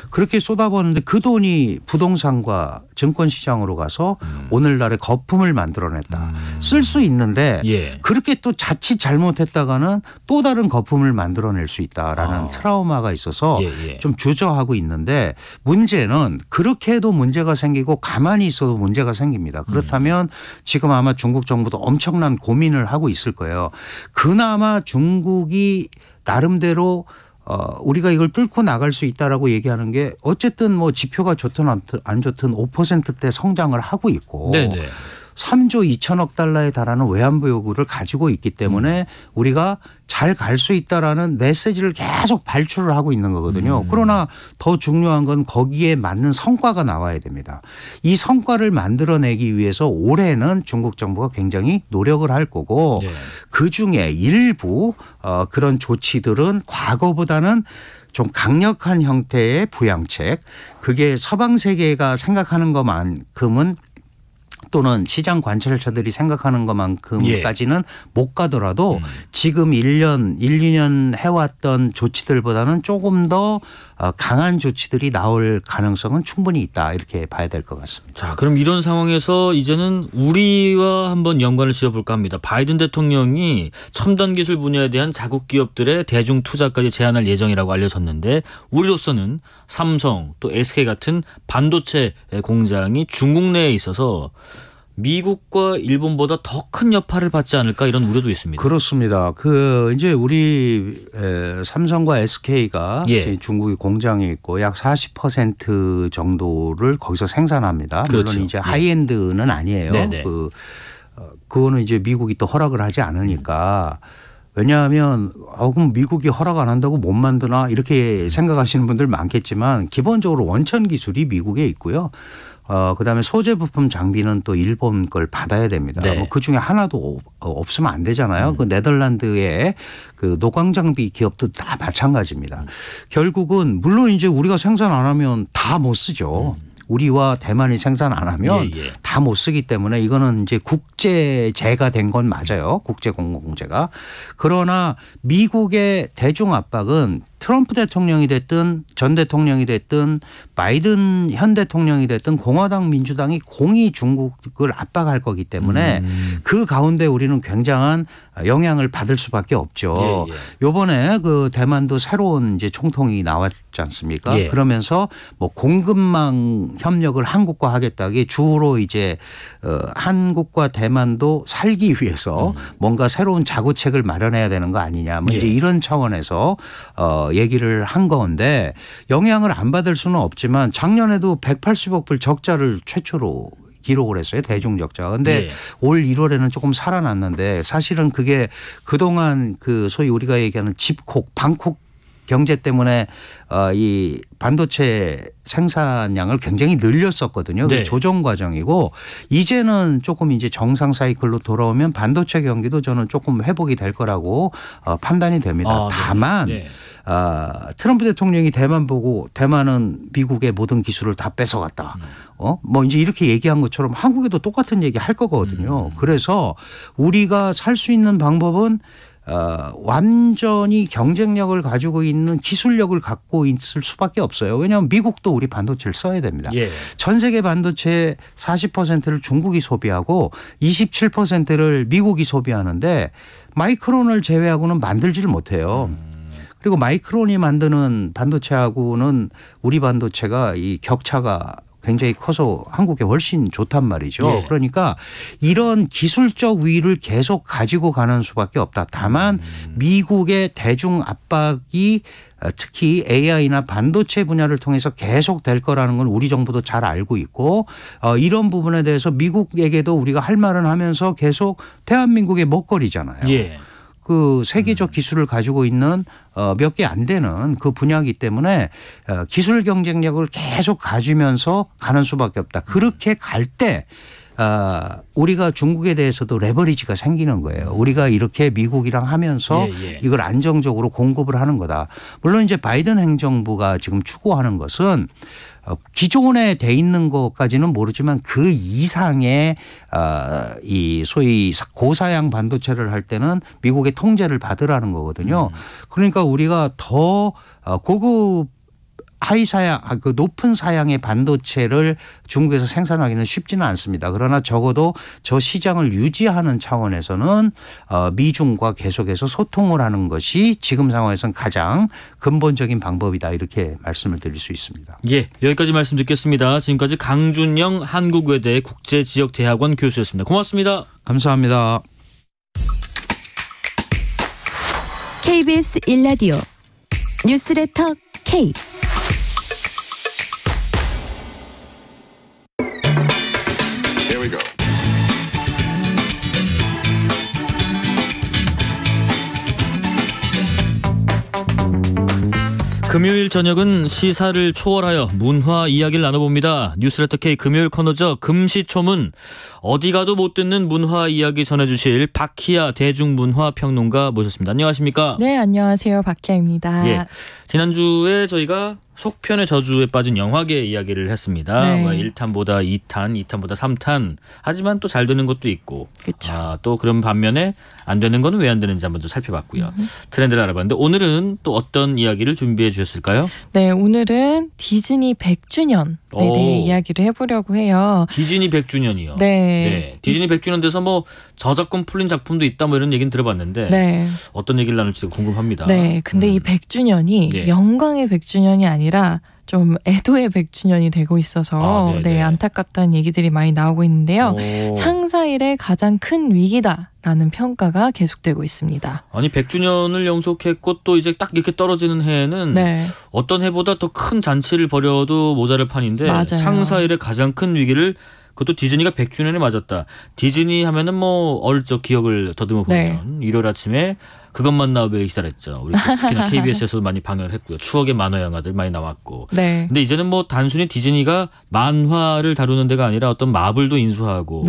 그렇게 쏟아붓는데 그 돈이 부동산과 증권 시장으로 가서 오늘날의 거품을 만들어냈다. 쓸 수 있는데 그렇게 또 자칫 잘못했다가는 또 다른 거품을 만들어낼 수 있다라는 트라우마가 있어서 좀 주저하고 있는데 문제는 그렇게 해도 문제가 생기고 가만히 있어도 문제가 생깁니다. 그렇다면 지금 아마 중국 정부도 엄청난 고민을 하고 있을 거예요. 그나마 중국이 나름대로 우리가 이걸 뚫고 나갈 수 있다라고 얘기하는 게 어쨌든 뭐 지표가 좋든 안 좋든 5%대 성장을 하고 있고 3조 2천억 달러에 달하는 외환부 요구를 가지고 있기 때문에 우리가 잘 갈 수 있다라는 메시지를 계속 발출을 하고 있는 거거든요. 그러나 더 중요한 건 거기에 맞는 성과가 나와야 됩니다. 이 성과를 만들어내기 위해서 올해는 중국 정부가 굉장히 노력을 할 거고 그중에 일부 그런 조치들은 과거보다는 좀 강력한 형태의 부양책 그게 서방 세계가 생각하는 것만큼은 또는 시장 관찰자들이 생각하는 것만큼까지는 못 가더라도 지금 1년, 1, 2년 해왔던 조치들보다는 조금 더 강한 조치들이 나올 가능성은 충분히 있다 이렇게 봐야 될 것 같습니다. 자, 그럼 이런 상황에서 이제는 우리와 한번 연관을 지어볼까 합니다. 바이든 대통령이 첨단 기술 분야에 대한 자국 기업들의 대중 투자까지 제한할 예정이라고 알려졌는데 우리로서는 삼성 또 SK 같은 반도체 공장이 중국 내에 있어서 미국과 일본보다 더 큰 여파를 받지 않을까 이런 우려도 있습니다. 그렇습니다. 이제 우리 삼성과 SK가 중국에 공장이 있고 약 40% 정도를 거기서 생산합니다. 그렇죠. 물론 이제 하이엔드는 아니에요. 그거는 이제 미국이 또 허락을 하지 않으니까. 왜냐하면 그럼 미국이 허락 안 한다고 못 만드나 이렇게 생각하시는 분들 많겠지만 기본적으로 원천 기술이 미국에 있고요. 그다음에 소재 부품 장비는 또 일본 걸 받아야 됩니다. 뭐 그 중에 하나도 없으면 안 되잖아요. 그 네덜란드의 그 노광 장비 기업도 다 마찬가지입니다. 결국은 물론 이제 우리가 생산 안 하면 다 못 쓰죠. 우리와 대만이 생산 안 하면 다 못 쓰기 때문에 이거는 이제 국제제가 된 건 맞아요. 국제공공재가. 그러나 미국의 대중 압박은 트럼프 대통령이 됐든 전 대통령이 됐든 바이든 현 대통령이 됐든 공화당 민주당이 공히 중국을 압박할 거기 때문에 그 가운데 우리는 굉장한 영향을 받을 수밖에 없죠. 이번에 그 대만도 새로운 이제 총통이 나왔지 않습니까? 그러면서 뭐 공급망 협력을 한국과 하겠다기 주로 이제 한국과 대만도 살기 위해서 뭔가 새로운 자구책을 마련해야 되는 거 아니냐. 뭐 이제 이런 차원에서 얘기를 한 건데 영향을 안 받을 수는 없지만 작년에도 180억 불 적자를 최초로 기록을 했어요. 대중적자. 그런데 올 1월에는 조금 살아났는데 사실은 그게 그동안 그 소위 우리가 얘기하는 집콕, 방콕 경제 때문에 이 반도체 생산량을 굉장히 늘렸었거든요. 그 조정 과정이고 이제는 조금 이제 정상 사이클로 돌아오면 반도체 경기도 저는 조금 회복이 될 거라고 판단이 됩니다. 다만 트럼프 대통령이 대만 보고 대만은 미국의 모든 기술을 다 뺏어갔다. 뭐 이제 이렇게 얘기한 것처럼 한국에도 똑같은 얘기 할 거거든요. 그래서 우리가 살 수 있는 방법은 완전히 경쟁력을 가지고 있는 기술력을 갖고 있을 수밖에 없어요. 왜냐하면 미국도 우리 반도체를 써야 됩니다. 전 세계 반도체 40%를 중국이 소비하고 27%를 미국이 소비하는데 마이크론을 제외하고는 만들지를 못해요. 그리고 마이크론이 만드는 반도체하고는 우리 반도체가 이 격차가 굉장히 커서 한국에 훨씬 좋단 말이죠. 그러니까 이런 기술적 위를 계속 가지고 가는 수밖에 없다. 다만 미국의 대중 압박이 특히 AI나 반도체 분야를 통해서 계속 될 거라는 건 우리 정부도 잘 알고 있고 이런 부분에 대해서 미국에게도 우리가 할 말은 하면서 계속 대한민국의 먹거리잖아요. 그 세계적 기술을 가지고 있는 몇 개 안 되는 그 분야이기 때문에 기술 경쟁력을 계속 가지면서 가는 수밖에 없다. 그렇게 갈 때 우리가 중국에 대해서도 레버리지가 생기는 거예요. 우리가 이렇게 미국이랑 하면서 이걸 안정적으로 공급을 하는 거다. 물론 이제 바이든 행정부가 지금 추구하는 것은 기존에 돼 있는 것까지는 모르지만 그 이상의 이 소위 고사양 반도체를 할 때는 미국의 통제를 받으라는 거거든요. 그러니까 우리가 더 고급 하이사양, 그 높은 사양의 반도체를 중국에서 생산하기는 쉽지는 않습니다. 그러나 적어도 저 시장을 유지하는 차원에서는 미중과 계속해서 소통을 하는 것이 지금 상황에서는 가장 근본적인 방법이다. 이렇게 말씀을 드릴 수 있습니다. 예, 여기까지 말씀 듣겠습니다. 지금까지 강준영 한국외대 국제지역대학원 교수였습니다. 고맙습니다. 감사합니다. KBS 1라디오 뉴스레터 K 금요일 저녁은 시사를 초월하여 문화 이야기를 나눠봅니다. 뉴스레터 K 금요일 코너죠. 금시초문. 어디 가도 못 듣는 문화 이야기 전해주실 박희아 대중문화평론가 모셨습니다. 안녕하십니까? 네, 안녕하세요. 박희아입니다. 예, 지난주에 저희가 속편의 저주에 빠진 영화계 이야기를 했습니다. 네. 1탄보다 2탄, 2탄보다 3탄. 하지만 또 잘 되는 것도 있고. 또 그런 반면에 안 되는 거는 왜 안 되는지 한번 좀 살펴봤고요. 트렌드를 알아봤는데 오늘은 또 어떤 이야기를 준비해 주셨을까요? 네, 오늘은 디즈니 100주년에 대해 이야기를 해보려고 해요. 디즈니 100주년이요? 네. 디즈니 100주년 돼서 뭐 저작권 풀린 작품도 있다 뭐 이런 얘기는 들어봤는데 네. 어떤 얘기를 나눌지 궁금합니다. 네, 근데 이 100주년이 영광의 100주년이 아니라 좀 애도의 100주년이 되고 있어서 안타깝다는 얘기들이 많이 나오고 있는데요. 상사일의 가장 큰 위기다라는 평가가 계속되고 있습니다. 아니 100주년을 영속했고 또 이제 딱 이렇게 떨어지는 해에는 어떤 해보다 더 큰 잔치를 벌여도 모자랄 판인데 맞아요. 상사일의 가장 큰 위기를 그것도 디즈니가 100주년에 맞았다. 디즈니 하면은 뭐 어릴 적 기억을 더듬어 보면 일요일 아침에 그것만 나오길 기다렸죠. 우리 특히나 KBS에서도 많이 방영을 했고요. 추억의 만화 영화들 많이 나왔고. 근데 이제는 뭐 단순히 디즈니가 만화를 다루는 데가 아니라 어떤 마블도 인수하고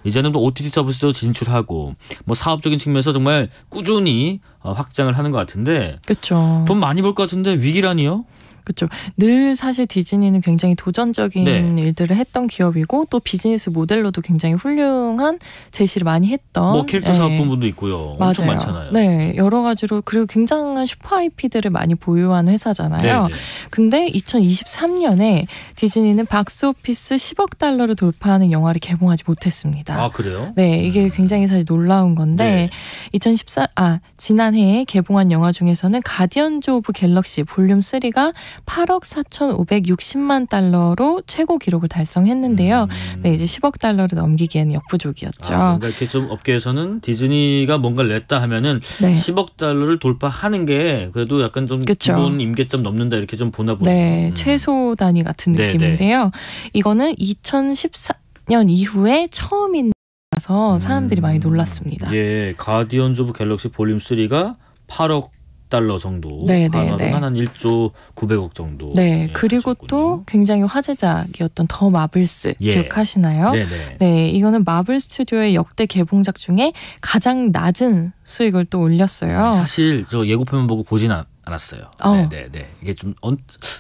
이제는 또 OTT 서비스도 진출하고 뭐 사업적인 측면에서 정말 꾸준히 확장을 하는 것 같은데 그렇죠. 돈 많이 벌 것 같은데 위기라니요? 그렇죠. 늘 사실 디즈니는 굉장히 도전적인 일들을 했던 기업이고 또 비즈니스 모델로도 굉장히 훌륭한 제시를 많이 했던. 뭐 캐릭터 사업본부도 있고요. 엄청 많잖아요. 네, 여러 가지로 그리고 굉장한 슈퍼 IP들을 많이 보유하는 회사잖아요. 근데 2023년에 디즈니는 박스오피스 10억 달러를 돌파하는 영화를 개봉하지 못했습니다. 아, 그래요? 네, 이게 굉장히 사실 놀라운 건데 지난해에 개봉한 영화 중에서는 가디언즈 오브 갤럭시 볼륨 3가 8억 4,560만 달러로 최고 기록을 달성했는데요. 네, 이제 10억 달러를 넘기기에는 역부족이었죠. 뭔가 이렇게 좀 업계에서는 디즈니가 뭔가를 냈다 하면은 10억 달러를 돌파하는 게 그래도 약간 좀 기본 임계점 넘는다 이렇게 좀 보나 보네요. 네, 최소 단위 같은 느낌인데요. 이거는 2014년 이후에 처음이라서 사람들이 많이 놀랐습니다. 예, 가디언즈 오브 갤럭시 볼륨 3가 8억 달러 정도, 한화로 한 1조 900억 정도. 네, 그리고 또 굉장히 화제작이었던 더 마블스 기억하시나요? 네, 이거는 마블 스튜디오의 역대 개봉작 중에 가장 낮은 수익을 또 올렸어요. 사실 저 예고편만 보고 보진 않았어요. 이게 좀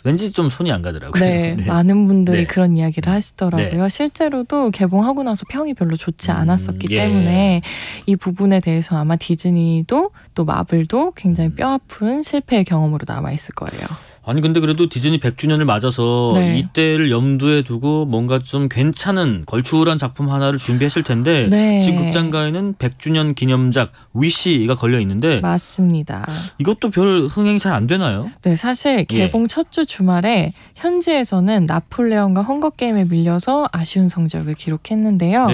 왠지 좀 손이 안 가더라고요. 네, 많은 분들이 그런 이야기를 하시더라고요. 실제로도 개봉하고 나서 평이 별로 좋지 않았었기 때문에 이 부분에 대해서 아마 디즈니도 또 마블도 굉장히 뼈아픈 실패의 경험으로 남아있을 거예요. 아니 근데 그래도 디즈니 100주년을 맞아서 이때를 염두에 두고 뭔가 좀 괜찮은 걸출한 작품 하나를 준비했을 텐데 지금 극장가에는 100주년 기념작 위시가 걸려 있는데 맞습니다. 이것도 별 흥행이 잘 안 되나요? 네, 사실 개봉 첫 주 주말에 현지에서는 나폴레옹과 헝거게임에 밀려서 아쉬운 성적을 기록했는데요.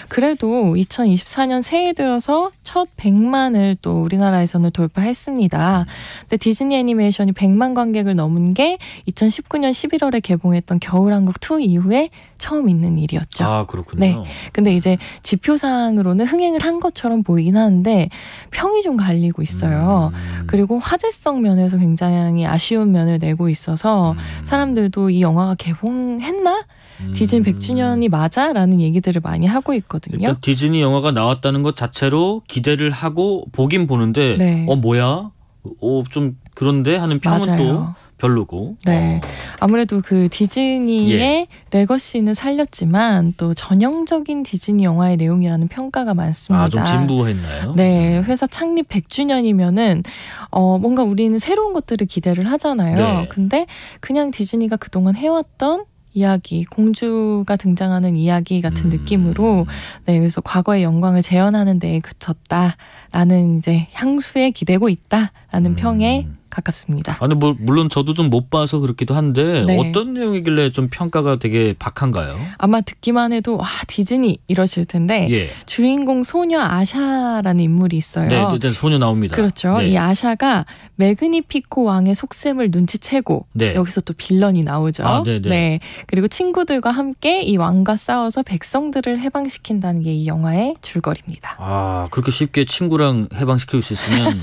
그래도 2024년 새해 들어서 첫 100만을 또 우리나라에서는 돌파했습니다. 근데 디즈니 애니메이션이 100만 관객을 넘은 넘은 게 2019년 11월에 개봉했던 겨울왕국 2 이후에 처음 있는 일이었죠. 아, 그렇군요. 네. 근데 이제 지표상으로는 흥행을 한 것처럼 보이긴 하는데 평이 좀 갈리고 있어요. 그리고 화제성 면에서 굉장히 아쉬운 면을 내고 있어서 사람들도 이 영화가 개봉했나? 디즈니 100주년이 맞아? 라는 얘기들을 많이 하고 있거든요. 일단 디즈니 영화가 나왔다는 것 자체로 기대를 하고 보긴 보는데 네. 뭐야? 좀 그런데 하는 평은 맞아요. 또 별로고. 네. 아무래도 그 디즈니의 레거시는 살렸지만 또 전형적인 디즈니 영화의 내용이라는 평가가 많습니다. 좀 진부했나요? 네. 회사 창립 100주년이면은 뭔가 우리는 새로운 것들을 기대를 하잖아요. 네. 근데 그냥 디즈니가 그동안 해왔던 이야기, 공주가 등장하는 이야기 같은 느낌으로 네, 그래서 과거의 영광을 재현하는 데에 그쳤다라는 이제 향수에 기대고 있다라는 평에 가깝습니다. 아니 물론 저도 좀 못 봐서 그렇기도 한데 네. 어떤 내용이길래 좀 평가가 되게 박한가요? 아마 듣기만 해도 디즈니 이러실 텐데 예. 주인공 소녀 아샤라는 인물이 있어요. 네, 일단 소녀 나옵니다. 그렇죠. 네. 이 아샤가 매그니피코 왕의 속셈을 눈치채고 네. 여기서 또 빌런이 나오죠. 네네. 네. 그리고 친구들과 함께 이 왕과 싸워서 백성들을 해방시킨다는 게 이 영화의 줄거리입니다. 그렇게 쉽게 친구랑 해방시킬 수 있으면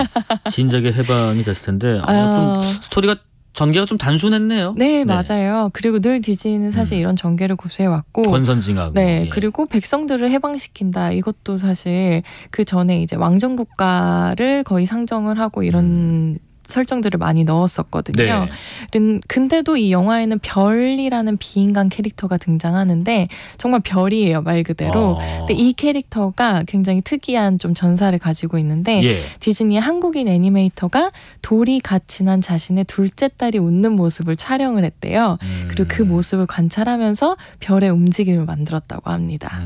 진작에 해방이 됐을 텐데 좀 스토리가 전개가 좀 단순했네요. 네, 맞아요. 그리고 늘 디즈니는 사실 이런 전개를 고수해왔고 권선징악. 네, 예. 그리고 백성들을 해방시킨다. 이것도 사실 그 전에 이제 왕정국가를 거의 상정을 하고 이런 설정들을 많이 넣었었거든요. 네. 근데도 이 영화에는 별이라는 비인간 캐릭터가 등장하는데 정말 별이에요, 말 그대로. 근데 이 캐릭터가 굉장히 특이한 좀 전사를 가지고 있는데 디즈니의 한국인 애니메이터가 돌이 갓 지난 자신의 둘째 딸이 웃는 모습을 촬영을 했대요. 그리고 그 모습을 관찰하면서 별의 움직임을 만들었다고 합니다.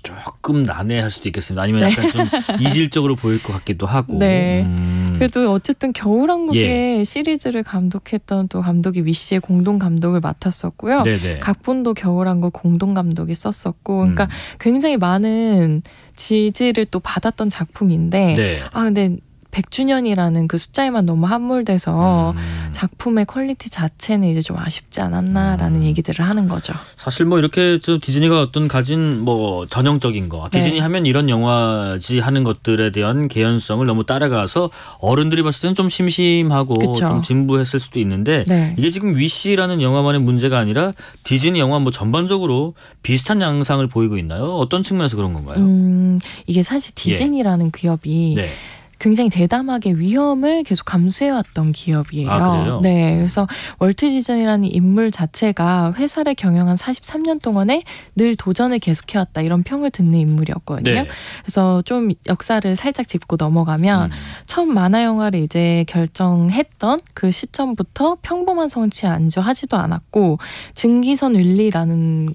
조금 난해할 수도 있겠습니다. 아니면 약간 좀 이질적으로 보일 것 같기도 하고. 네. 그래도 어쨌든 겨울왕국의 시리즈를 감독했던 또 감독이 위시의 공동 감독을 맡았었고요. 네네. 각본도 겨울왕국 공동 감독이 썼었고, 그러니까 굉장히 많은 지지를 또 받았던 작품인데, 근데 100주년이라는 그 숫자에만 너무 함몰돼서 작품의 퀄리티 자체는 이제 좀 아쉽지 않았나라는 얘기들을 하는 거죠. 사실 이렇게 좀 디즈니가 어떤 가진 전형적인 거, 디즈니 하면 이런 영화지 하는 것들에 대한 개연성을 너무 따라가서 어른들이 봤을 때는 좀 심심하고 좀 진부했을 수도 있는데 이게 지금 위시라는 영화만의 문제가 아니라 디즈니 영화 전반적으로 비슷한 양상을 보이고 있나요? 어떤 측면에서 그런 건가요? 이게 사실 디즈니라는 기업이 굉장히 대담하게 위험을 계속 감수해왔던 기업이에요. 그래요? 네, 그래서 월트 디즈니라는 인물 자체가 회사를 경영한 43년 동안에 늘 도전을 계속해왔다 이런 평을 듣는 인물이었거든요. 그래서 좀 역사를 살짝 짚고 넘어가면 처음 만화 영화를 이제 결정했던 그 시점부터 평범한 성취에 안주하지도 않았고 증기선 윌리라는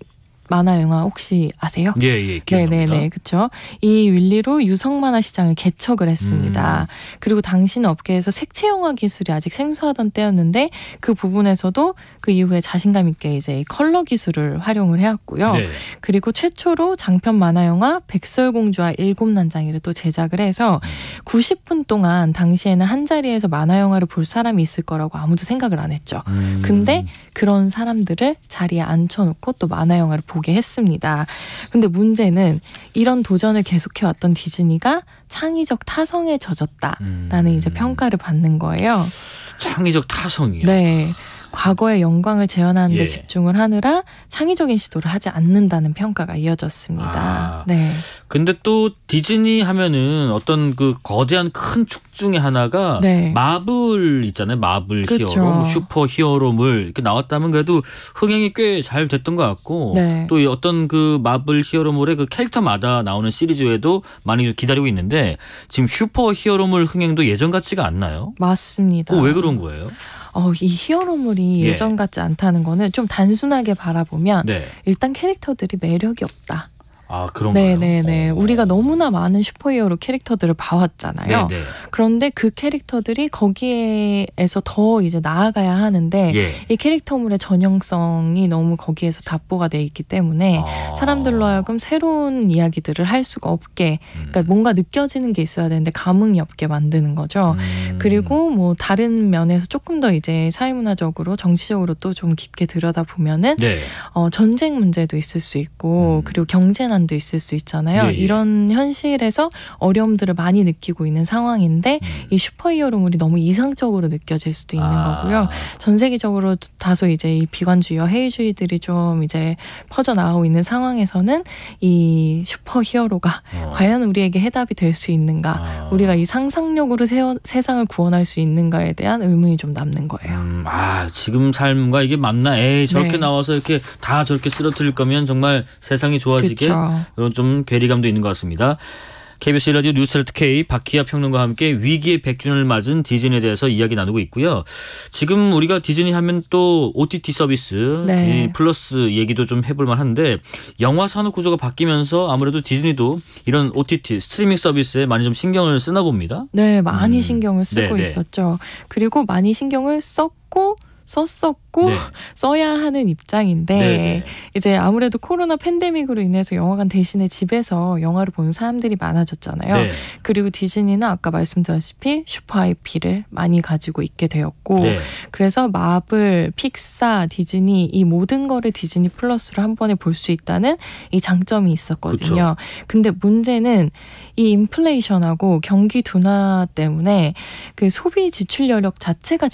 만화 영화 혹시 아세요? 예, 기억납니다. 네네네, 그렇죠. 이 윌리로 유성 만화 시장을 개척을 했습니다. 그리고 당시는 업계에서 색채 영화 기술이 아직 생소하던 때였는데 그 부분에서도 그 이후에 자신감 있게 이제 컬러 기술을 활용을 해왔고요. 그리고 최초로 장편 만화 영화 백설공주와 일곱 난장이를 또 제작을 해서 90분 동안 당시에는 한 자리에서 만화 영화를 볼 사람이 있을 거라고 아무도 생각을 안 했죠. 근데 그런 사람들을 자리에 앉혀놓고 또 만화 영화를 보게 했습니다. 근데 문제는 이런 도전을 계속해왔던 디즈니가 창의적 타성에 젖었다라는 이제 평가를 받는 거예요. 창의적 타성이요? 네. 과거의 영광을 재현하는 데 집중을 하느라 창의적인 시도를 하지 않는다는 평가가 이어졌습니다. 네. 근데 또 디즈니 하면은 어떤 그 거대한 큰 축 중에 하나가 마블 있잖아요. 마블 히어로, 슈퍼 히어로물 이렇게 나왔다면 그래도 흥행이 꽤 잘 됐던 것 같고 또 어떤 그 마블 히어로물의 그 캐릭터마다 나오는 시리즈 외에도 많이 기다리고 있는데 지금 슈퍼 히어로물 흥행도 예전 같지가 않나요? 맞습니다. 왜 그런 거예요? 이 히어로물이 예전 같지 않다는 거는 좀 단순하게 바라보면 일단 캐릭터들이 매력이 없다. 아, 그런가요? 네네네. 우리가 너무나 많은 슈퍼히어로 캐릭터들을 봐왔잖아요. 네네. 그런데 그 캐릭터들이 거기에서 더 이제 나아가야 하는데 이 캐릭터물의 전형성이 너무 거기에서 답보가 돼 있기 때문에 사람들로 하여금 새로운 이야기들을 할 수가 없게, 그러니까 뭔가 느껴지는 게 있어야 되는데 감흥이 없게 만드는 거죠. 그리고 뭐 다른 면에서 조금 더 이제 사회문화적으로 정치적으로 또 좀 깊게 들여다보면은 전쟁 문제도 있을 수 있고 그리고 경제난도 있을 수 있잖아요. 이런 현실에서 어려움들을 많이 느끼고 있는 상황인데 이 슈퍼히어로물이 너무 이상적으로 느껴질 수도 있는 거고요. 전 세계적으로 다소 이제 이 비관주의와 해이주의들이 좀 이제 퍼져 나오고 있는 상황에서는 이 슈퍼히어로가 과연 우리에게 해답이 될 수 있는가, 우리가 이 상상력으로 세상을 구원할 수 있는가에 대한 의문이 좀 남는 거예요. 지금 삶과 이게 맞나? 저렇게 나와서 이렇게 다 저렇게 쓰러뜨릴 거면 정말 세상이 좋아지게. 이런 좀 괴리감도 있는 것 같습니다. KBS 라디오 뉴스레터 K 박희아 평론가와 함께 위기의 100주년을 맞은 디즈니에 대해서 이야기 나누고 있고요. 지금 우리가 디즈니 하면 또 OTT 서비스, 디즈니 플러스 얘기도 좀 해볼 만한데 영화 산업 구조가 바뀌면서 아무래도 디즈니도 이런 OTT 스트리밍 서비스에 많이 좀 신경을 쓰나 봅니다. 네, 많이 신경을 쓰고 있었죠. 그리고 많이 신경을 썼고 써야 하는 입장인데 이제 아무래도 코로나 팬데믹으로 인해서 영화관 대신에 집에서 영화를 보는 사람들이 많아졌잖아요. 그리고 디즈니는 아까 말씀드렸다시피 슈퍼 IP를 많이 가지고 있게 되었고 그래서 마블, 픽사, 디즈니 이 모든 거를 디즈니 플러스로 한 번에 볼 수 있다는 이 장점이 있었거든요. 근데 문제는 이 인플레이션하고 경기 둔화 때문에 그 소비 지출 여력 자체가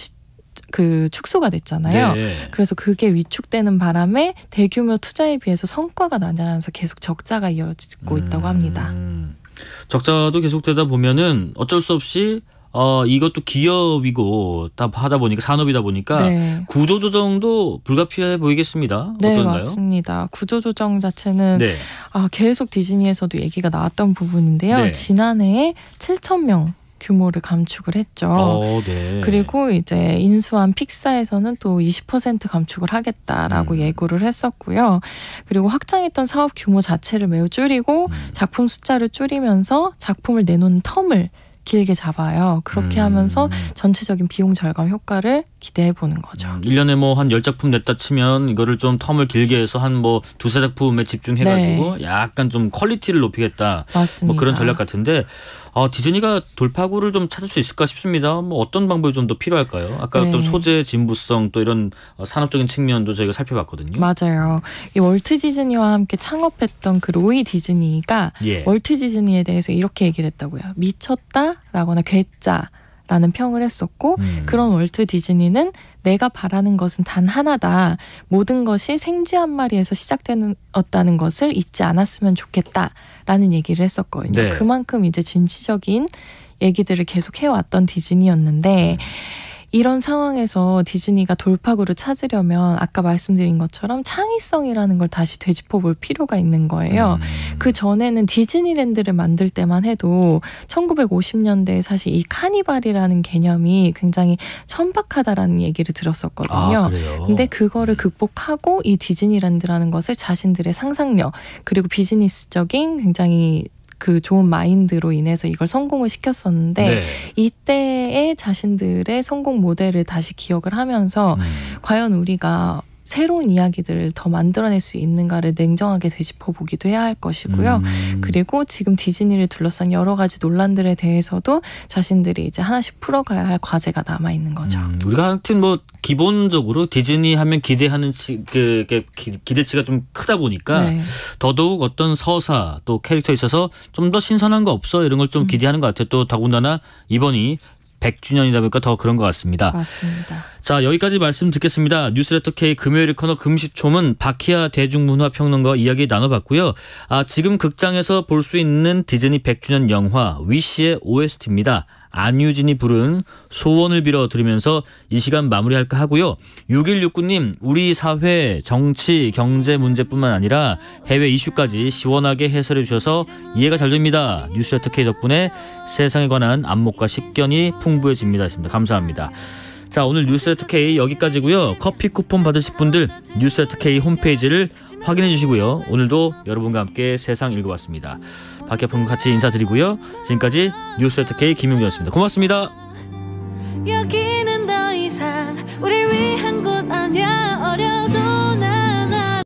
축소가 됐잖아요. 그래서 그게 위축되는 바람에 대규모 투자에 비해서 성과가 나지 않아서 계속 적자가 이어지고 있다고 합니다. 적자도 계속되다 보면은 어쩔 수 없이 이것도 기업이고 다 하다 보니까 산업이다 보니까 구조조정도 불가피해 보이겠습니다. 네, 어떤가요? 맞습니다. 구조조정 자체는 계속 디즈니에서도 얘기가 나왔던 부분인데요. 지난해에 7,000명 규모를 감축을 했죠. 그리고 이제 인수한 픽사에서는 또 20% 감축을 하겠다라고 예고를 했었고요. 그리고 확장했던 사업 규모 자체를 매우 줄이고 작품 숫자를 줄이면서 작품을 내놓는 텀을 길게 잡아요. 그렇게 하면서 전체적인 비용 절감 효과를 기대해 보는 거죠. 1년에 뭐 한 10작품 냈다 치면 이거를 좀 텀을 길게 해서 한 뭐 두세 작품에 집중해가지고 약간 좀 퀄리티를 높이겠다. 맞습니다. 뭐 그런 전략 같은데 디즈니가 돌파구를 좀 찾을 수 있을까 싶습니다. 뭐 어떤 방법이 좀 더 필요할까요? 아까 어떤 소재 진부성 또 이런 산업적인 측면도 저희가 살펴봤거든요. 맞아요. 이 월트 디즈니와 함께 창업했던 그 로이 디즈니가 월트 디즈니에 대해서 이렇게 얘기를 했다고요. 미쳤다라거나 괴짜라는 평을 했었고 그런 월트 디즈니는 내가 바라는 것은 단 하나다. 모든 것이 생쥐 한 마리에서 시작되었다는 것을 잊지 않았으면 좋겠다라는 얘기를 했었거든요. 그만큼 이제 진취적인 얘기들을 계속 해왔던 디즈니였는데 이런 상황에서 디즈니가 돌파구를 찾으려면 아까 말씀드린 것처럼 창의성이라는 걸 다시 되짚어볼 필요가 있는 거예요. 그 전에는 디즈니랜드를 만들 때만 해도 1950년대에 사실 이 카니발이라는 개념이 굉장히 천박하다라는 얘기를 들었었거든요. 근데 그거를 극복하고 이 디즈니랜드라는 것을 자신들의 상상력 그리고 비즈니스적인 굉장히 그 좋은 마인드로 인해서 이걸 성공을 시켰었는데 이때의 자신들의 성공 모델을 다시 기억을 하면서 과연 우리가 새로운 이야기들을 더 만들어낼 수 있는가를 냉정하게 되짚어보기도 해야 할 것이고요. 그리고 지금 디즈니를 둘러싼 여러 가지 논란들에 대해서도 자신들이 이제 하나씩 풀어가야 할 과제가 남아있는 거죠. 우리가 하여튼 뭐 기본적으로 디즈니 하면 기대하는 기대치가 좀 크다 보니까 더더욱 어떤 서사 또 캐릭터에 있어서 좀 더 신선한 거 없어 이런 걸 좀 기대하는 것 같아요. 또 더군다나 이번이 100주년이다 보니까 더 그런 것 같습니다. 맞습니다. 자, 여기까지 말씀 듣겠습니다. 뉴스레터 K 금요일 코너 금시초문 박희아 대중문화평론가와 이야기 나눠봤고요. 지금 극장에서 볼 수 있는 디즈니 100주년 영화 위시의 OST입니다. 안유진이 부른 소원을 빌어 들으면서 이 시간 마무리할까 하고요. 6169님, 우리 사회, 정치, 경제 문제뿐만 아니라 해외 이슈까지 시원하게 해설해 주셔서 이해가 잘 됩니다. 뉴스레터 K 덕분에 세상에 관한 안목과 식견이 풍부해집니다. 감사합니다. 자, 오늘 뉴스레터 K 여기까지고요. 커피 쿠폰 받으실 분들 뉴스레터 K 홈페이지를 확인해 주시고요. 오늘도 여러분과 함께 세상 읽어봤습니다. 박혜풍 같이 인사드리고요. 지금까지 뉴스레터 K 김용준이었습니다. 고맙습니다.